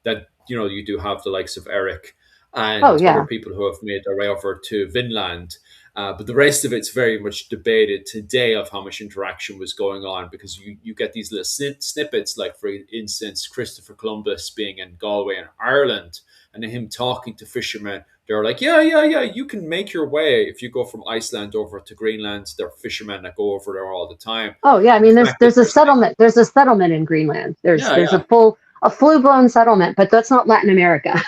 that, you do have the likes of Eric Oh and other yeah. people who have made their way over to Vinland, but the rest of it's very much debated today of how much interaction was going on, because you get these little snippets, like for instance, Christopher Columbus being in Galway in Ireland and him talking to fishermen. They're like, yeah, yeah, yeah, you can make your way if you go from Iceland over to Greenland. There are fishermen that go over there all the time. Oh yeah. I The mean, there's fact that there's a settlement. There's a settlement in Greenland. There's yeah, there's a yeah, full a full-blown settlement, but that's not Latin America.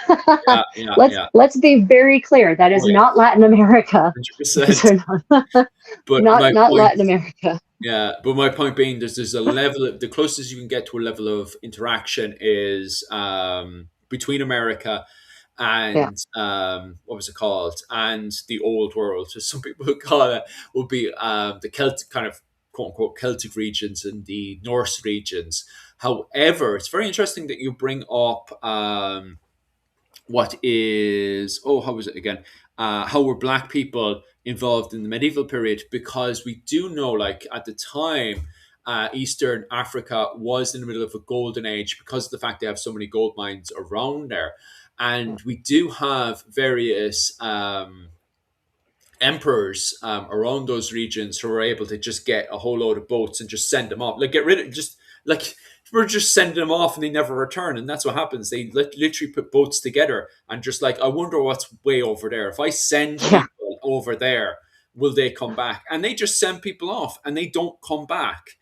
Yeah, yeah, yeah. Let's be very clear. That is Oh not yes, Latin America. Those 100%. are not, But not my not point, Latin America. yeah, but my point being, there's a level of, the closest you can get to a level of interaction is between America Yeah. and what was it called, and the old world, as some people would call it, would be the Celtic kind of quote unquote Celtic regions and the Norse regions. However, it's very interesting that you bring up what is, oh, how was it again, how were black people involved in the medieval period, because we do know, like, at the time, Eastern Africa was in the middle of a golden age because of the fact they have so many gold mines around there. Yeah. And we do have various emperors around those regions who were able to just get a whole load of boats and just send them off, like get rid of, just like, we're just sending them off and they never return. And that's what happens. They literally put boats together and just like, I wonder what's way over there. If I send Yeah. people over there, will they come back? And they just send people off and they don't come back.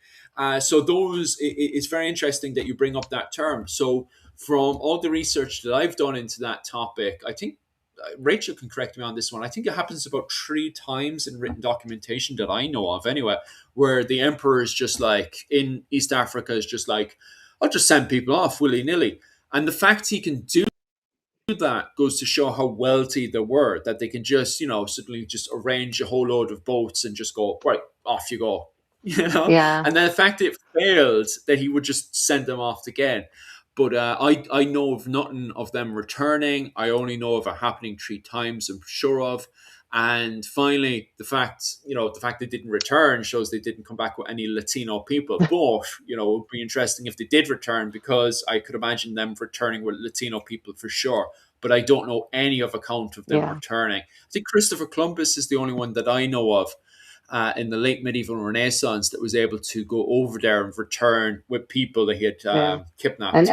So those, it's very interesting that you bring up that term. So from all the research that I've done into that topic, I think Rachel can correct me on this one. I think it happens about 3 times in written documentation that I know of, anyway, where the emperor is just like, in East Africa, is just like, I'll just send people off willy nilly. And the fact he can do that goes to show how wealthy they were, that they can just, suddenly just arrange a whole load of boats and just go, right, off you go, Yeah. And then the fact it failed, that he would just send them off again. But I know of nothing of them returning. I only know of it happening 3 times, I'm sure of. And finally, the fact they didn't return shows they didn't come back with any Latino people. But, it would be interesting if they did return, because I could imagine them returning with Latino people for sure. But I don't know any of account of them Yeah. returning. I think Christopher Columbus is the only one that I know of in the late medieval Renaissance that was able to go over there and return with people that he had Yeah. And kidnapped.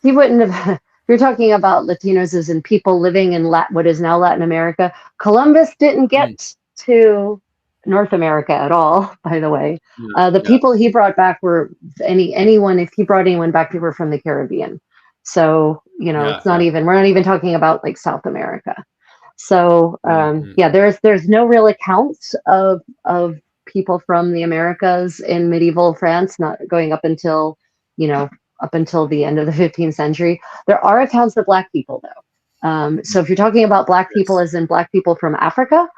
he wouldn't have. You're talking about Latinos as in people living in what is now Latin America. Columbus didn't Mm, get to North America at all, by the way. yeah, The yeah, people he brought back were anyone. If he brought anyone back, they were from the Caribbean. So yeah, it's not yeah. even. We're not even talking about like South America. So Mm-hmm. yeah, there's no real accounts of people from the Americas in medieval France, not going up until you know up until the end of the 15th century. There are accounts of Black people though. So if you're talking about Black people Yes. as in Black people from Africa,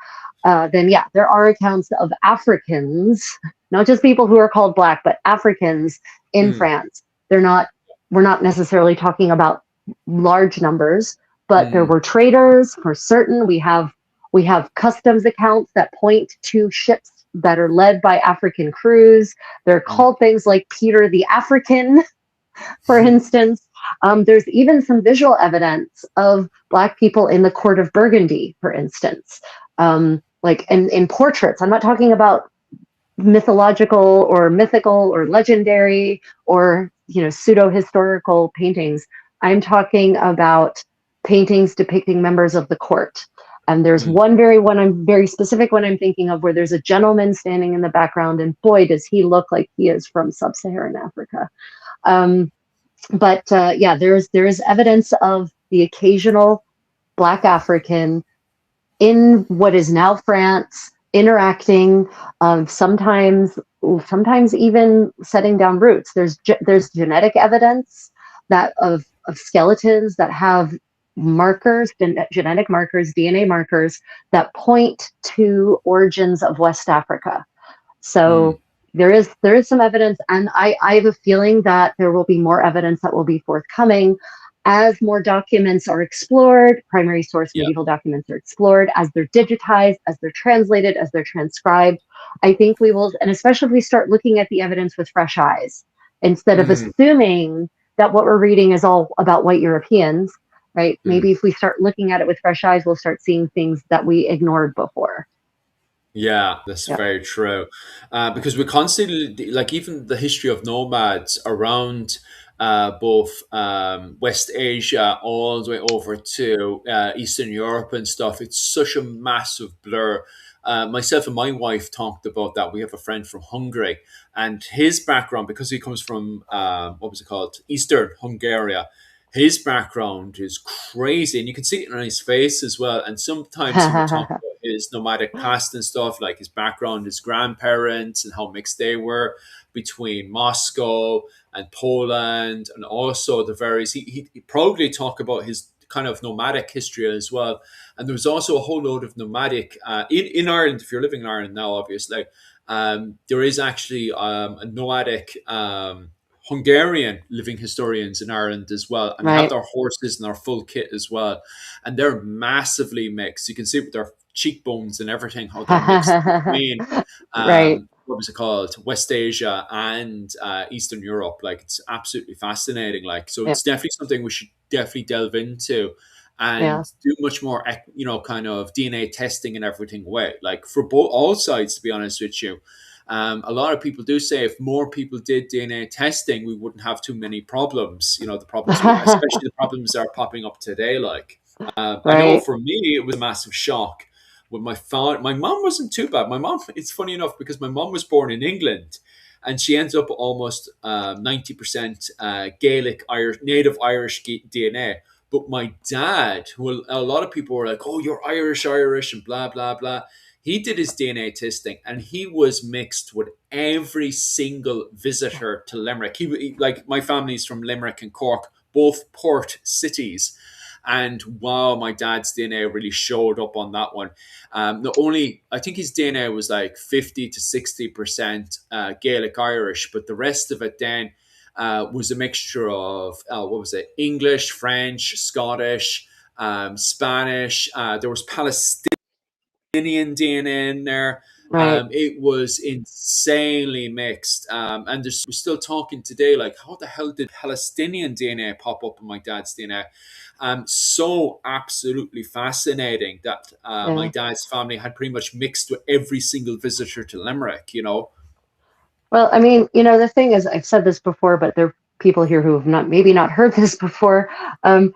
then yeah, there are accounts of Africans, not just people who are called Black, but Africans in Mm, France. They're not. We're not necessarily talking about large numbers, but there mm, were traders for certain. We have customs accounts that point to ships that are led by African crews. They're mm, called things like Peter the African, for instance. There's even some visual evidence of Black people in the court of Burgundy, for instance, like in portraits. I'm not talking about mythological or mythical or legendary or pseudo historical paintings. I'm talking about paintings depicting members of the court. And there's mm. one I'm very specific one I'm thinking of, where there's a gentleman standing in the background, and boy does he look like he is from sub-Saharan Africa. um, but yeah, there is evidence of the occasional Black African in what is now France, interacting, sometimes even setting down roots. There's genetic evidence that of skeletons that have markers, genetic markers, DNA markers that point to origins of West Africa. Mm. So there is some evidence, and I have a feeling that there will be more evidence that will be forthcoming as more documents are explored, primary source Yeah. medieval documents are explored, as they're digitized, as they're translated, as they're transcribed. I think we will, and especially if we start looking at the evidence with fresh eyes, instead of Mm, assuming that what we're reading is all about white Europeans, right? mm. Maybe if we start looking at it with fresh eyes, we'll start seeing things that we ignored before. Yeah, that's Yeah. very true. Because we constantly, like, even the history of nomads around both West Asia all the way over to Eastern Europe and stuff. It's such a massive blur. Myself and my wife talked about that. We have a friend from Hungary, and his background, because he comes from what was it called, Eastern Hungary. His background is crazy, and you can see it on his face as well. And sometimes he would talk about his nomadic past and stuff, like his background, his grandparents, and how mixed they were between Moscow and Poland, and also the various. He proudly talk about his kind of nomadic history as well. And there was also a whole load of nomadic in Ireland. If you're living in Ireland now, obviously, there is actually a nomadic. Hungarian living historians in Ireland as well, and they have Right. their horses and their full kit as well, and they're massively mixed. You can see with their cheekbones and everything how they're mixed between Right. what was it called, West Asia and Eastern Europe. Like, it's absolutely fascinating. Like, so Yep. it's definitely something we should definitely delve into Yeah. and do much more, kind of DNA testing and everything away. Like, for both all sides, to be honest with you. A lot of people do say if more people did DNA testing, we wouldn't have too many problems. The problems especially the problems that are popping up today. Like, I know Right. for me, it was a massive shock with my father. My mom wasn't too bad. My mom, it's funny enough because my mom was born in England, and she ends up almost 90% Gaelic, Irish, native Irish DNA. But my dad, who a lot of people were like, "Oh, you're Irish, Irish," and blah blah blah. He did his DNA testing, and he was mixed with every single visitor to Limerick. Like, my family's from Limerick and Cork, both port cities. And wow, my dad's DNA really showed up on that one. Not only, I think his DNA was like 50 to 60% Gaelic Irish, but the rest of it then was a mixture of, what was it, English, French, Scottish, Spanish. There was Palestinian DNA in there. Right. It was insanely mixed. And we're still talking today, like, how the hell did Palestinian DNA pop up in my dad's DNA? So absolutely fascinating that my Yeah. dad's family had pretty much mixed with every single visitor to Limerick. Well, I mean, the thing is, I've said this before, but there are people here who have maybe not heard this before. Um,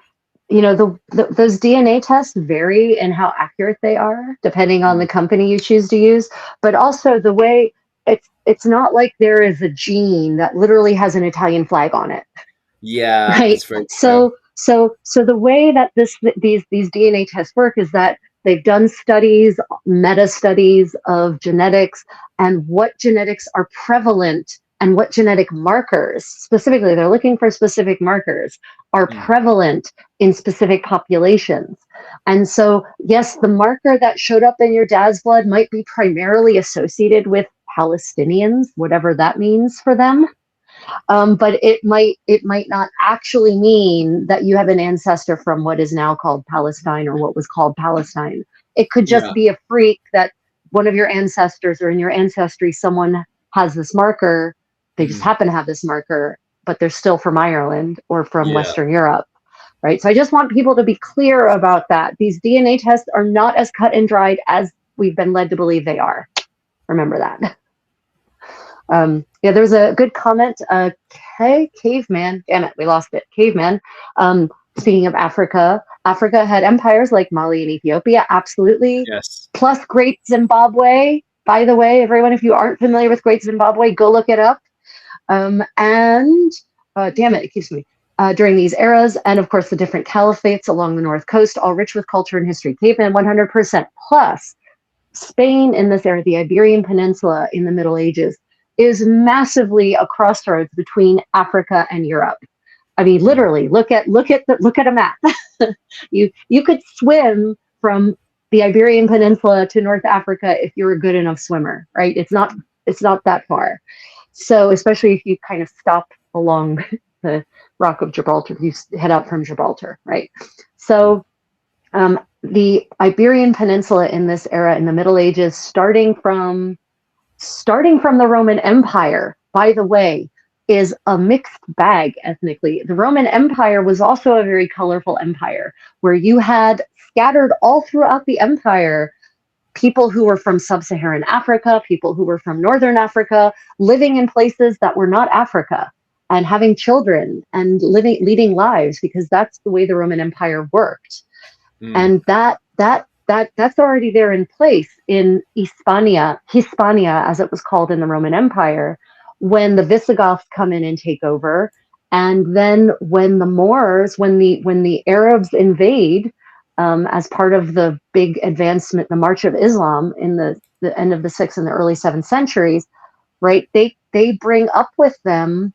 those DNA tests vary in how accurate they are, depending on the Mm. company you choose to use, but also the way it's not like there is a gene that literally has an Italian flag on it. Yeah, Right. that's very true. So the way that these DNA tests work is that they've done studies, meta studies of genetics and what genetics are prevalent and what genetic markers, specifically, they're looking for specific markers, are Mm. prevalent in specific populations. And so, yes, the marker that showed up in your dad's blood might be primarily associated with Palestinians, whatever that means for them. But it might not actually mean that you have an ancestor from what is now called Palestine or what was called Palestine. It could just Yeah. be a freak that one of your ancestors or in your ancestry someone has this marker. They just Mm. happen to have this marker, but they're still from Ireland or from Yeah. Western Europe. Right. So I just want people to be clear about that. These DNA tests are not as cut and dried as we've been led to believe they are. Remember that. Yeah, there's a good comment. Caveman. Damn it, we lost it. Caveman. Speaking of Africa, Africa had empires like Mali and Ethiopia, absolutely. Yes. Plus Great Zimbabwe. By the way, everyone, if you aren't familiar with Great Zimbabwe, go look it up. And damn it keeps me. During these eras, and of course the different caliphates along the north coast, all rich with culture and history. Caveman, 100%. Plus, Spain in this era, the Iberian Peninsula in the Middle Ages, is massively a crossroads between Africa and Europe. I mean, Mm. literally, look at a map. you could swim from the Iberian Peninsula to North Africa if you're a good enough swimmer, right? It's not that far. So especially if you kind of stop along the Rock of Gibraltar, you head out from Gibraltar, right? So the Iberian Peninsula in this era, in the Middle Ages, starting from the Roman Empire, by the way, is a mixed bag ethnically. The Roman Empire was also a very colorful empire where you had scattered all throughout the empire people who were from sub-Saharan Africa, people who were from Northern Africa, living in places that were not Africa. and having children and leading lives, because that's the way the Roman Empire worked. Mm, And that's already there in place in Hispania, as it was called in the Roman Empire, when the Visigoths come in and take over, and then when the Moors, when the Arabs invade, as part of the big advancement, the March of Islam in the end of the sixth and the early seventh centuries, right? They bring up with them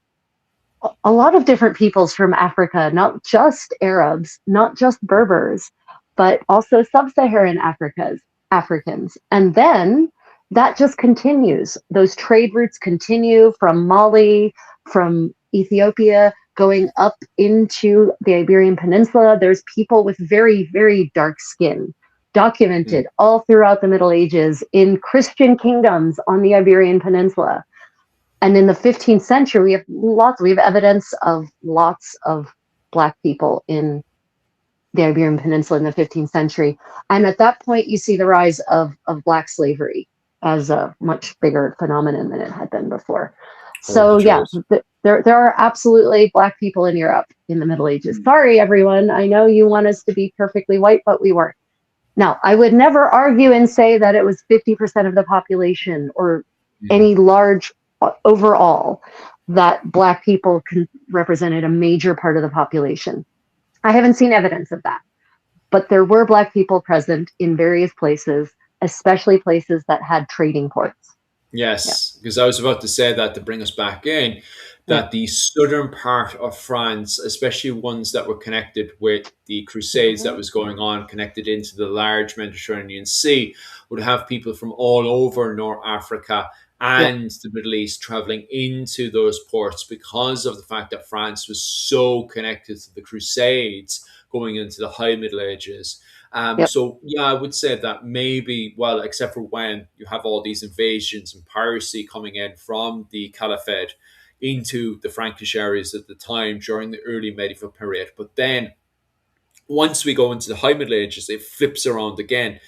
a lot of different peoples from Africa, not just Arabs, not just Berbers, but also sub-Saharan Africans. And then that just continues. Those trade routes continue from Mali, from Ethiopia, going up into the Iberian Peninsula. There's people with very, very dark skin mm, documented all throughout the Middle Ages in Christian kingdoms on the Iberian Peninsula. And in the 15th century, we have evidence of lots of Black people in the Iberian Peninsula in the 15th century. And at that point, you see the rise of Black slavery as a much bigger phenomenon than it had been before. oh, the So yeah, Jaws. there are absolutely Black people in Europe in the Middle Ages. Mm, Sorry, everyone. I know you want us to be perfectly white, but we weren't. Now, I would never argue and say that it was 50% of the population or mm. any large overall that Black people represented a major part of the population. I haven't seen evidence of that, but there were Black people present in various places, especially places that had trading ports. Yeah, Yes, because I was about to say that to bring us back in, yeah. that the southern part of France, especially ones that were connected with the Crusades that Mhm. was going on, connected into the large Mediterranean Sea, would have people from all over North Africa Yeah, and the Middle East traveling into those ports because of the fact that France was so connected to the Crusades going into the High Middle Ages. yep, So yeah, I would say that maybe, well, except for when you have all these invasions and piracy coming in from the Caliphate into the Frankish areas at the time during the early medieval period. But then once we go into the High Middle Ages, it flips around again.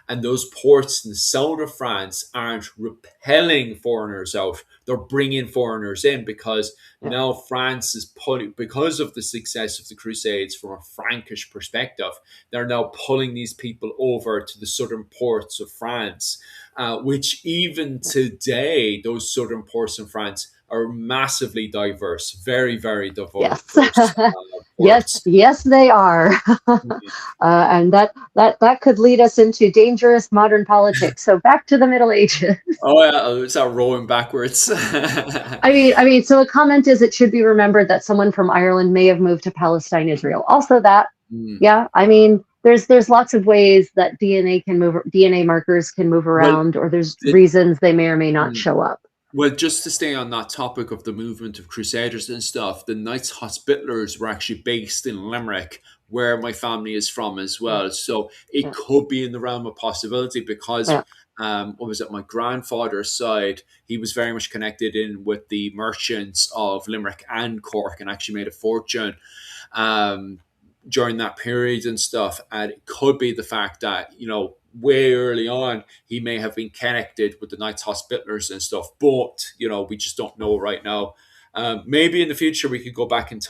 And those ports in the south of France aren't repelling foreigners out. They're bringing foreigners in because yeah, now France is pulling, because of the success of the Crusades from a Frankish perspective, they're now pulling these people over to the southern ports of France, which even today, those southern ports in France are massively diverse, very, very yes. diverse Yes, ports. yes, they are. And that could lead us into dangerous modern politics. So back to the Middle Ages. Oh yeah, it's that rolling backwards. So a comment is it should be remembered that someone from Ireland may have moved to Palestine, Israel. Also that, Mm. yeah, there's lots of ways that DNA markers can move Well, around, or there's it, reasons they may or may not mm. show up. Well, just to stay on that topic of the movement of Crusaders and stuff, the Knights Hospitallers were actually based in Limerick, where my family is from as Yeah, well. So it yeah, could be in the realm of possibility because, yeah, what was it, my grandfather's side, he was very much connected in with the merchants of Limerick and Cork and actually made a fortune. Um, During that period and stuff. And it could be the fact that, way early on, he may have been connected with the Knights Hospitallers and stuff, but, we just don't know right now. Maybe in the future we could go back and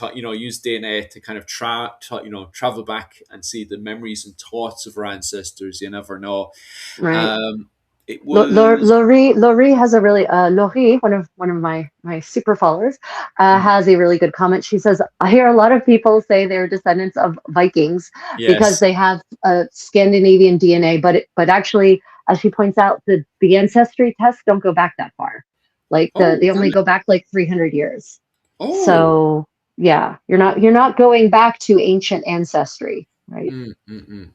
use DNA to kind of travel back and see the memories and thoughts of our ancestors. You never know. right. Um, it was Laurie has a really Laurie, one of my super followers, mm, has a really good comment. She says, "I hear a lot of people say they're descendants of Vikings because yes. they have Scandinavian DNA, but actually, as she points out, the ancestry tests don't go back that far. Like Oh, they only really? go back like 300 years. Oh. So yeah, you're not going back to ancient ancestry, right? Mm, mm, mm.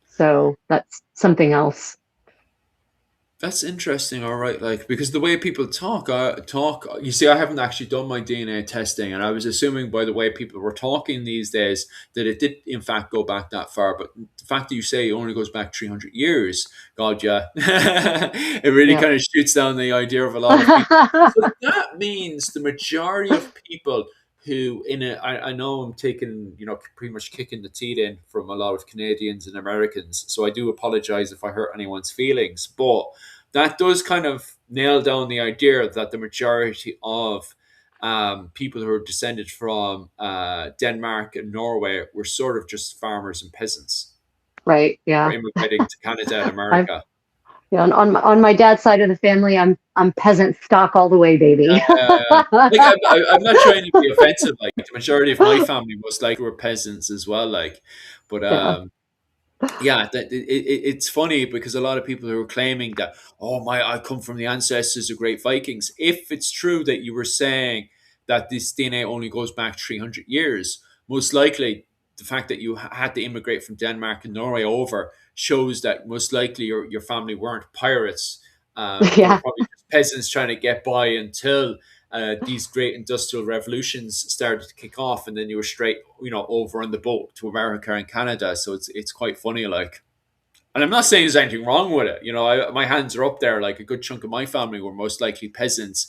So that's something else. That's interesting. All right, like because the way people talk. You see, I haven't actually done my DNA testing, and I was assuming by the way people were talking these days that it did in fact go back that far. But the fact that you say it only goes back 300 years, God, yeah, it really Yeah. kind of shoots down the idea of a lot of people. So that means the majority of people who I know I'm taking pretty much kicking the teeth in from a lot of Canadians and Americans, so I do apologize if I hurt anyone's feelings, but that does kind of nail down the idea that the majority of people who are descended from Denmark and Norway were sort of just farmers and peasants Right. who were Yeah. immigrating to Canada and I've America. Yeah, on my dad's side of the family, I'm peasant stock all the way, baby. Like I'm not trying to be offensive. Like the majority of my family most likely were peasants as well. Like, but Yeah. yeah, it's funny because a lot of people who are claiming that, oh my, I come from the ancestors of great Vikings. If it's true that you were saying that this DNA only goes back 300 years, most likely the fact that you had to immigrate from Denmark and Norway over shows that most likely your family weren't pirates. They were Yeah. probably just peasants trying to get by until these great industrial revolutions started to kick off, and then you were straight, over on the boat to America and Canada. So it's quite funny, like. And I'm not saying there's anything wrong with it. My hands are up there. Like a good chunk of my family were most likely peasants,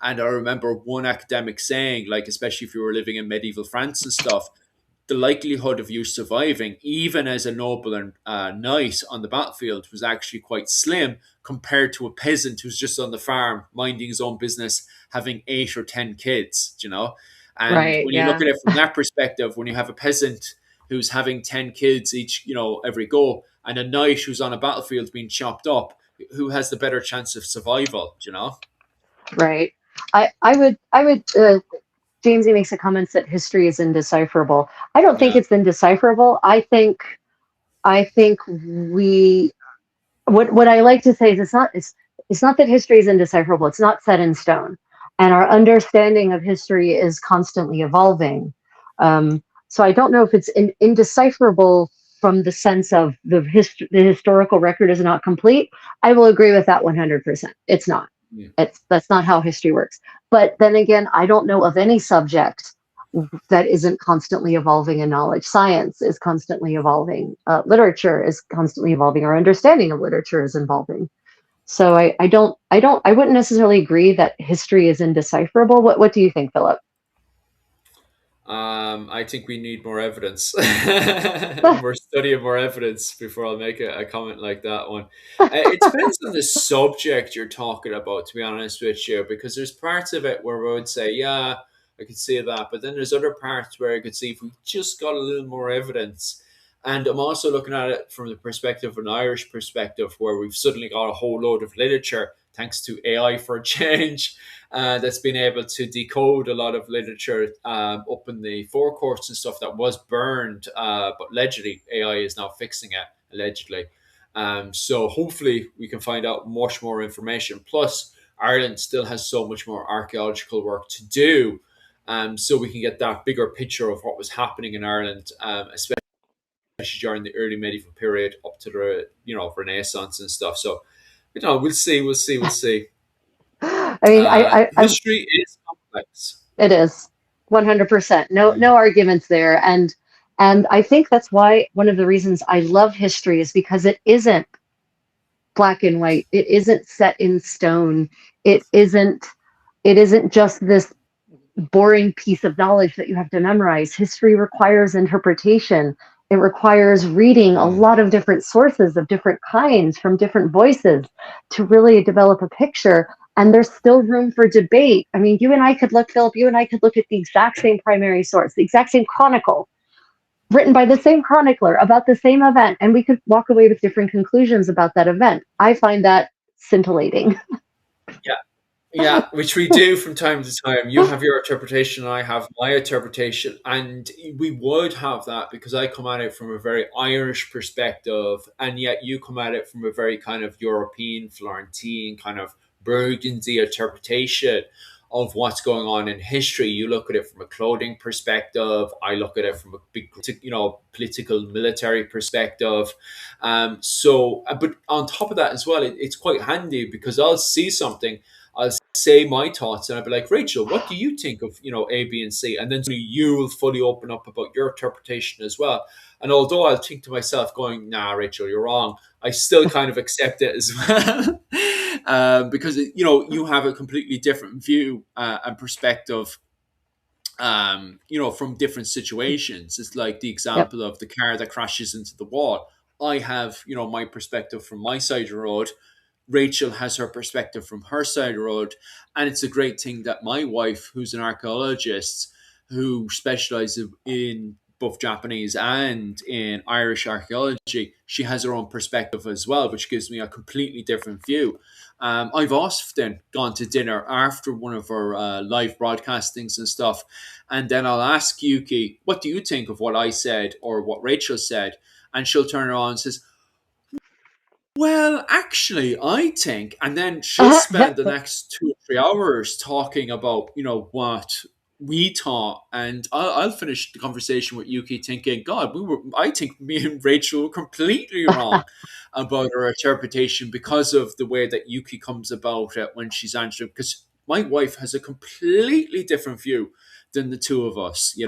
and I remember one academic saying, like, especially if you were living in medieval France and stuff, the likelihood of you surviving, even as a noble and knight on the battlefield, was actually quite slim compared to a peasant who's just on the farm, minding his own business, having 8 or 10 kids, And Right. when you look Yeah. at it from that perspective, when you have a peasant who's having 10 kids each, every go, and a knight who's on a battlefield being chopped up, who has the better chance of survival? Right. I would. Jamesy makes a comment that history is indecipherable. I don't think Yeah. it's indecipherable. I think we. What I like to say is it's not that history is indecipherable. It's not set in stone, and our understanding of history is constantly evolving. So I don't know if it's indecipherable from the sense of the historical record is not complete. I will agree with that 100%. It's not. Yeah. That's not how history works. But then again, I don't know of any subject that isn't constantly evolving in knowledge. Science is constantly evolving. Literature is constantly evolving. Our understanding of literature is evolving. So I wouldn't necessarily agree that history is indecipherable. What do you think, Philip? I think we need more evidence, more study and more evidence before I'll make a comment like that one. It depends on the subject you're talking about, to be honest with you, because there's parts of it where I would say, yeah, I could see that, but then there's other parts where I could see if we just got a little more evidence. And I'm also looking at it from the perspective of an Irish perspective, where we've suddenly got a whole load of literature, thanks to AI for a change, that's been able to decode a lot of literature up in the forecourts and stuff that was burned, but allegedly AI is now fixing it, allegedly. So hopefully we can find out much more information. Plus, Ireland still has so much more archaeological work to do, so we can get that bigger picture of what was happening in Ireland, especially during the early medieval period up to the Renaissance and stuff. So we'll see, we'll see. I mean, I History is complex. it is 100%. No Mm. arguments there. And I think that's why one of the reasons I love history is because it isn't black and white. It isn't set in stone. It isn't it isn't just this boring piece of knowledge that you have to memorize. History requires interpretation. It requires reading a Mm. lot of different sources of different kinds from different voices to really develop a picture. And there's still room for debate. I mean, Philip, you and I could look at the exact same primary source, the exact same chronicle written by the same chronicler about the same event, and we could walk away with different conclusions about that event. I find that scintillating. Yeah, yeah, which we do from time to time. You have your interpretation, and I have my interpretation, and we would have that because I come at it from a very Irish perspective, and yet you come at it from a very kind of European, Florentine, kind of Burgundy interpretation of what's going on in history. You look at it from a clothing perspective. I look at it from a big, political, military perspective. But on top of that as well, it's quite handy because I'll see something, I'll say my thoughts, and I'll be like, Rachel, what do you think of A, B, and C? And then you will fully open up about your interpretation as well. And although I'll think to myself, going, "Nah, Rachel, you're wrong," I still kind of accept it as well, because you have a completely different view and perspective, from different situations. It's like the Yep. example of the car that crashes into the wall. I have, my perspective from my side of the road. Rachel has her perspective from her side of the road. And it's a great thing that my wife, who's an archaeologist, who specializes in both Japanese and in Irish archaeology, she has her own perspective as well, which gives me a completely different view. I've often gone to dinner after one of our live broadcastings and stuff, and then I'll ask Yuki, "What do you think of what I said or what Rachel said?" And she'll turn around and says, "Well, actually, I think," and then she'll spend the next 2 or 3 hours talking about, what we thought, and I'll finish the conversation with Yuki thinking, "God, I think me and Rachel were completely wrong about her interpretation because of the way that Yuki comes about it when she's answering." Because my wife has a completely different view than the two of us.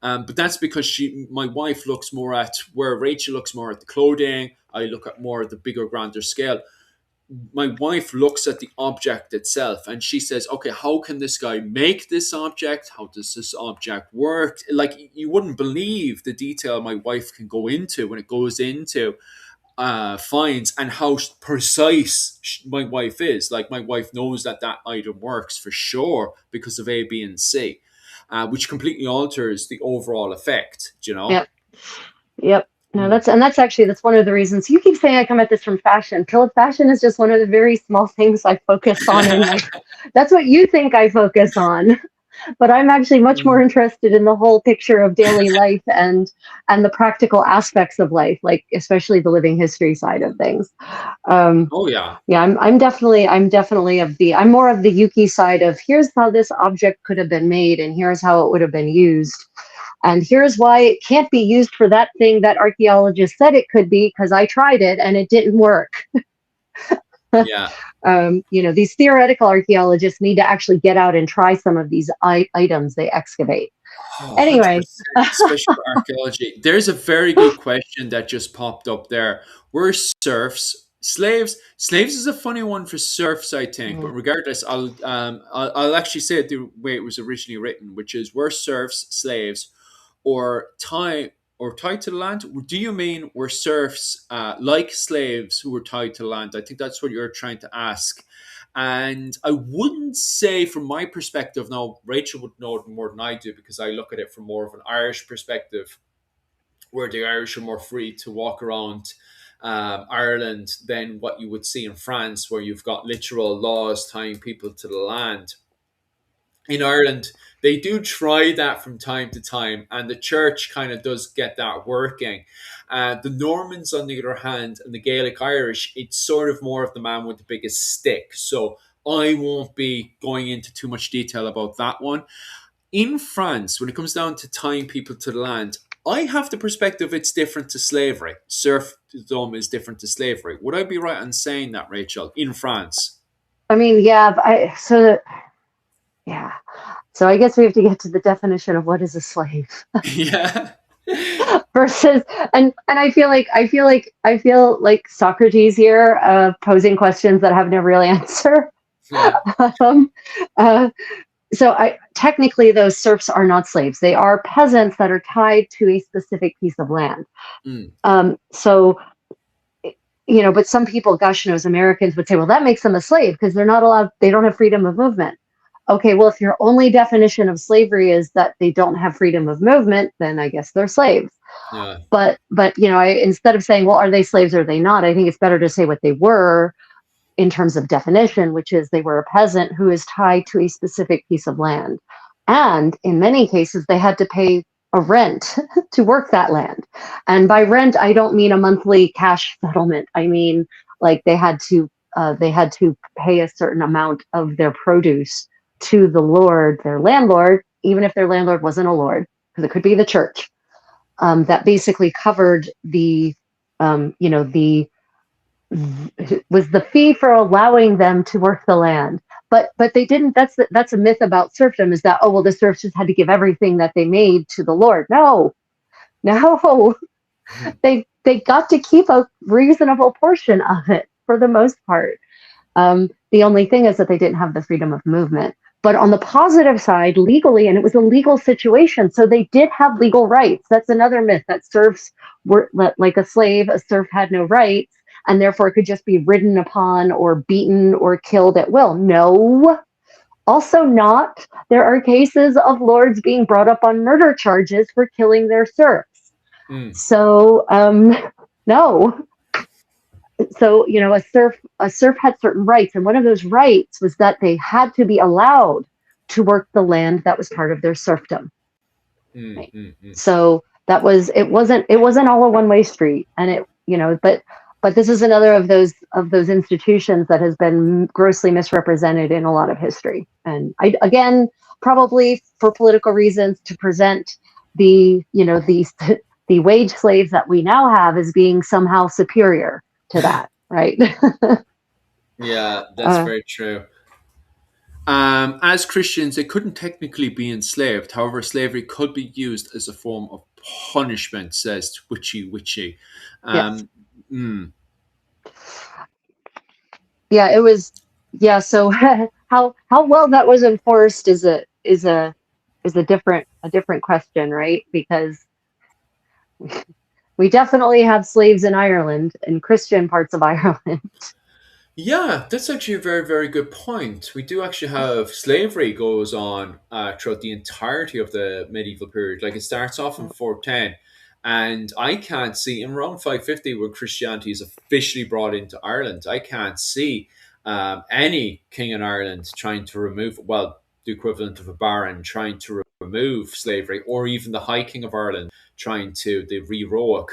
But that's because my wife looks more at where Rachel looks more at the clothing. I look at more at the bigger, grander scale. My wife looks at the object itself and she says, "Okay, how can this guy make this object? How does this object work?" Like, you wouldn't believe the detail my wife can go into when it goes into finds, and how precise my wife is. Like, my wife knows that item works for sure because of A, B, and C. Which completely alters the overall effect, Yep. Yep. No, that's one of the reasons you keep saying I come at this from fashion. Philip, fashion is just one of the very small things I focus on in life. That's what you think I focus on. But I'm actually much more interested in the whole picture of daily life and the practical aspects of life, like especially the living history side of things. Oh yeah. Yeah, I'm definitely I'm more of the Yuki side of, here's how this object could have been made and here's how it would have been used. And here's why it can't be used for that thing that archaeologists said it could be, because I tried it and it didn't work. Yeah. These theoretical archaeologists need to actually get out and try some of these items they excavate. Anyway, especially for archaeology. There's a very good question that just popped up there. Were serfs slaves? Slaves is a funny one for serfs, I think. But regardless, I'll actually say it the way it was originally written, which is, were serfs slaves or tied to the land? Do you mean were serfs like slaves who were tied to the land? I think that's what you're trying to ask. And I wouldn't say, from my perspective, now Rachel would know it more than I do because I look at it from more of an Irish perspective, where the Irish are more free to walk around Ireland than what you would see in France, where you've got literal laws tying people to the land. In Ireland, they do try that from time to time, and the church kind of does get that working. The Normans, on the other hand, and the Gaelic Irish, it's sort of more of the man with the biggest stick. So I won't be going into too much detail about that one. In France, when it comes down to tying people to the land, I have the perspective it's different to slavery. Serfdom is different to slavery. Would I be right in saying that, Rachel, in France? I mean, yeah, yeah. So I guess we have to get to the definition of what is a slave. Yeah. Versus, and I feel like Socrates here, posing questions that have no real answer. Yeah. So technically those serfs are not slaves. They are peasants that are tied to a specific piece of land. But some people, gosh knows, Americans would say, well, that makes them a slave because they're not allowed, they don't have freedom of movement. Okay, well, if your only definition of slavery is that they don't have freedom of movement, then I guess they're slaves. Yeah. But instead of saying, well, are they slaves or are they not, I think it's better to say what they were in terms of definition, which is they were a peasant who is tied to a specific piece of land. And in many cases, they had to pay a rent to work that land. And by rent, I don't mean a monthly cash settlement. I mean, like they had to pay a certain amount of their produce to the lord, their landlord, even if their landlord wasn't a lord, because it could be the church. That basically covered was the fee for allowing them to work the land. But they didn't. That's a myth about serfdom, is that, oh, well, the serfs just had to give everything that they made to the lord. No, they got to keep a reasonable portion of it for the most part. The only thing is that they didn't have the freedom of movement. But on the positive side, legally, and it was a legal situation, so they did have legal rights. That's another myth, that serfs were like a slave. A serf had no rights. and therefore could just be ridden upon or beaten or killed at will. No, also not. There are cases of lords being brought up on murder charges for killing their serfs. So no. So, you know, a serf had certain rights, and one of those rights was that they had to be allowed to work the land that was part of their serfdom. Right? So that was, it wasn't all a one-way street, and it, you know, but this is another of those institutions that has been grossly misrepresented in a lot of history. And I, again, probably for political reasons, to present the, you know, the wage slaves that we now have as being somehow superior to that, right? Yeah, that's very true. As Christians, they couldn't technically be enslaved. However, slavery could be used as a form of punishment, says Witchy. Yes. Yeah, it was. Yeah, so how well that was enforced is a different question, right? Because we definitely have slaves in Ireland, in Christian parts of Ireland. Yeah, that's actually a very, very good point. We do actually have slavery goes on throughout the entirety of the medieval period. Like, it starts off in 410, and I can't see in around 550 when Christianity is officially brought into Ireland. I can't see any king in Ireland trying to remove, well, the equivalent of a baron trying to remove slavery, or even the High King of Ireland trying to, the Re-Roic,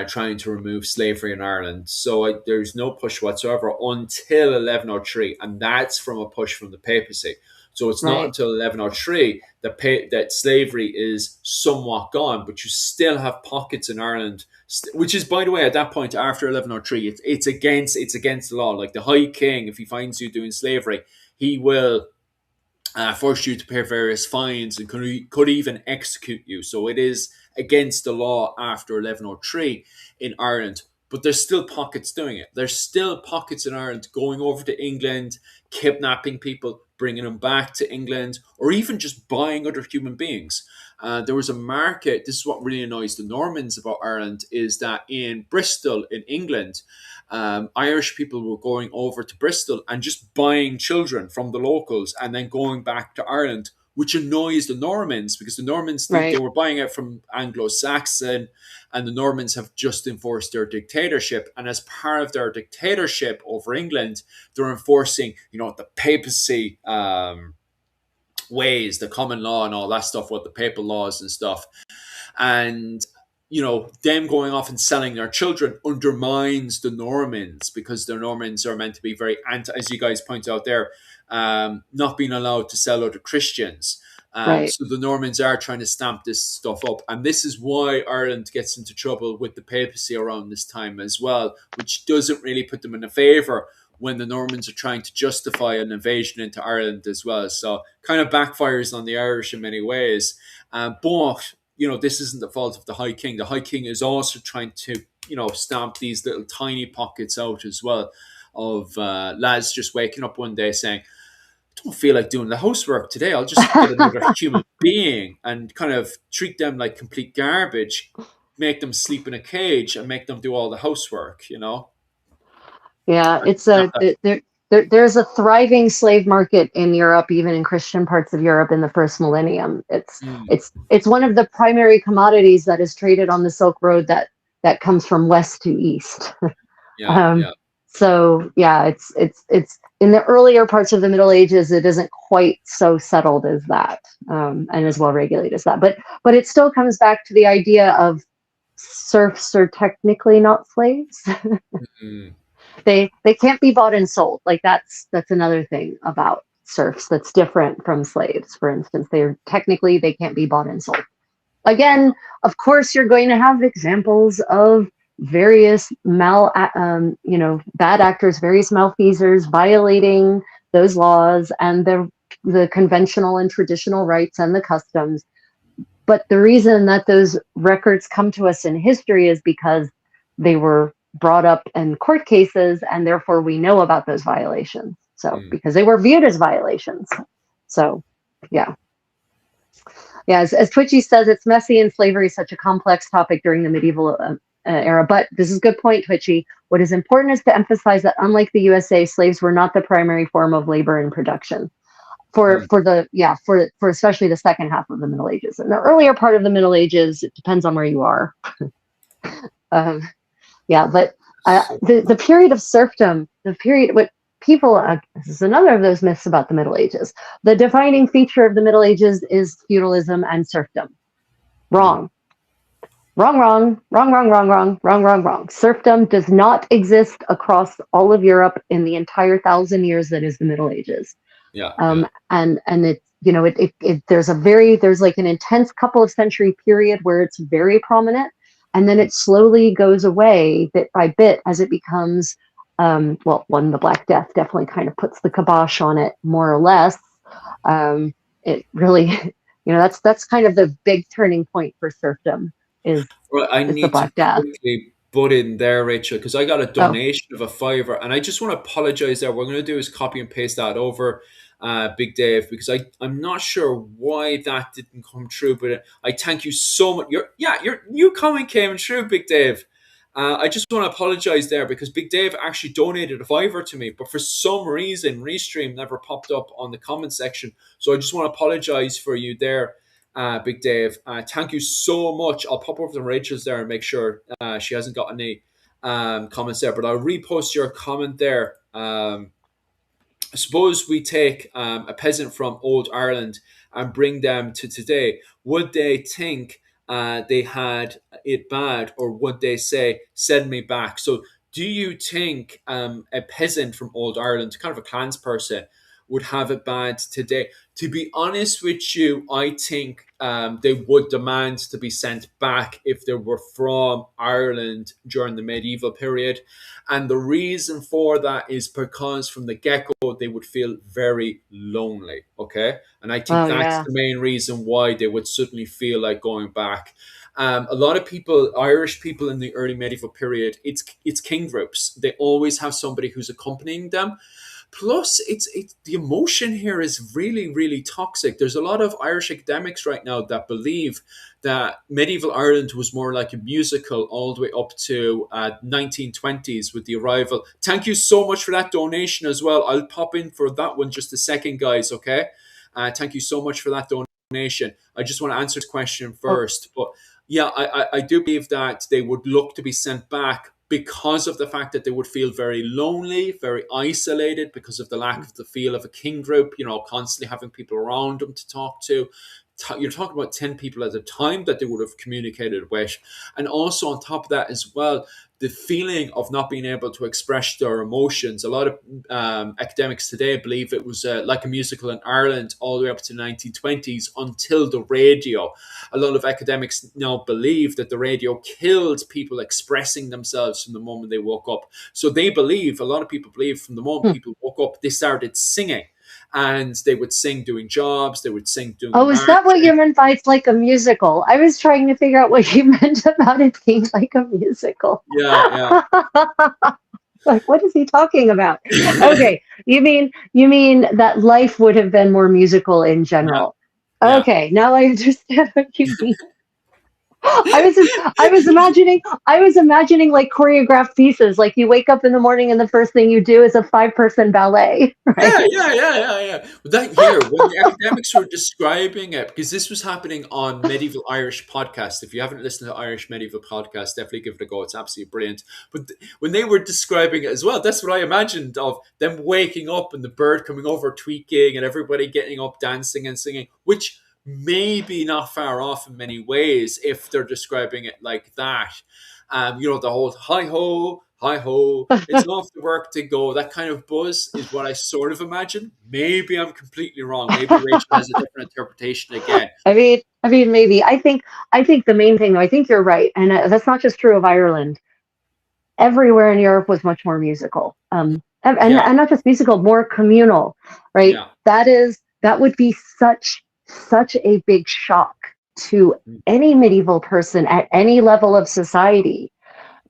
trying to remove slavery in Ireland. So there's no push whatsoever until 1103, and that's from a push from the papacy. So it's not until 1103 that slavery is somewhat gone, but you still have pockets in Ireland, which is, by the way, at that point after 1103, it's against the law. Like, the High King, if he finds you doing slavery, he will force you to pay various fines and could even execute you. So it is against the law after 1103 in Ireland. But there's still pockets doing it. There's still pockets in Ireland going over to England, kidnapping people, bringing them back to England, or even just buying other human beings. There was a market. This is what really annoys the Normans about Ireland, is that in Bristol, in England, Irish people were going over to Bristol and just buying children from the locals and then going back to Ireland, which annoys the Normans, because the Normans, they were buying it from Anglo-Saxon, and the Normans have just enforced their dictatorship. And as part of their dictatorship over England, they're enforcing, you know, the papacy ways, the common law and all that stuff, what the papal laws and stuff. And, you know, them going off and selling their children undermines the Normans, because the Normans are meant to be very anti, as you guys point out there, not being allowed to sell other Christians. So the Normans are trying to stamp this stuff up. And this is why Ireland gets into trouble with the papacy around this time as well, which doesn't really put them in a favour when the Normans are trying to justify an invasion into Ireland as well. So kind of backfires on the Irish in many ways. But, you know, this isn't the fault of the High King. The High King is also trying to, you know, stamp these little tiny pockets out as well of lads just waking up one day saying, I don't feel like doing the housework today. I'll just get another human being and kind of treat them like complete garbage, make them sleep in a cage and make them do all the housework, you know? Yeah, there's a thriving slave market in Europe, even in Christian parts of Europe in the first millennium. It's one of the primary commodities that is traded on the Silk Road that comes from west to east. So yeah, it's in the earlier parts of the Middle Ages, it isn't quite so settled as that, and as well regulated as that. But it still comes back to the idea of serfs are technically not slaves. They can't be bought and sold. Like, that's another thing about serfs that's different from slaves. For instance, they can't be bought and sold. Again, of course, you're going to have examples of various bad actors, various malfeasors violating those laws and the conventional and traditional rights and the customs. But the reason that those records come to us in history is because they were brought up in court cases, and therefore we know about those violations. So because they were viewed as violations. So yeah. Yeah, as Twitchy says, it's messy, and slavery is such a complex topic during the medieval era. But this is a good point, Twitchy. What is important is to emphasize that unlike the USA, slaves were not the primary form of labor in production. For especially the second half of the Middle Ages. In the earlier part of the Middle Ages, it depends on where you are. But the period of serfdom, what people, this is another of those myths about the Middle Ages. The defining feature of the Middle Ages is feudalism and serfdom. Wrong. Wrong. Serfdom does not exist across all of Europe in the entire 1,000 years that is the Middle Ages. And it's, there's like an intense couple of century period where it's very prominent, and then it slowly goes away bit by bit as it becomes, the Black Death definitely kind of puts the kibosh on it, more or less. It really, that's kind of the big turning point for serfdom is the Black Death. Butt in there, Rachel, because I got a donation of $5, and I just want to apologize there. What we're going to do is copy and paste that over, Big Dave, because I'm not sure why that didn't come true, but I thank you so much. Your new comment came true, Big Dave. I just want to apologize there because Big Dave actually donated a $5 to me, but for some reason Restream never popped up on the comment section. So I just want to apologize for you there, Big Dave. Thank you so much. I'll pop over to Rachel's there and make sure she hasn't got any comments there, but I'll repost your comment there. Suppose we take a peasant from old Ireland and bring them to today. Would they think they had it bad, or would they say, send me back? So do you think a peasant from old Ireland, kind of a clansperson, would have it bad today? To be honest with you, I think they would demand to be sent back if they were from Ireland during the medieval period. And the reason for that is because from the get-go, they would feel very lonely, okay? And I think that's the main reason why they would suddenly feel like going back. A lot of people, Irish people in the early medieval period, it's king groups. They always have somebody who's accompanying them. Plus, it's the emotion here is really, really toxic. There's a lot of Irish academics right now that believe that medieval Ireland was more like a musical all the way up to 1920s with the arrival. Thank you so much for that donation as well. I'll pop in for that one just a second, guys, okay? Thank you so much for that donation. I just want to answer this question first. But yeah, I do believe that they would look to be sent back because of the fact that they would feel very lonely, very isolated, because of the lack of the feel of a king group, constantly having people around them to talk to. You're talking about 10 people at a time that they would have communicated with. And also on top of that as well, the feeling of not being able to express their emotions. A lot of academics today believe it was like a musical in Ireland all the way up to the 1920s until the radio. A lot of academics now believe that the radio killed people expressing themselves from the moment they woke up. So they believe, a lot of people believe from the moment people woke up, they started singing. And they would sing doing jobs, they would sing doing is that what you meant by it's like a musical? I was trying to figure out what you meant about it being like a musical. Yeah. Like, what is he talking about? Okay, you mean that life would have been more musical in general. Yeah. Okay, now I understand what you mean. I was imagining like choreographed pieces. Like you wake up in the morning and the first thing you do is a 5-person ballet. Right? Yeah. But that year, when the academics were describing it, because this was happening on Medieval Irish Podcast. If you haven't listened to Irish Medieval Podcast, definitely give it a go. It's absolutely brilliant. But when they were describing it as well, that's what I imagined of them waking up and the bird coming over, tweaking, and everybody getting up, dancing and singing, which maybe not far off in many ways if they're describing it like that. The whole hi-ho, it's off to work to go. That kind of buzz is what I sort of imagine. Maybe I'm completely wrong. Maybe Rachel has a different interpretation again. I mean, maybe. I think the main thing, though, I think you're right. And that's not just true of Ireland. Everywhere in Europe was much more musical. And not just musical, more communal, right? Yeah. That would be such a big shock to any medieval person at any level of society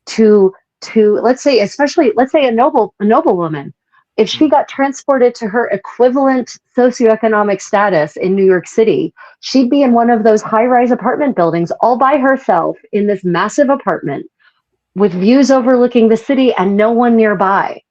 to let's say a noblewoman, if she got transported to her equivalent socioeconomic status in New York City, she'd be in one of those high-rise apartment buildings all by herself in this massive apartment with views overlooking the city and no one nearby.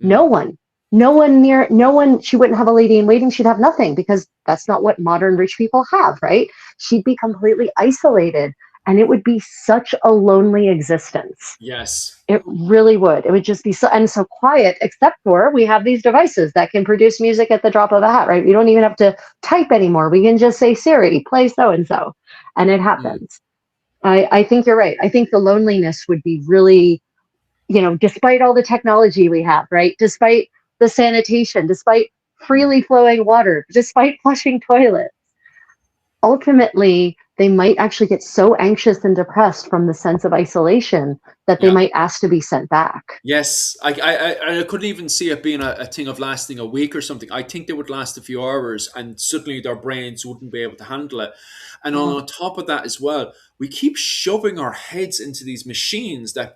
Mm. No one. No one, she wouldn't have a lady in waiting, she'd have nothing, because that's not what modern rich people have, right? She'd be completely isolated, and it would be such a lonely existence. Yes. It really would. It would just be so quiet, except for we have these devices that can produce music at the drop of a hat, right? We don't even have to type anymore. We can just say, Siri, play so and so, and it Mm. happens. I think you're right. I think the loneliness would be really, despite all the technology we have, right? Despite the sanitation, despite freely flowing water, despite flushing toilets, ultimately they might actually get so anxious and depressed from the sense of isolation that they Yeah. might ask to be sent back. Yes, I couldn't even see it being a thing of lasting a week or something. I think they would last a few hours, and suddenly their brains wouldn't be able to handle it. And Mhm. on top of that as well, we keep shoving our heads into these machines that,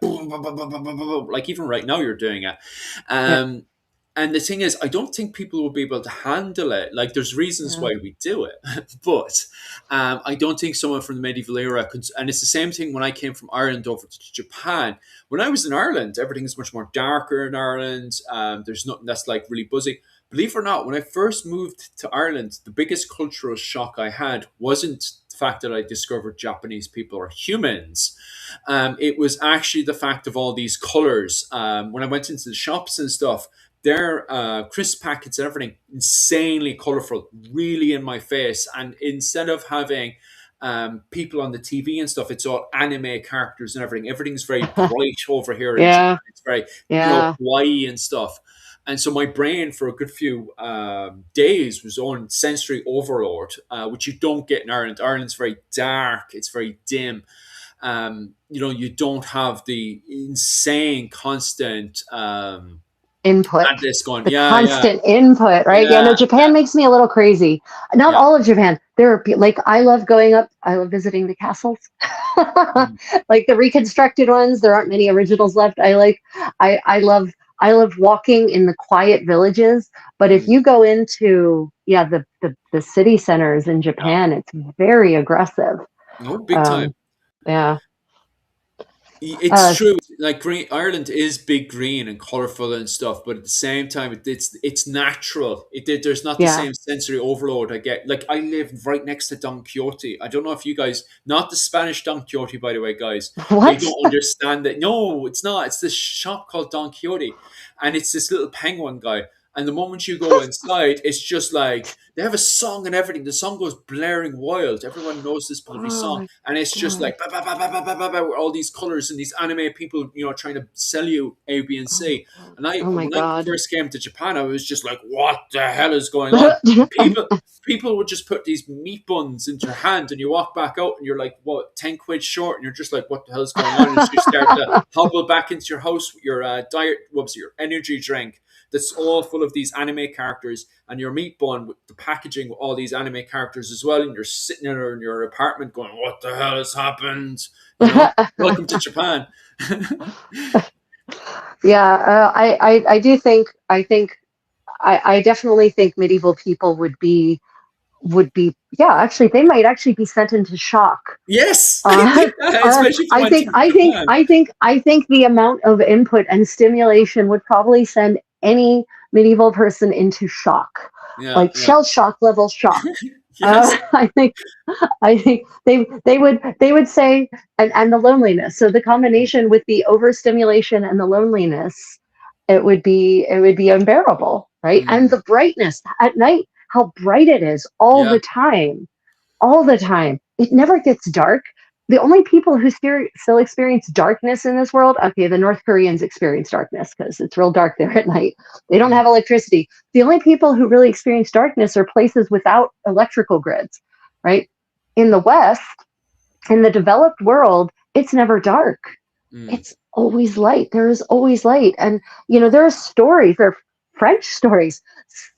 like even right now, you're doing it. Yeah. And the thing is, I don't think people will be able to handle it. Like, there's reasons Yeah. why we do it, but I don't think someone from the medieval era could. And it's the same thing when I came from Ireland over to Japan. When I was in Ireland, everything is much more darker in Ireland. There's nothing that's like really buzzy. Believe it or not, when I first moved to Ireland, the biggest cultural shock I had wasn't the fact that I discovered Japanese people are humans. It was actually the fact of all these colors. When I went into the shops and stuff, their crisp packets and everything, insanely colorful, really in my face. And instead of having people on the TV and stuff, it's all anime characters and everything. Everything's very bright over here in Japan. Yeah. It's very, Yeah. kawaii and stuff. And so my brain for a good few days was on sensory overload, which you don't get in Ireland. Ireland's very dark. It's very dim. You don't have the insane constant Input. and this going, The yeah, yeah, constant input, right? Yeah, no, yeah, Japan makes me a little crazy. Not yeah, all of Japan. There are like, I love going up, I love visiting the castles. mm, Like the reconstructed ones. There aren't many originals left. I love walking in the quiet villages. But if mm, you go into, the city centers in yeah. Japan, it's very aggressive. No, big time. Um, yeah. It's Uh, true. Like green, Ireland is big green and colorful and stuff, but at the same time, it's natural. There's not the yeah. same sensory overload I get. Like I live right next to Don Quixote. I don't know if you guys, not the Spanish Don Quixote, by the way, guys. They What? don't understand that. No, it's not. It's this shop called Don Quixote, and it's this little penguin guy. And the moment you go inside, it's just like they have a song and everything. The song goes blaring wild. Everyone knows this bloody Oh song, my and it's just god. like ba, ba, ba, ba, ba, ba, ba, ba, with all these colors and these anime people, trying to sell you A, B, and Oh my C. god. And I, Oh my when I god. first came to Japan, I was just like, "What the hell is going on?" And people would just put these meat buns into your hand, and you walk back out, and you're like, "What, 10 quid short?" And you're just like, "What the hell is going on?" And so you start to hobble back into your house with your diet, whoops, your energy drink that's all full of these anime characters, and your meat bun with the packaging with all these anime characters as well, and you're sitting there in your apartment going, "What the hell has happened?" Welcome to Japan. Yeah, I do think, I definitely think medieval people would be, yeah, actually they might actually be sent into shock. Yes, I uh, think that, especially if you I went think to I think Japan. I think I think the amount of input and stimulation would probably send any medieval person into shock, Yeah, like yeah, shell shock level shock. yes, I think they would say, and the loneliness. So the combination with the overstimulation and the loneliness, it would be unbearable, right? And mm, the brightness at night, how bright it is all yeah, the time, all the time. It never gets dark. The only people who still experience darkness in this world, okay, the North Koreans experience darkness because it's real dark there at night. They don't mm, have electricity. The only people who really experience darkness are places without electrical grids, right? In the West, in the developed world, it's never dark. mm, It's always light. There is always light. And, there are stories, there are French stories,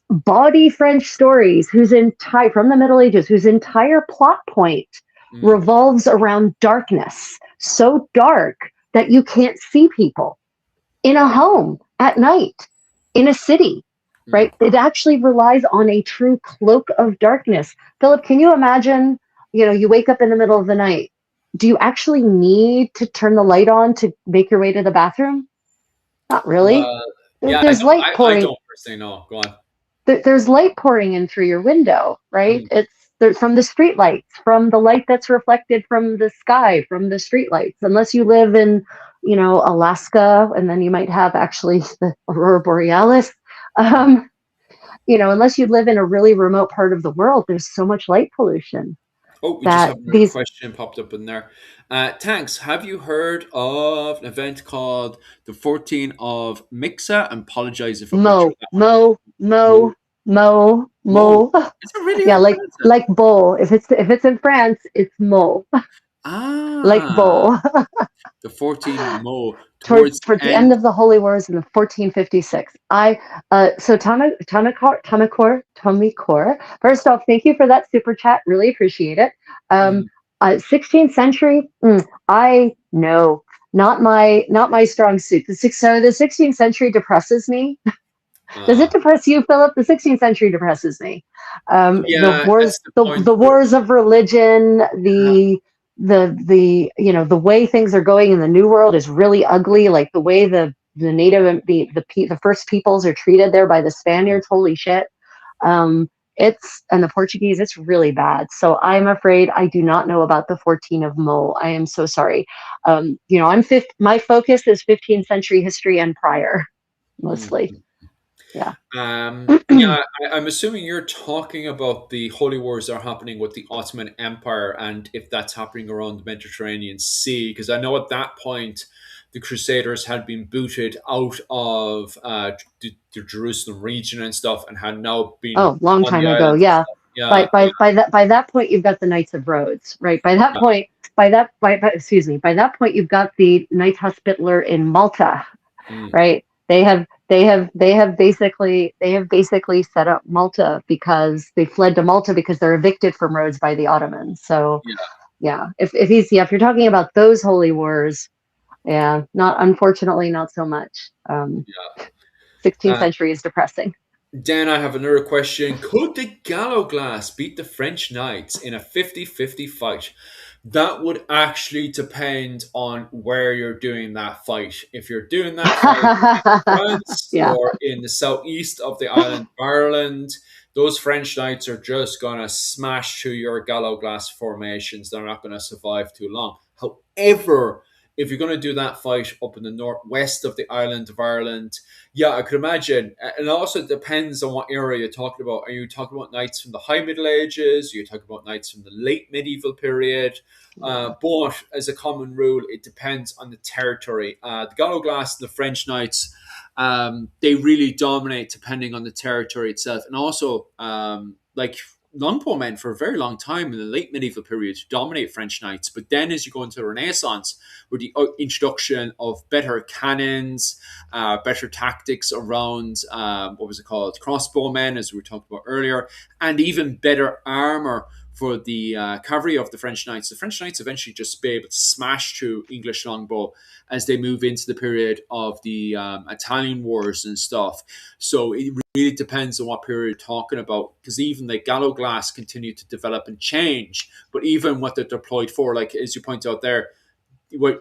bawdy French stories, from the Middle Ages, whose entire plot point mm, revolves around darkness. So dark that you can't see people in a home at night, in a city, mm. right? It actually relies on a true cloak of darkness. Philip, can you imagine, you wake up in the middle of the night, do you actually need to turn the light on to make your way to the bathroom? Not really. Well, yeah, There's light I pouring. don't personally know. Go on. There's light pouring in through your window, right? Mm, It's from the street lights, from the light that's reflected from the sky, from the street lights. Unless you live in, Alaska, and then you might have actually the aurora borealis. Um, unless you live in a really remote part of the world, there's so much light pollution Oh, we just that have another these question popped up in there. Thanks. Have you heard of an event called the 14th of Mixa? And apologize if I butchered mo that one. mo mo Mo. mo Mo. mo. Is it really Yeah, how you like pronounce it? like bowl. If it's in France, it's mo, like Ah, bowl. the 14th Mo towards towards towards the the end end. of the Holy Wars in the 1456. So Tomikor. First off, thank you for that super chat. Really appreciate it. Um, Mm, 16th century. I know, not my strong suit. The 16th century depresses me. Does it uh, depress you, Philip? The 16th century depresses me. The yeah, wars, that's the the, point the where wars of religion, uh, the way things are going in the New World is really ugly. Like the way the native the first peoples are treated there by the Spaniards. Holy shit! And the Portuguese. It's really bad. So I'm afraid I do not know about the 14 of Mo. I am so sorry. My focus is 15th century history and prior mostly. mm. Yeah. Yeah, I'm assuming you're talking about the holy wars that are happening with the Ottoman Empire and if that's happening around the Mediterranean Sea. Because I know at that point, the Crusaders had been booted out of the Jerusalem region and stuff and had now been Oh, long on the time ago. islands and Yeah. stuff. By Yeah, yeah, by by that point, you've got the Knights of Rhodes, right? By that point, you've got the Knights Hospitaller in Malta, mm, right? They have basically set up Malta because they fled to Malta because they're evicted from Rhodes by the Ottomans. So yeah, yeah, if you're talking about those holy wars, yeah, not unfortunately not so much. yeah. 16th Uh, century is depressing. then I have another question. Could the Gallo Glass beat the French Knights in a 50-50 fight? That would actually depend on where you're doing that fight. If you're doing that fight in France Yeah. or in the southeast of the island of Ireland, those French Knights are just going to smash through your Gallo Glass formations. They're not going to survive too long. However, if you're going to do that fight up in the northwest of the island of Ireland, yeah, I could imagine. And it also depends on what era you're talking about. Are you talking about knights from the High Middle Ages? Are you talking about knights from the late medieval period? Yeah. But as a common rule, it depends on the territory. The Gallo Glass and the French knights, they really dominate depending on the territory itself. And also, like longbow men for a very long time in the late medieval period dominate French knights. But then as you go into the Renaissance, with the introduction of better cannons, better tactics around what was it called, crossbowmen, as we were talking about earlier, and even better armor for the cavalry of the French knights. The French knights eventually just be able to smash through English longbow as they move into the period of the Italian wars and stuff. So it really depends on what period you're talking about, because even the Gallo Glass continue to develop and change. But even what they're deployed for, like as you point out there,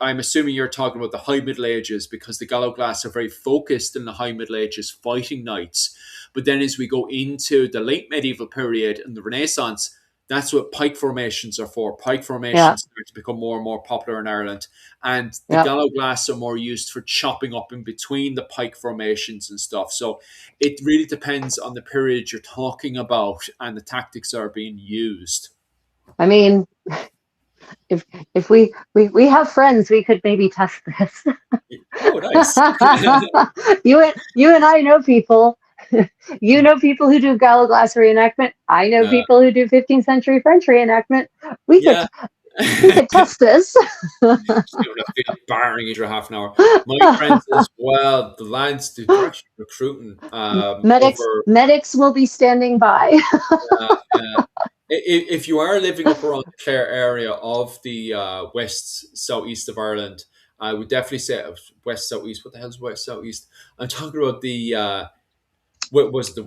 I'm assuming you're talking about the High Middle Ages, because the Gallo Glass are very focused in the High Middle Ages fighting knights. But then as we go into the late medieval period and the Renaissance, that's what pike formations are for. Pike Yeah. formations start to become more and more popular in Ireland. And the Yep. Gallo Glass are more used for chopping up in between the pike formations and stuff. So it really depends on the period you're talking about and the tactics that are being used. I mean, if we have friends, we could maybe test this. Oh, nice. You and I know people. You know people who do Gallo Glass reenactment. I know uh, people who do 15th century French reenactment. We could yeah. we could test this. Just giving a field barring each half an hour. My friends as well, the lads, they're actually recruiting medics over. medics will be standing by. If you are living up around the Clare area of the west southeast of Ireland, I would definitely say west southeast. What the hell is west southeast? I'm talking about the what was the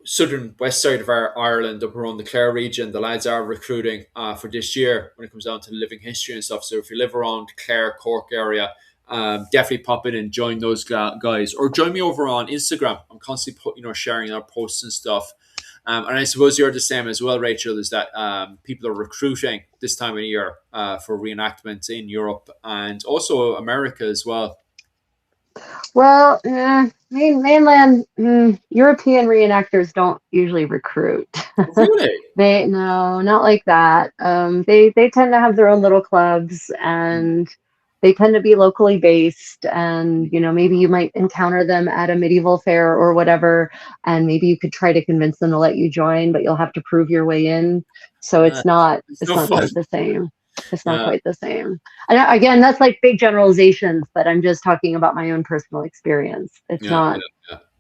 southern west side of our Ireland, up around the Clare region. The lads are recruiting for this year when it comes down to living history and stuff. So if you live around Clare, Cork area, definitely pop in and join those guys, or join me over on Instagram. I'm constantly sharing our posts and stuff. And I suppose you're the same as well, Rachel. Is that people are recruiting this time of year for reenactments in Europe and also America as well. Well, mainland European reenactors don't usually recruit. Really? No, not like that. They tend to have their own little clubs, and they tend to be locally based. And maybe you might encounter them at a medieval fair or whatever, and maybe you could try to convince them to let you join, but you'll have to prove your way in. So it's not no quite the same. It's not quite the same. And again, that's like big generalizations, but I'm just talking about my own personal experience. It's not.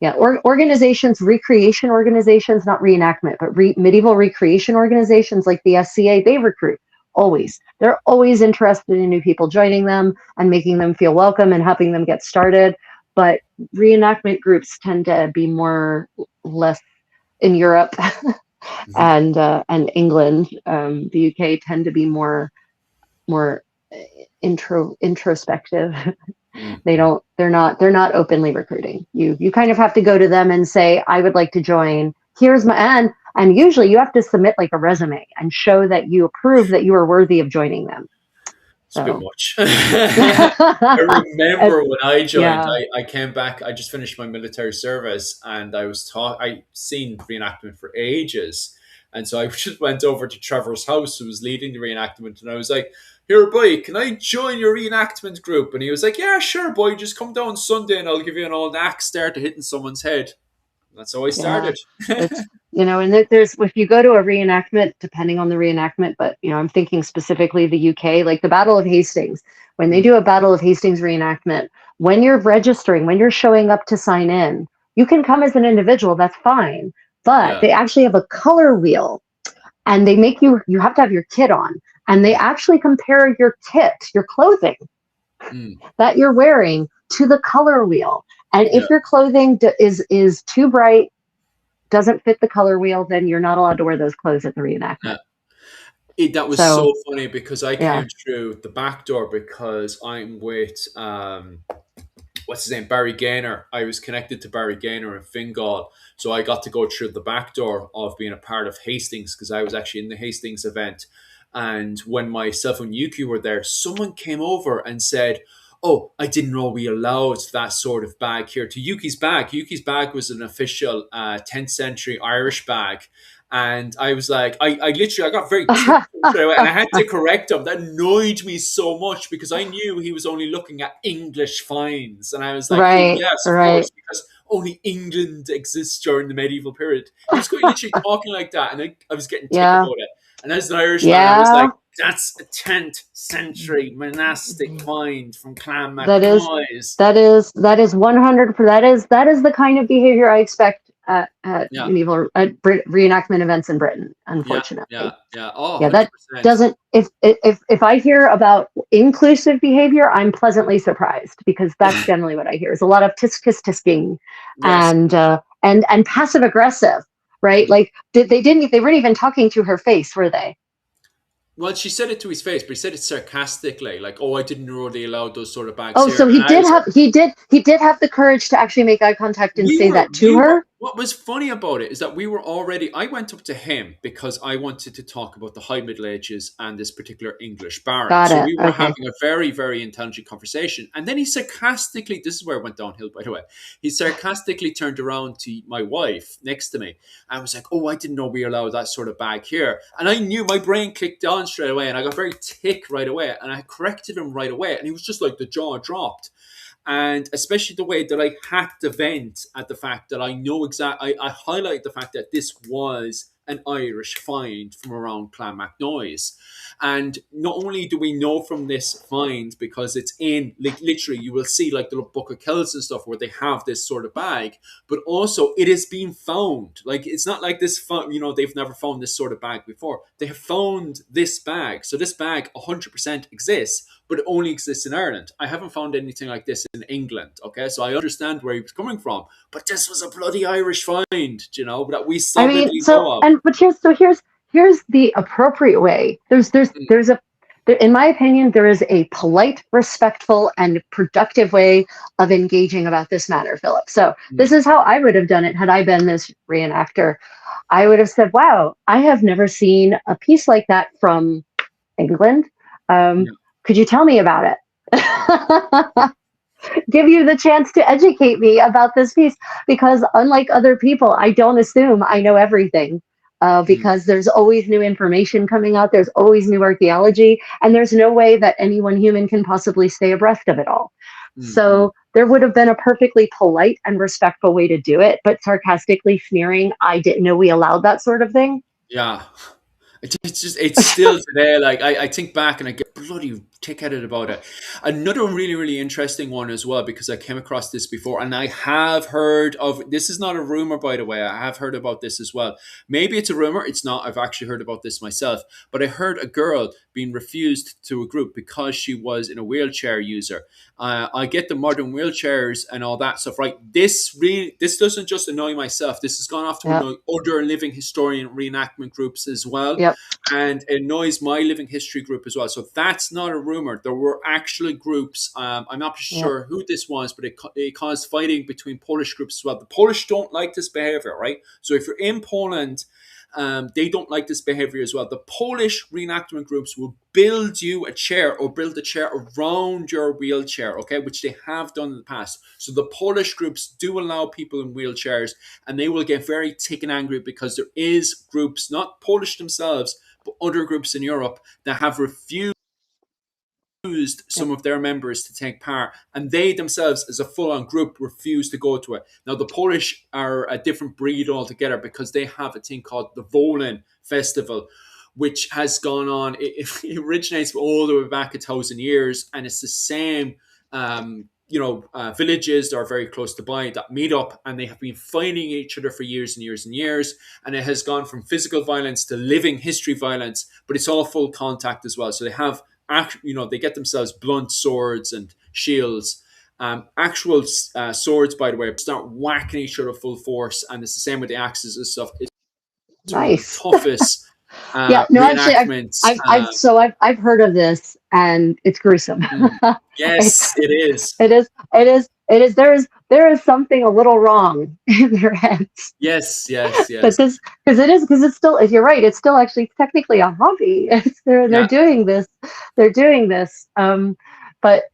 Organizations, recreation organizations, not reenactment, but medieval recreation organizations like the SCA, they recruit always. They're always interested in new people joining them and making them feel welcome and helping them get started. But reenactment groups tend to be less in Europe and England. The UK tend to be more introspective. They're not openly recruiting. You kind of have to go to them and say, I would like to join. Here's my and usually you have to submit like a resume and show that you approve that you are worthy of joining them. It's a bit much. I remember when I joined, I came back, I just finished my military service, and I seen reenactment for ages. And so I just went over to Trevor's house, who was leading the reenactment, and I was like, here, boy, can I join your reenactment group? And he was like, yeah, sure, boy, just come down Sunday and I'll give you an old axe there to hitting someone's head. That's how I started. And there's, if you go to a reenactment, depending on the reenactment, but I'm thinking specifically the UK, like the Battle of Hastings, when they do a Battle of Hastings reenactment, when you're registering, when you're showing up to sign in, you can come as an individual, that's fine. But they actually have a color wheel, and they make you have to have your kit on, and they actually compare your kit, your clothing that you're wearing, to the color wheel. And if your clothing is too bright, doesn't fit the color wheel, then you're not allowed to wear those clothes at the reenactment. That was so funny, because I came through the back door because I'm with what's his name, Barry Gaynor. I was connected to Barry Gaynor in Fingal, so I got to go through the back door of being a part of Hastings, because I was actually in the Hastings event. And when myself and Yuki were there, someone came over and said, oh, I didn't know we allowed that sort of bag here. To Yuki's bag. Yuki's bag was an official 10th century Irish bag. And I was like, I got very ticked, and I had to correct him. That annoyed me so much, because I knew he was only looking at English finds. And I was like, oh, yes, of course, because only England exists during the medieval period. He was literally talking like that, and I was getting ticked about it. And as an Irishman, I was like, that's a 10th century monastic find from Clan MacNoise. That is 100. That is the kind of behavior I expect at medieval reenactment events in Britain. Unfortunately, that doesn't. If I hear about inclusive behavior, I'm pleasantly surprised, because that's generally what I hear. Is a lot of tisking and passive aggressive. Right? Like they weren't even talking to her face, were they? Well, she said it to his face, but he said it sarcastically, like, "Oh, I didn't know they allowed those sort of bags." Oh, so he did have the courage to actually make eye contact and say that to her. What was funny about it is that I went up to him because I wanted to talk about the High Middle Ages and this particular English baron. So we were having a very, very intelligent conversation. And then he sarcastically, this is where it went downhill, by the way, he sarcastically turned around to my wife next to me and was like, oh, I didn't know we allowed that sort of bag here. And I knew, my brain clicked on straight away, and I got very ticked right away, and I corrected him right away. And he was just like, the jaw dropped. And especially the way that I had to vent at the fact that I know exactly, I highlight the fact that this was an Irish find from around Clan MacNoise. And not only do we know from this find, because it's in, like, literally, you will see like the Book of Kells and stuff where they have this sort of bag, but also it is being found. Like, it's not like this, they've never found this sort of bag before. They have found this bag. So this bag 100% exists, but it only exists in Ireland. I haven't found anything like this in England. Okay, so I understand where he was coming from, but this was a bloody Irish find, you know, that we I mean, solidly so know of. and but here's the appropriate way. There's a in my opinion, there is a polite, respectful, and productive way of engaging about this matter, Philip. So this is how I would have done it had I been this reenactor. I would have said, "Wow, I have never seen a piece like that from England. Yeah. Could you tell me about it?" Give you the chance to educate me about this piece, because unlike other people, I don't assume I know everything, because there's always new information coming out, there's always new archaeology, and there's no way that any one human can possibly stay abreast of it all. So there would have been a perfectly polite and respectful way to do it, but sarcastically sneering, I didn't know we allowed that sort of thing. Yeah. It's still today, like I think back and I get bloody tick-headed about it. Another really, really interesting one as well, because I came across this before and I have heard of, this is not a rumor, by the way, I have heard about this as well. Maybe it's a rumor, it's not, I've actually heard about this myself, but I heard a girl being refused to a group because she was in a wheelchair user. I get the modern wheelchairs and all that stuff, right? This doesn't just annoy myself. This has gone off to annoy other living historian reenactment groups as well. Yep. And it annoys my living history group as well. So that's not a rumor. There were actually groups. I'm not sure who this was, but it caused fighting between Polish groups as well. The Polish don't like this behavior, right? So if you're in Poland, they don't like this behavior as well. The Polish reenactment groups will build you a chair or build a chair around your wheelchair, okay, which they have done in the past. So the Polish groups do allow people in wheelchairs, and they will get very tick and angry because there is groups, not Polish themselves, but other groups in Europe that have refused some of their members to take part, and they themselves as a full-on group refuse to go to it. Now the Polish are a different breed altogether, because they have a thing called the Wolin Festival, which has gone on, it originates all the way back 1,000 years, and it's the same villages that are very close to by that meet up, and they have been fighting each other for years and years and years, and it has gone from physical violence to living history violence, but it's all full contact as well. So they have they get themselves blunt swords and shields. Actual swords, by the way, start whacking each other full force, and it's the same with the axes and stuff. It's Nice. one of the toughest reenactments. Actually, I've heard of this, and it's gruesome. Yes, it is. It is. There is something a little wrong in their heads. Yes. But because it's still, if you're right, it's still actually technically a hobby. They're doing this. They're doing this. But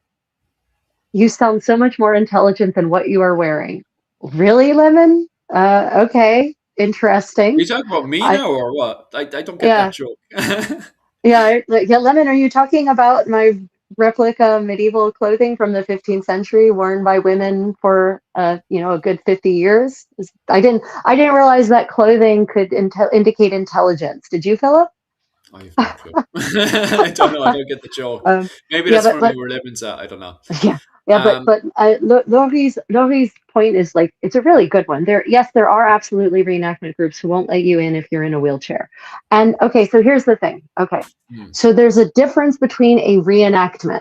you sound so much more intelligent than what you are wearing. Really, Lemon? Okay. Interesting. Are you talking about me now or what? I don't get that joke. Lemon, are you talking about my replica medieval clothing from the 15th century worn by women for a good 50 years? I didn't realize that clothing could indicate intelligence. Did you, Philip? I have no clue. I don't know. I don't get the joke. Maybe that's from where Lemon's at. I don't know. But Laurie's point is, like, it's a really good one. There are absolutely reenactment groups who won't let you in if you're in a wheelchair. And okay, so here's the thing. Okay, so there's a difference between a reenactment.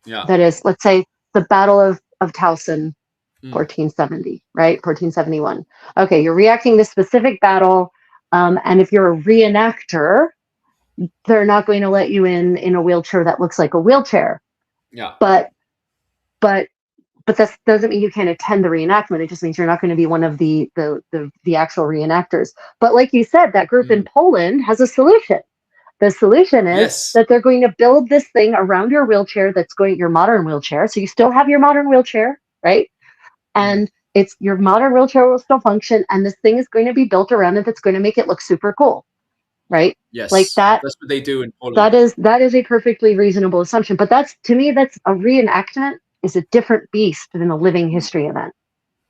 That is, let's say, the Battle of Towson, 1470, right? 1471. Okay, you're reacting to specific battle, and if you're a reenactor, they're not going to let you in a wheelchair that looks like a wheelchair. But that doesn't mean you can't attend the reenactment. It just means you're not going to be one of the actual reenactors. But like you said, that group in Poland has a solution. The solution is that they're going to build this thing around your wheelchair your modern wheelchair. So you still have your modern wheelchair, right? And your modern wheelchair will still function, and this thing is going to be built around it that's going to make it look super cool. Right? Yes. Like that. That's what they do in Poland. That is a perfectly reasonable assumption. But to me, that's a reenactment is a different beast than a living history event.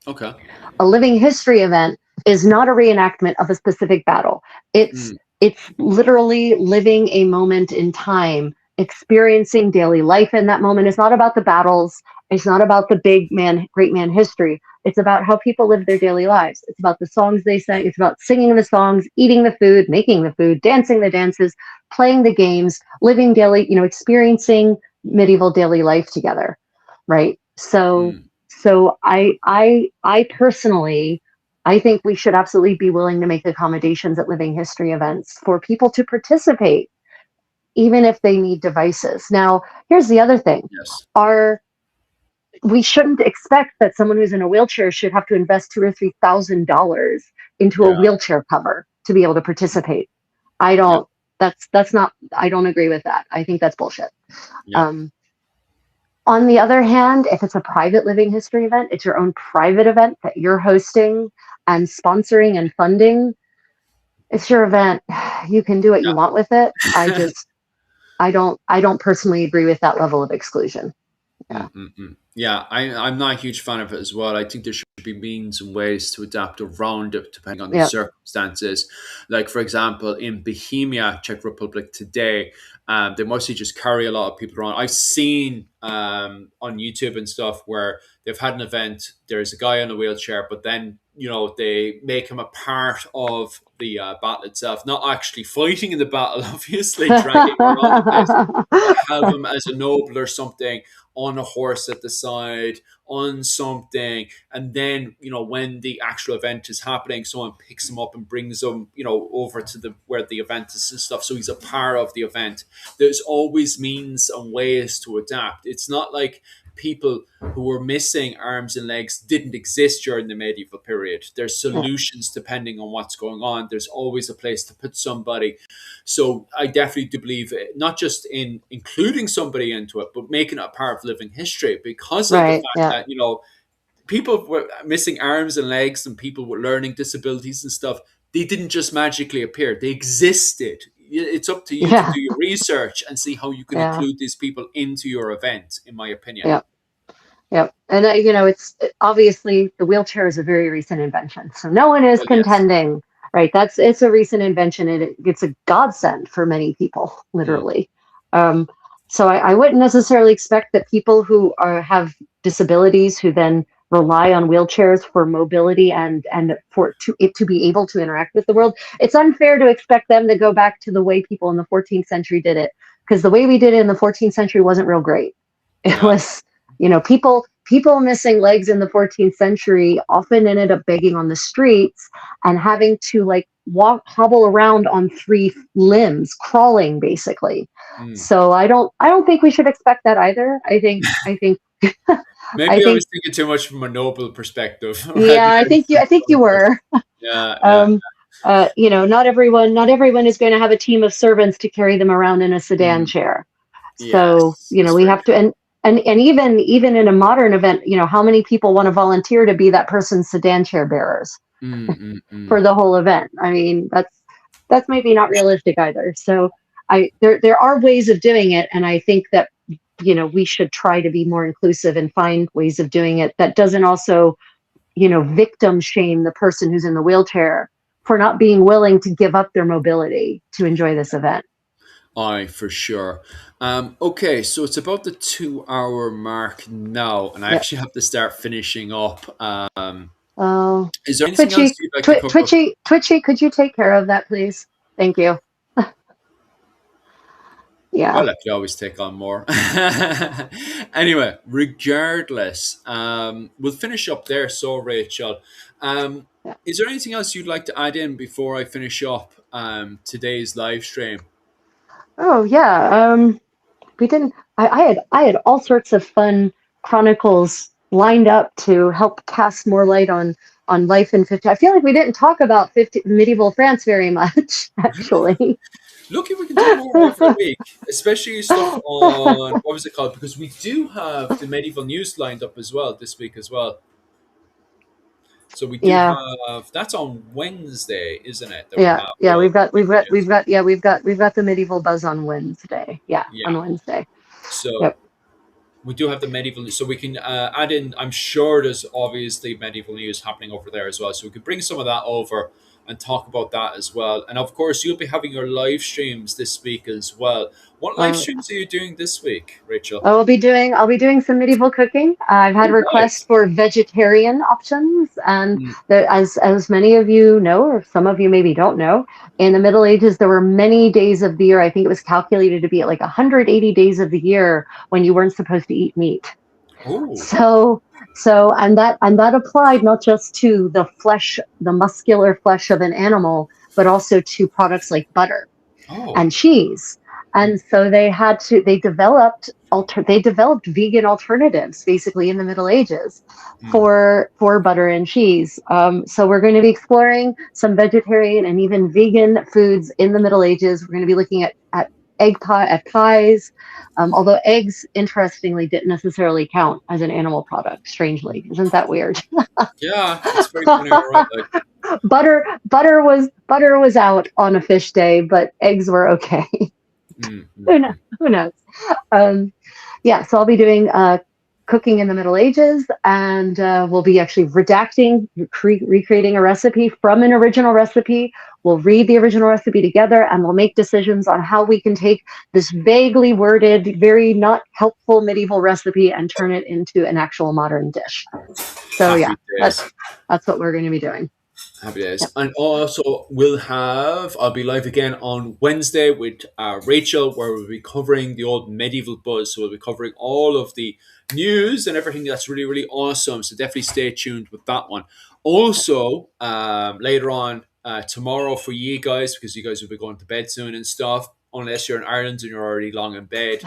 Okay. A living history event is not a reenactment of a specific battle. It's literally living a moment in time, experiencing daily life in that moment. It's not about the battles. It's not about the great man history. It's about how people live their daily lives. It's about the songs they sang. It's about singing the songs, eating the food, making the food, dancing the dances, playing the games, living daily, experiencing medieval daily life together, right? So Mm, I personally, I think we should absolutely be willing to make accommodations at living history events for people to participate, even if they need devices. Now, here's the other thing: yes. our we shouldn't expect that someone who's in a wheelchair should have to invest $2 or $3,000 into a Yeah. wheelchair cover to be able to participate. I Yeah. don't. That's not. I don't agree with that. I think that's bullshit. Yeah. Um, on the other hand, if it's a private living history event, it's your own private event that you're hosting and sponsoring and funding. It's your event. You can do what you want with it. Yeah. I don't personally agree with that level of exclusion. Yeah. Yeah, I'm not a huge fan of it as well. I think there should be means and ways to adapt around it depending on the Yeah. circumstances. Like, for example, in Bohemia, Czech Republic today, they mostly just carry a lot of people around. I've seen on YouTube and stuff where they've had an event, there's a guy in a wheelchair, but then, they make him a part of the battle itself, not actually fighting in the battle, obviously, dragging him around the place, but have him as a noble or something on a horse at the side, on something, and then when the actual event is happening, someone picks him up and brings him over to the where the event is and stuff, so he's a part of the event. There's always means and ways to adapt. It's not like people who were missing arms and legs didn't exist during the medieval period. There's solutions depending on what's going on. There's always a place to put somebody. So I definitely do believe not just in including somebody into it, but making it a part of living history, because of the Right. fact Yeah. that people were missing arms and legs and people with learning disabilities and stuff. They didn't just magically appear; they existed. It's up to you to Yeah. do your research and see how you can Yeah. include these people into your event. In my opinion. Yeah. Yeah. And it's obviously the wheelchair is a very recent invention, so no one is Well, yes. contending. Right. It's a recent invention, and it's a godsend for many people, Mm, literally. Um, so I wouldn't necessarily expect that people who have disabilities who then rely on wheelchairs for mobility and for to be able to interact with the world. It's unfair to expect them to go back to the way people in the 14th century did it, because the way we did it in the 14th century wasn't real great. It yeah. was, people missing legs in the 14th century often ended up begging on the streets and having to like hobble around on three limbs, crawling basically. Mm. So I don't think we should expect that either. I think I Maybe I think was thinking too much from a noble perspective, rather yeah, than I think you were. yeah, yeah. um not everyone is going to have a team of servants to carry them around in a sedan Mm. chair. So, Yes, that's we very have to, true. and even in a modern event, how many people want to volunteer to be that person's sedan chair bearers for the whole event? I mean, that's maybe not realistic either. So there are ways of doing it, and I think that we should try to be more inclusive and find ways of doing it that doesn't also victim shame the person who's in the wheelchair for not being willing to give up their mobility to enjoy this event. Aye, for sure. Okay, so it's about the 2 hour mark now, and I Yeah. actually have to start finishing up. Oh, Is there anything else Twitchy, you'd like to cover? Twitchy, could you take care of that, please? Thank you. Yeah. Well, I could always take on more. Anyway, regardless, we'll finish up there. So, Rachel, um, Yeah. is there anything else you'd like to add in before I finish up today's live stream? Oh, yeah. We didn't. I had all sorts of fun chronicles lined up to help cast more light on life in 50. I feel like we didn't talk about 50 medieval France very much, actually. Look, if we can do more every week, especially stuff on what was it called? Because we do have the medieval news lined up as well this week as well. So we do Yeah. have that's on Wednesday, isn't it? That we Yeah. have Yeah. all We've got the we've got we've images. got yeah we've got the medieval buzz on Wednesday. Yeah, Yeah. on Wednesday. So Yep. we do have the medieval news, so we can add in. I'm sure there's obviously medieval news happening over there as well, so we could bring some of that over. and talk about that as well. And of course, you'll be having your live streams this week as well. What live Uh, streams are you doing this week, Rachel? I'll be doing some medieval cooking. I've had Oh, requests nice. for vegetarian options, and Mm, as many of you know, or some of you maybe don't know, in the Middle Ages there were many days of the year. I think it was calculated to be at like 180 days of the year when you weren't supposed to eat meat. oh, So and that applied not just to the flesh, the muscular flesh of an animal, but also to products like butter oh, and cheese. mm, And so they developed vegan alternatives basically in the Middle Ages mm. for butter and cheese. So we're going to be exploring some vegetarian and even vegan foods in the Middle Ages. We're going to be looking at pies. Although eggs, interestingly, didn't necessarily count as an animal product. Strangely, isn't that weird? Yeah, it's very funny. All right, like, Butter was out on a fish day, but eggs were okay. Who knows? mm. Who knows? Um, yeah, so I'll be doing cooking in the Middle Ages, and we'll be actually recreating a recipe from an original recipe. We'll read the original recipe together, and we'll make decisions on how we can take this vaguely worded, very not helpful medieval recipe and turn it into an actual modern dish. So yeah, Happy that's days. that's what we're going to be doing. Happy Yep. days. And also, I'll be live again on Wednesday with Rachel, where we'll be covering the old medieval buzz. So we'll be covering all of the news and everything that's really, really awesome. So definitely stay tuned with that one. Also, later on tomorrow for you guys, because you guys will be going to bed soon and stuff, unless you're in Ireland and you're already long in bed.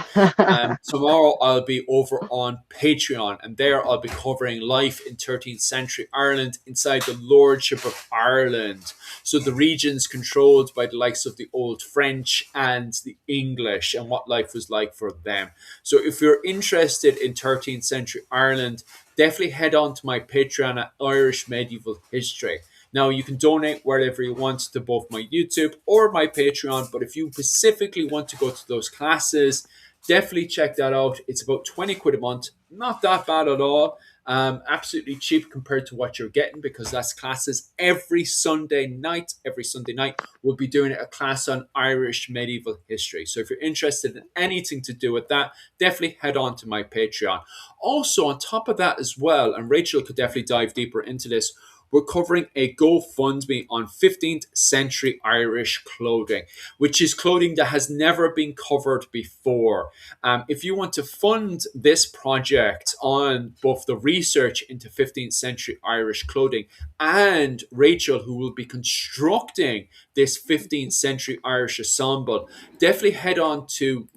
Tomorrow I'll be over on Patreon, and there I'll be covering life in 13th century Ireland inside the Lordship of Ireland. So the regions controlled by the likes of the old French and the English, and what life was like for them. So if you're interested in 13th century Ireland, definitely head on to my Patreon at Irish Medieval History. Now, you can donate wherever you want to both my YouTube or my Patreon, but if you specifically want to go to those classes, definitely check that out. It's about 20 quid a month. Not that bad at all. Absolutely cheap compared to what you're getting, because that's classes every Sunday night. Every Sunday night, we'll be doing a class on Irish medieval history. So if you're interested in anything to do with that, definitely head on to my Patreon. Also, on top of that as well, and Rachel could definitely dive deeper into this, we're covering a GoFundMe on 15th century Irish clothing, which is clothing that has never been covered before. If you want to fund this project on both the research into 15th century Irish clothing and Rachel, who will be constructing this 15th century Irish ensemble, definitely head on to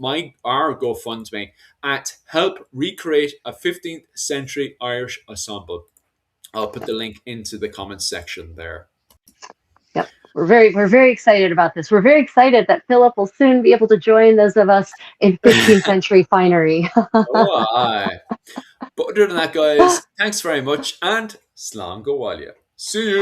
our GoFundMe at Help Recreate a 15th Century Irish Ensemble. I'll put the link into the comments section there. Yep. We're very excited about this. We're very excited that Philip will soon be able to join those of us in 15th century finery. Oh, aye. But other than that, guys, thanks very much, and Slán go Bhaile. See you.